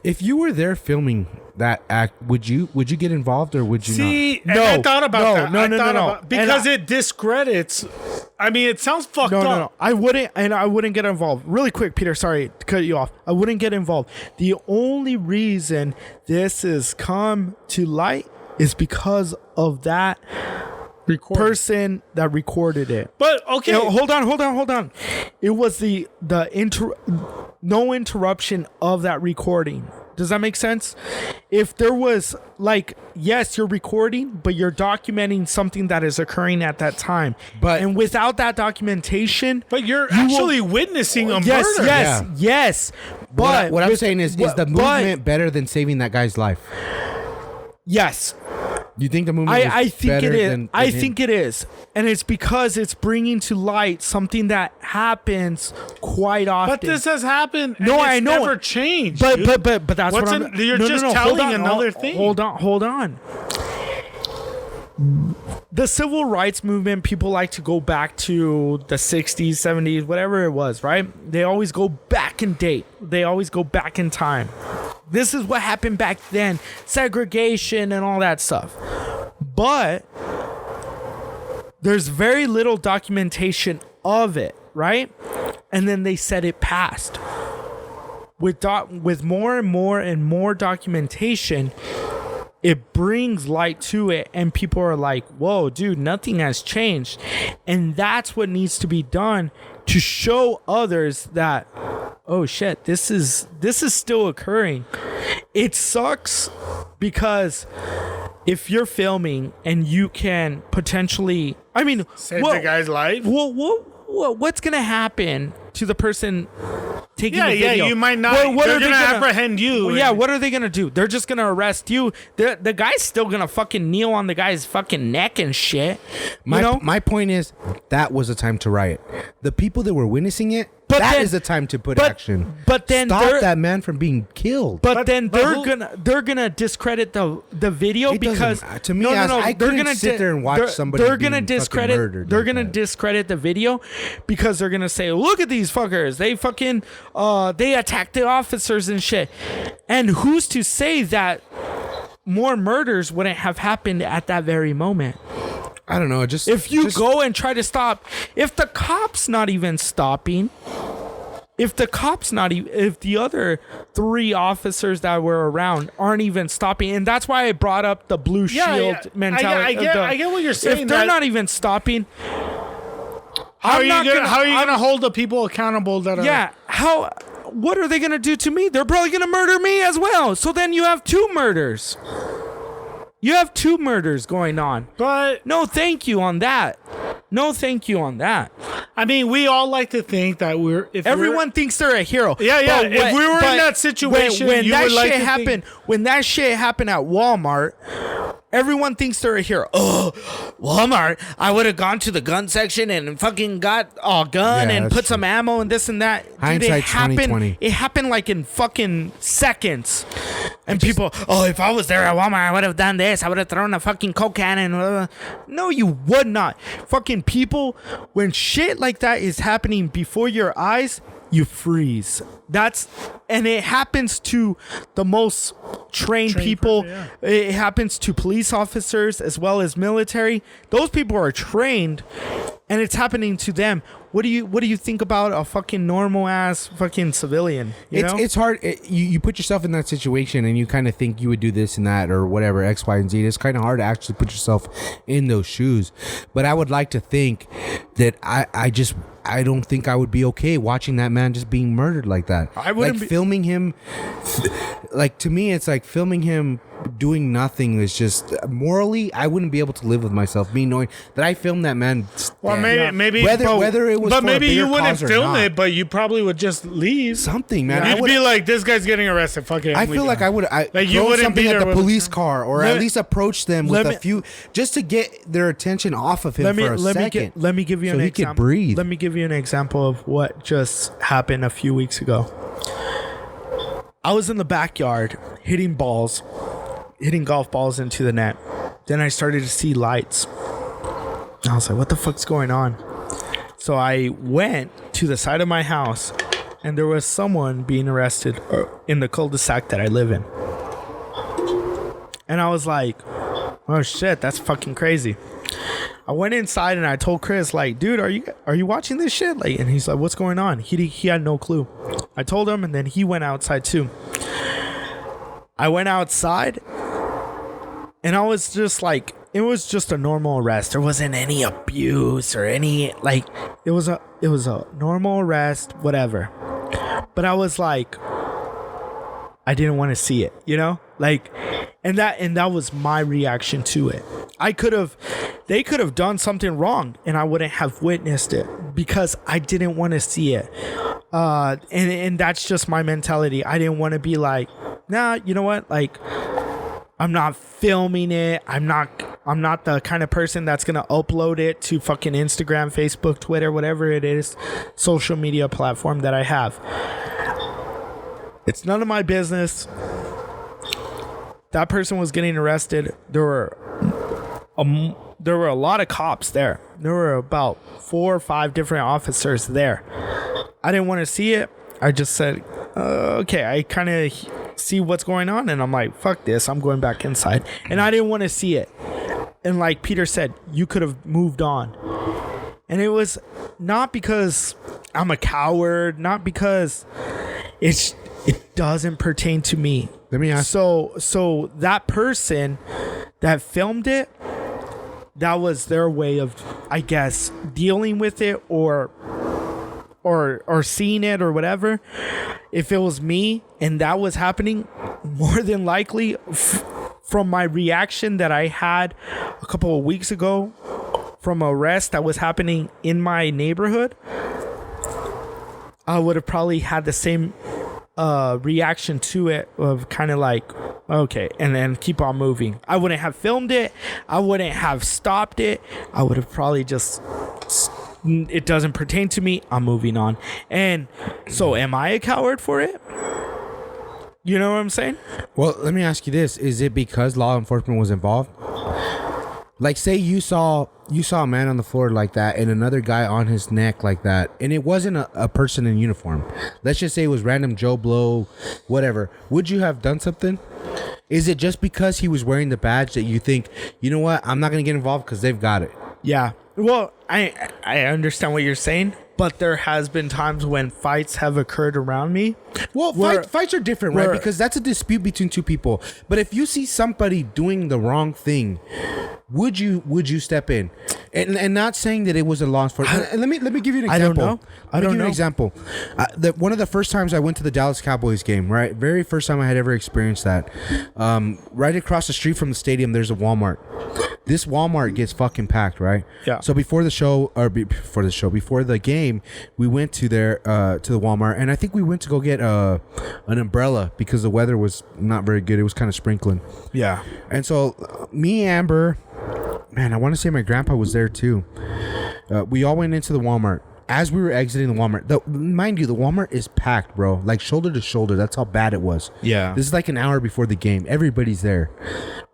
If you were there filming that act, would you get involved or would you See, and No, I thought about no, that. no, I no, thought no, no. about- because And it discredits. I mean, it sounds fucked No, up. no, no. I wouldn't get involved. Really quick, Peter, sorry to cut you off. I wouldn't get involved. The only reason this has come to light is because of that person that recorded it. But okay, You know, hold on. It was no interruption of that recording. Does that make sense? If there was like, yes, you're recording, but you're documenting something that is occurring at that time. But- and without that documentation, but you're you actually witnessing a yes, murder. yes, Yeah. yes. But what I'm with- saying is the but- movement better than saving that guy's life? yes, You think the movement? I was think it better is. than I him? think it is, and it's because it's bringing to light something that happens quite often. But this has happened. And No, it's I know never it. changed. But dude. that's What's what an- I'm. you're just hold telling on, another thing. Hold on. The civil rights movement, people like to go back to the 60s, 70s, whatever it was, right? They always go back in date. They always go back in time. This is what happened back then. Segregation and all that stuff. But there's very little documentation of it, right? And then they said it passed. with more and more and more documentation, it brings light to it, and people are like, whoa, dude, nothing has changed. And that's what needs to be done to show others that, oh shit, this is still occurring. It sucks because if you're filming and you can potentially, I mean, Save the guy's life. What's gonna happen to the person taking the video? Yeah, you might not. What they're are they gonna apprehend you. Well, yeah, what are they gonna do? They're just gonna arrest you. The guy's still gonna fucking kneel on the guy's fucking neck and shit. My point is that was a time to riot. The people that were witnessing it, that is the time to put action. But then stop that man from being killed. But then they're gonna discredit the video because to me, I couldn't sit there and watch somebody. They're gonna discredit. Murdered They're gonna discredit the video because they're gonna say, "Look at these fuckers! They fucking they attacked the officers and shit." And who's to say that more murders wouldn't have happened at that very moment? I don't know. If you go and try to stop, if the cop's not even stopping, if the other 3 officers that were around aren't even stopping, and that's why I brought up the blue shield mentality. I get what you're saying. If they're not even stopping, how are you gonna hold the people accountable that are? Yeah. What are they gonna do to me? They're probably gonna murder me as well. So then you have 2 murders. You have 2 murders going on. But no, thank you on that. No, thank you on that. I mean, we all like to think that everyone thinks they're a hero. Yeah. If we were in that situation, when that shit happened at Walmart, everyone thinks they're a hero. Oh, Walmart! I would have gone to the gun section and fucking got a gun and put some ammo and this and that. Hindsight 2020. It happened like in fucking seconds. And people, if I was there at Walmart, I would have done this. I would have thrown a fucking Coke can and no, you would not. Fucking people, when shit like that is happening before your eyes, you freeze. And it happens to the most trained people. It happens to police officers as well as military. Those people are trained, and it's happening to them. What do you think about a fucking normal ass fucking civilian? It's hard. You put yourself in that situation and you kind of think you would do this and that or whatever, X, Y, and Z. It's kind of hard to actually put yourself in those shoes. But I would like to think that I don't think I would be okay watching that man just being murdered like that. I wouldn't filming him. Like, to me, it's like filming him doing nothing is just morally. I wouldn't be able to live with myself, me knowing that I filmed that man. Well, maybe whether it was, but for maybe a bigger you wouldn't cause or film not. it, but you probably would just leave. Something, man. You'd be like, this guy's getting arrested. Fuck it. I feel like I would. You wouldn't something be at there the police car, or at least approach them with a few, just to get their attention off of him for a second. Let me give you an example. He could breathe. Let me give you an example of what just happened a few weeks ago. I was in the backyard hitting golf balls into the net. Then I started to see lights. I was like, what the fuck's going on? So I went to the side of my house, and there was someone being arrested in the cul-de-sac that I live in. And I was like, oh shit, that's fucking crazy. I went inside and I told Chris, like, dude, are you watching this shit? Like, and he's like, what's going on? He had no clue. I told him, and then he went outside too. I went outside, and I was just like, it was just a normal arrest. There wasn't any abuse or any, like, it was a normal arrest, whatever. But I was like, I didn't want to see it, like, and that was my reaction to it. They could have done something wrong and I wouldn't have witnessed it because I didn't want to see it. And that's just my mentality. I didn't want to be like, nah, you know what? Like, I'm not filming it. I'm not the kind of person that's going to upload it to fucking Instagram, Facebook, Twitter, whatever it is, social media platform that I have. It's none of my business. That person was getting arrested. There were a lot of cops there. There were about 4 or 5 different officers there. I didn't want to see it. I just said, okay, I kind of see what's going on, and I'm like, fuck this, I'm going back inside. And I didn't want to see it. And like Peter said, you could have moved on. And it was not because I'm a coward, not because it's It doesn't pertain to me. Let me ask. So that person that filmed it, that was their way of, I guess, dealing with it or seeing it or whatever. If it was me and that was happening, more than likely, from my reaction that I had a couple of weeks ago from an arrest that was happening in my neighborhood, I would have probably had the same reaction to it of kind of like, okay, and then keep on moving. I wouldn't have filmed it. I wouldn't have stopped it. I would have probably just, it doesn't pertain to me. I'm moving on. And so am I a coward for it? You know what I'm saying? Well, let me ask you this. Is it because law enforcement was involved? Like, say you saw a man on the floor like that and another guy on his neck like that, and it wasn't a person in uniform. Let's just say it was random Joe Blow, whatever. Would you have done something? Is it just because he was wearing the badge that you think, you know what, I'm not going to get involved because they've got it? Yeah. Well, I understand what you're saying, but there has been times when fights have occurred around me. Well, fights are different, right? Because that's a dispute between two people. But if you see somebody doing the wrong thing, would you step in? And not saying that it was a law enforcement. Let me give you an example. I don't know. Let me give you an example. One of the first times I went to the Dallas Cowboys game, right? Very first time I had ever experienced that. Right across the street from the stadium, there's a Walmart. This Walmart gets fucking packed, right? Yeah. So before the game, we went to the Walmart, and I think we went to go get an umbrella because the weather was not very good. It was kind of sprinkling. Yeah. And so me, Amber, man, I want to say my grandpa was there too. We all went into the Walmart. As we were exiting the Walmart, mind you, the Walmart is packed, bro. Like shoulder to shoulder. That's how bad it was. Yeah. This is like an hour before the game. Everybody's there,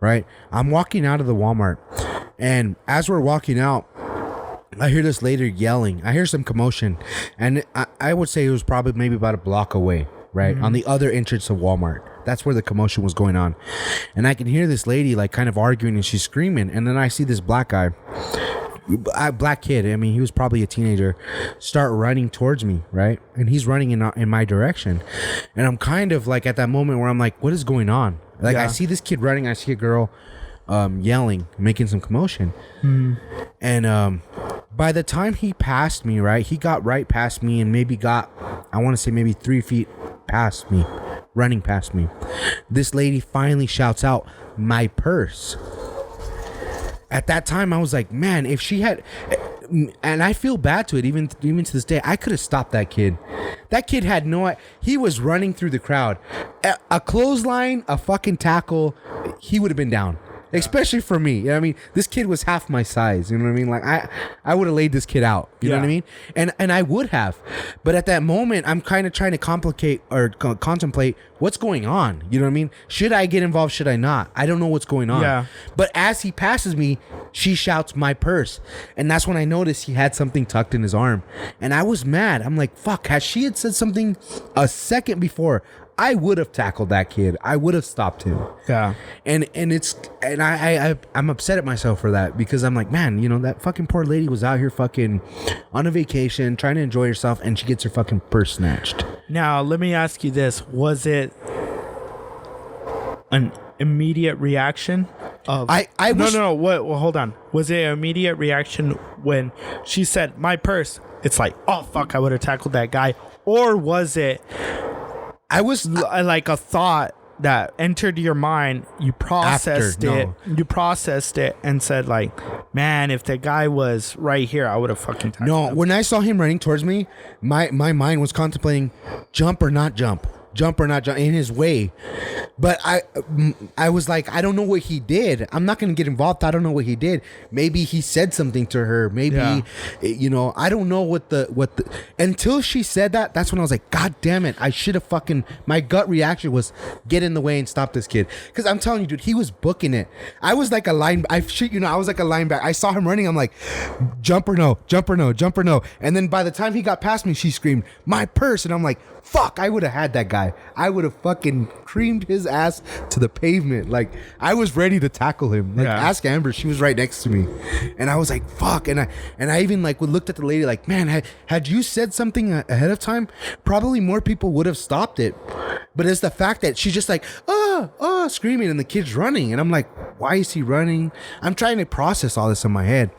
right? I'm walking out of the Walmart, and as we're walking out, I hear this lady yelling. I hear some commotion, and I would say it was probably maybe about a block away, right? On the other entrance of Walmart. That's where the commotion was going on. And I can hear this lady like kind of arguing, and she's screaming. And then I see this black kid, I mean, he was probably a teenager, start running towards me, right? And he's running in my direction. And I'm kind of like at that moment where I'm like, what is going on? Like, I see this kid running. I see a girl yelling, making some commotion. And by the time he passed me, right, he got right past me and maybe got, I want to say maybe 3 feet past me, running past me. This lady finally shouts out, "My purse." At that time, I was like, man, if she had, and I feel bad to it, even to this day, I could have stopped that kid. That kid had he was running through the crowd. A clothesline, a fucking tackle, he would have been down. Especially for me. You know what I mean? This kid was half my size. You know what I mean? Like, I would have laid this kid out. You know what I mean? And I would have. But at that moment, I'm kind of trying to contemplate what's going on. You know what I mean? Should I get involved? Should I not? I don't know what's going on. Yeah. But as he passes me, she shouts, "My purse." And that's when I noticed he had something tucked in his arm. And I was mad. I'm like, fuck, had she had said something a second before, I would have tackled that kid. I would have stopped him. Yeah. And I'm upset at myself for that, because I'm like, man, you know, that fucking poor lady was out here fucking on a vacation trying to enjoy herself, and she gets her fucking purse snatched. Now, let me ask you this. Was it an immediate reaction of No, well, hold on. Was it an immediate reaction when she said, "My purse"? It's like, oh fuck, I would have tackled that guy. Or was it like a thought that entered your mind, you processed you processed it and said like, man, if the guy was right here, I would have fucking tackled him. When I saw him running towards me, my mind was contemplating jump or not jump in his way. But I was like, I don't know what he did. I'm not going to get involved. I don't know what he did. Maybe he said something to her. Maybe, you know, I don't know what the, until she said that, that's when I was like, God damn it. I should have my gut reaction was get in the way and stop this kid. Cause I'm telling you, dude, he was booking it. I was like I was like a linebacker. I saw him running. I'm like, jump or no. And then by the time he got past me, she screamed, "My purse." And I'm like, fuck, I would have had that guy. guy, I would have fucking creamed his ass to the pavement. Like, I was ready to tackle him. Like, ask Amber, she was right next to me, and I was like, fuck. And I even like looked at the lady like, man, had you said something ahead of time, probably more people would have stopped it. But it's the fact that she's just like, screaming, and the kid's running, and I'm like, why is he running? I'm trying to process all this in my head,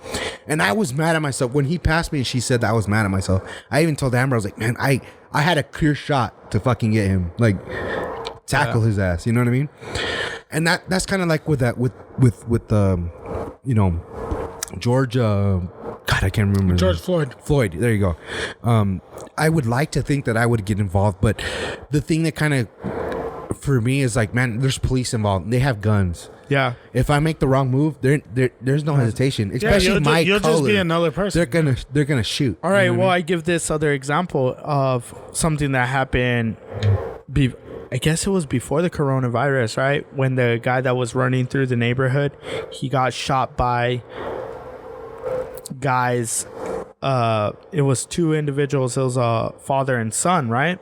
and I was mad at myself when he passed me and she said that. I was mad at myself. I even told Amber, I was like, man, I had a clear shot to fucking get him, like tackle his ass, you know what I mean? And that's kind of like with that with George God, I can't remember. George Floyd. There you go. I would like to think that I would get involved, but the thing that kind of for me is like, man, there's police involved. They have guns. Yeah. If I make the wrong move, there's no hesitation. Especially you'll color. just be another person. They're gonna shoot. All right. Well, I give this other example of something that happened. I guess it was before the coronavirus, right? When the guy that was running through the neighborhood, he got shot by guys. It was two individuals. It was a father and son, right?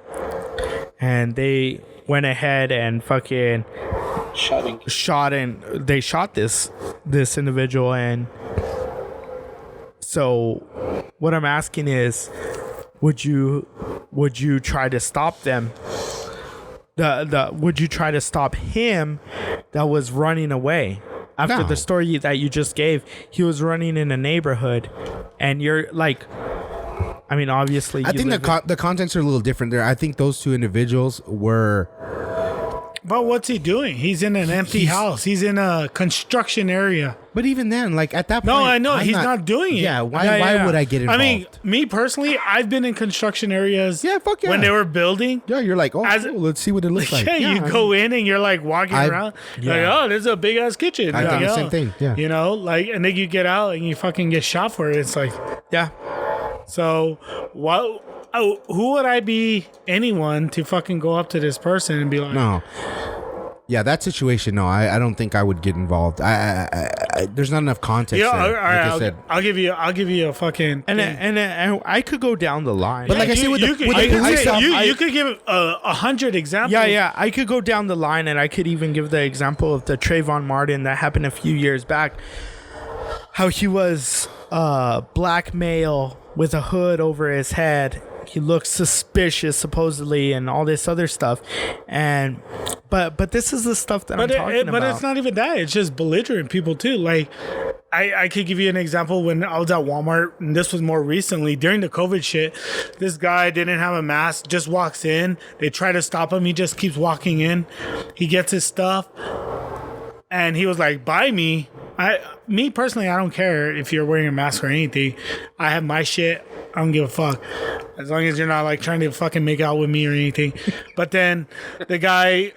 And they went ahead and fucking shot this individual. And so what I'm asking is, would you try to stop them? Would you try to stop him that was running away? After the story that you just gave, he was running in a neighborhood, and you're like, I mean, obviously, I think the contents are a little different there. I think those two individuals were. But what's he doing? He's in an empty house. He's in a construction area. But even then, like at that point, no, I know he's not doing it. Yeah, why would I get involved? I mean, me personally, I've been in construction areas. Yeah, fuck yeah. When they were building. Yeah, you're like, cool, let's see what it looks like. Yeah, you go in and you're like walking around. Like, oh, there's a big ass kitchen. I've done the same thing. Yeah, you know, like, and then you get out and you fucking get shot for it. It's like, yeah. So what? Oh, who would I be? Anyone to fucking go up to this person and be like, no. Yeah, that situation. No, I don't think I would get involved. I there's not enough context. Yeah, there, all right. I'll give you a fucking. And I could go down the line. But like I said, you could give 100 examples. Yeah. I could go down the line, and I could even give the example of the Trayvon Martin that happened a few years back. How he was black male with a hood over his head. He looks suspicious, supposedly, and all this other stuff. And but this is the stuff that I'm talking about. But it's not even that. It's just belligerent people too. Like I could give you an example when I was at Walmart, and this was more recently during the COVID shit. This guy didn't have a mask, just walks in. They try to stop him. He just keeps walking in. He gets his stuff, and he was like, "Buy me." Me personally, I don't care if you're wearing a mask or anything. I have my shit. I don't give a fuck. As long as you're not like trying to fucking make out with me or anything. But then the guy,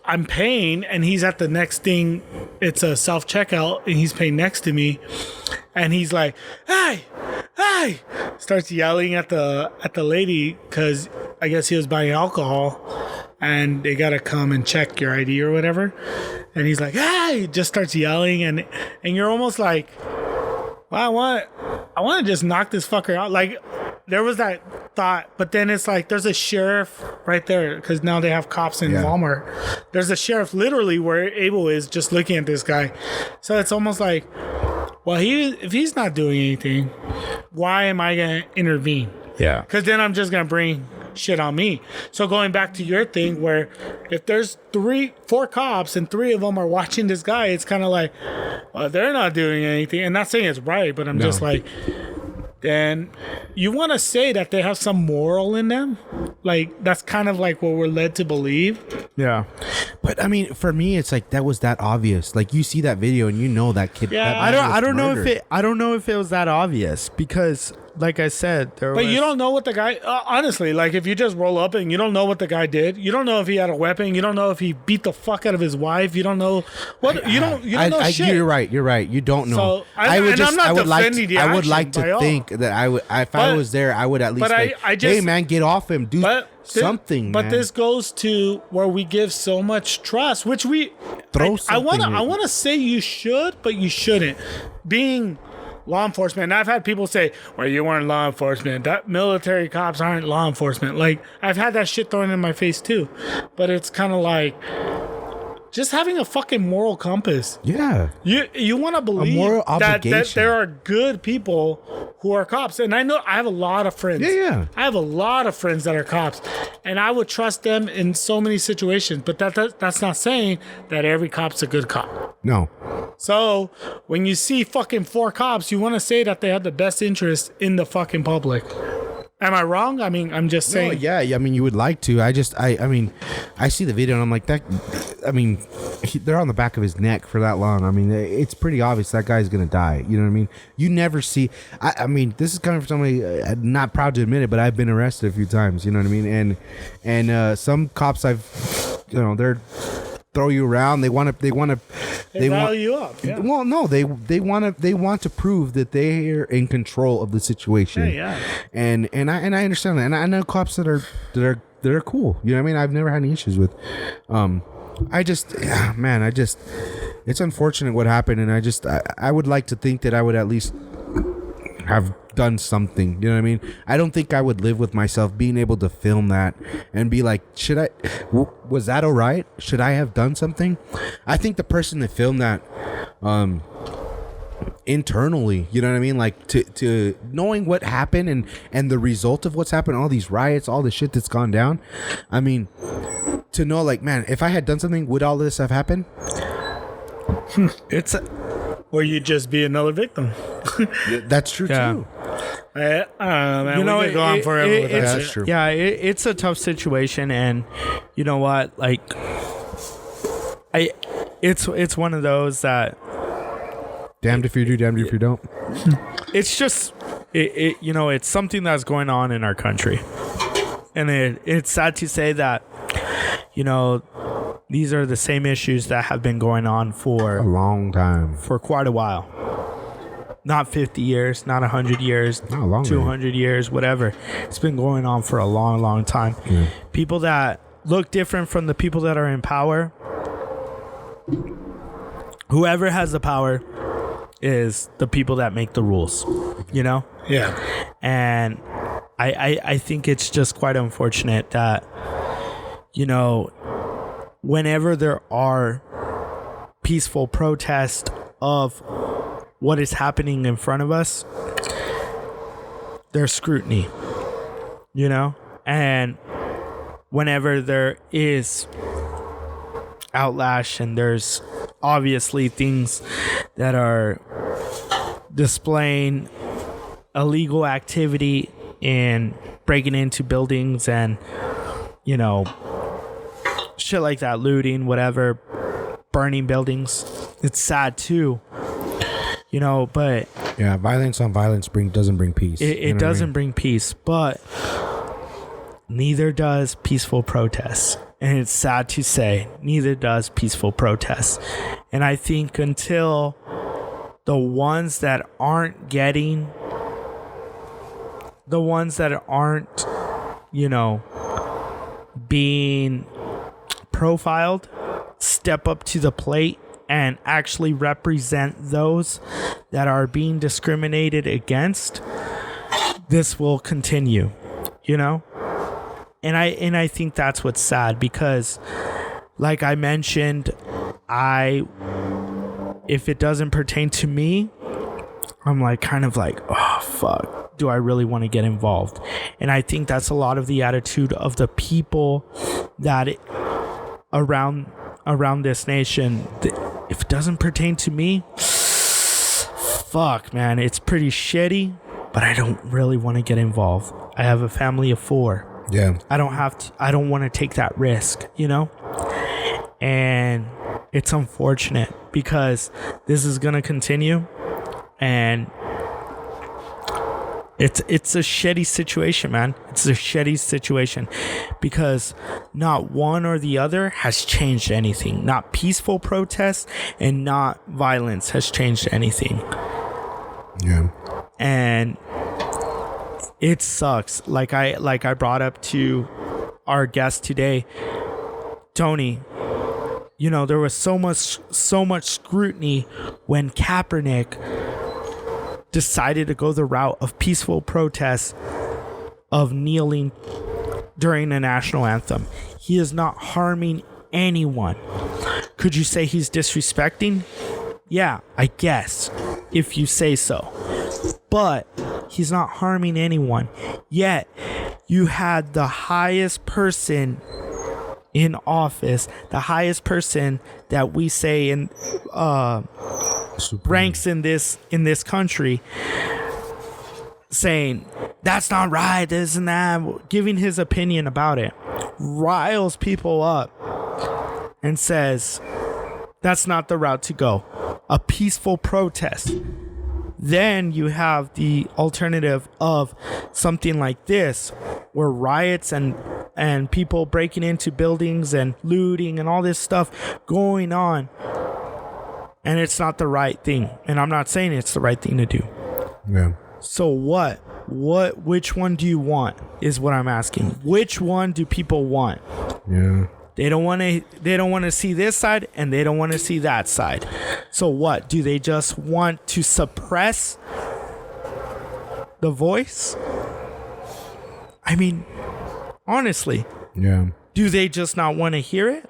I'm paying and he's at the next thing. It's a self-checkout and he's paying next to me. And he's like, hey, starts yelling at the lady because I guess he was buying alcohol and they got to come and check your ID or whatever. And he's like, hey, just starts yelling. And you're almost like, well, I want to just knock this fucker out. Like, there was that thought, but then it's like there's a sheriff right there because now they have cops in Walmart. There's a sheriff literally where Abel is just looking at this guy. So it's almost like, well, if he's not doing anything, why am I going to intervene? Yeah. Because then I'm just going to bring shit on me. So going back to your thing where if there's 4 cops and 3 of them are watching this guy, it's kind of like, well, they're not doing anything. And not saying it's right, but I'm just like, then you want to say that they have some moral in them. Like, that's kind of like what we're led to believe. Yeah. But I mean, for me, it's like that was that obvious. Like, you see that video and you know that kid. Yeah. That I don't know if it was that obvious because, like I said, you don't know what the guy. Honestly, like if you just roll up and you don't know what the guy did, you don't know if he had a weapon, you don't know if he beat the fuck out of his wife, you don't know what you don't know shit. You're right. You don't know. So I would like to think that I would if I was there, I would at least say, hey man, get off him, do something. But man. this goes to where we give so much trust, which we throw I something. want to say you should, but you shouldn't. Being law enforcement. And I've had people say, well, you weren't law enforcement. That military cops aren't law enforcement. Like, I've had that shit thrown in my face too. But it's kind of like just having a fucking moral compass. Yeah. You want to believe moral that obligation. there are good people who are cops. And I know I have a lot of friends. Yeah. I have a lot of friends that are cops. And I would trust them in so many situations. But that's not saying that every cop's a good cop. No. So when you see fucking 4 cops, you want to say that they have the best interest in the fucking public. Am I wrong? I mean, I'm just saying. No, yeah. I mean, you would like to. I mean, I see the video and I'm like, that. I mean, they're on the back of his neck for that long. I mean, it's pretty obvious that guy's gonna die. You know what I mean? You never see. I mean, this is coming from somebody not proud to admit it, but I've been arrested a few times. You know what I mean? And some cops they're throw you around. They rile you up. Yeah. Well, no, they want to prove that they're in control of the situation. Yeah. And I understand that, and I know cops that are cool. You know what I mean? I've never had any issues with. It's unfortunate what happened, and I would like to think that I would at least have done something. You know what I mean? I don't think I would live with myself being able to film that and be like, was that all right? Should I have done something? I think the person that filmed that internally, you know what I mean, like to knowing what happened and the result of what's happened, all these riots, all the shit that's gone down, I mean, to know, like, man, if I had done something, would all this have happened? Or you just be another victim. That's true too. I don't know, man. We could go on forever with that. That's true. Yeah, it's a tough situation, and you know what? Like, it's one of those that damned if you do, damned if you don't. It's just it's something that's going on in our country, and it's sad to say that these are the same issues that have been going on for a long time, for quite a while. Not 50 years, not 100 years, not long 200 years, whatever. It's been going on for a long, long time. Yeah. People that look different from the people that are in power. Whoever has the power is the people that make the rules, Yeah. And I think it's just quite unfortunate that, whenever there are peaceful protests of what is happening in front of us, there's scrutiny, and whenever there is outlash and there's obviously things that are displaying illegal activity and breaking into buildings and, shit like that, looting, whatever, burning buildings, it's sad too. But yeah, violence on violence doesn't bring peace. It doesn't bring peace, but neither does peaceful protests. And it's sad to say, neither does peaceful protests. And I think until the ones that aren't being profiled step up to the plate and actually represent those that are being discriminated against, this will continue, And I think that's what's sad, because like I mentioned, if it doesn't pertain to me, I'm kind of like, oh fuck, do I really want to get involved? And I think that's a lot of the attitude of the people that around this nation. If it doesn't pertain to me, fuck, man, it's pretty shitty, but I don't really want to get involved. I have a family of 4. Yeah. I don't want to take that risk, And it's unfortunate because this is going to continue, and it's a shitty situation, man. It's a shitty situation because not one or the other has changed anything. Not peaceful protests and not violence has changed anything. Yeah. And it sucks. Like I brought up to our guest today, Tony, there was so much scrutiny when Kaepernick decided to go the route of peaceful protests, of kneeling during the national anthem. He is not harming anyone. Could you say he's disrespecting? Yeah, I guess, if you say so. But he's not harming anyone. Yet, you had the highest person in office, the highest person that we say in ranks in this country, saying that's not right, this and that, giving his opinion about it, riles people up and says that's not the route to go, a peaceful protest. Then you have the alternative of something like this, where riots and people breaking into buildings and looting and all this stuff going on, and it's not the right thing. And I'm not saying it's the right thing to do. Yeah. So which one do you want is what I'm asking. Which one do people want? Yeah. They don't want to see this side, and they don't want to see that side. So what? Do they just want to suppress the voice? I mean, honestly. Yeah. Do they just not want to hear it?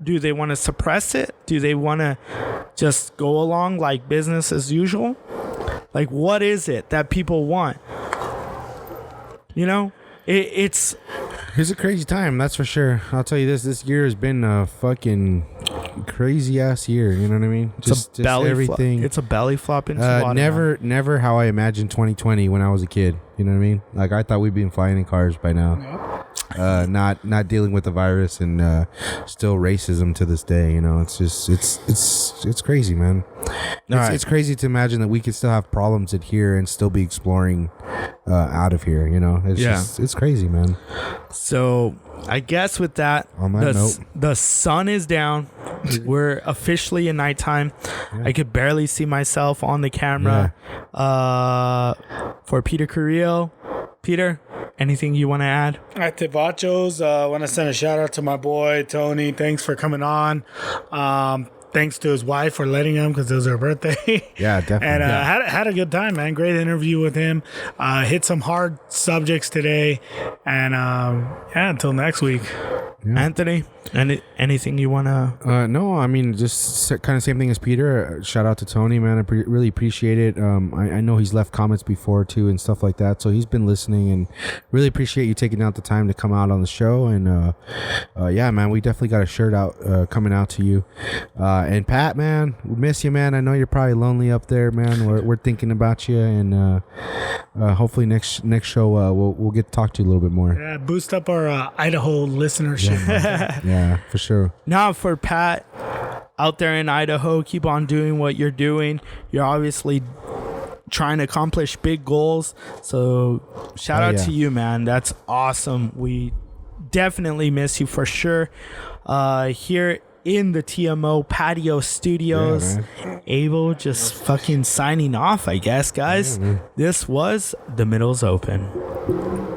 Do they want to suppress it? Do they want to just go along like business as usual? Like, what is it that people want? You know, it's a crazy time, that's for sure. I'll tell you this year has been a fucking crazy ass year, you know what I mean? Just everything. It's a belly flop into water. Never how I imagined 2020 when I was a kid, you know what I mean? Like, I thought we'd be flying in cars by now. Not dealing with the virus and still racism to this day, you know. It's just it's crazy, man. It's crazy to imagine that we could still have problems in here and still be exploring out of here, you know. It's crazy, man. So I guess with that, on that note, the sun is down. We're officially in nighttime. Yeah. I could barely see myself on the camera. Yeah. For Peter Carrillo, Peter, anything you want to add? At Tevachos, I want to send a shout out to my boy Tony. Thanks for coming on. Thanks to his wife for letting him, because it was her birthday. Yeah, definitely. And had a good time, man. Great interview with him. Hit some hard subjects today. And until next week. Yeah. Anthony, anything you want to... No, I mean, just kind of same thing as Peter. Shout out to Tony, man. I really appreciate it. I know he's left comments before, too, and stuff like that. So he's been listening, and really appreciate you taking out the time to come out on the show. And, yeah, man, we definitely got a shirt out coming out to you. And Pat, man, we miss you, man. I know you're probably lonely up there, man. We're thinking about you, and hopefully next show we'll get to talk to you a little bit more. Yeah, boost up our Idaho listenership. Yeah, for sure. Now for Pat out there in Idaho, keep on doing what you're doing. You're obviously trying to accomplish big goals. So shout out to you, man. That's awesome. We definitely miss you for sure. Here in the TMO patio studios, Abel just fucking signing off, I guess, guys. This was The Middle's Open.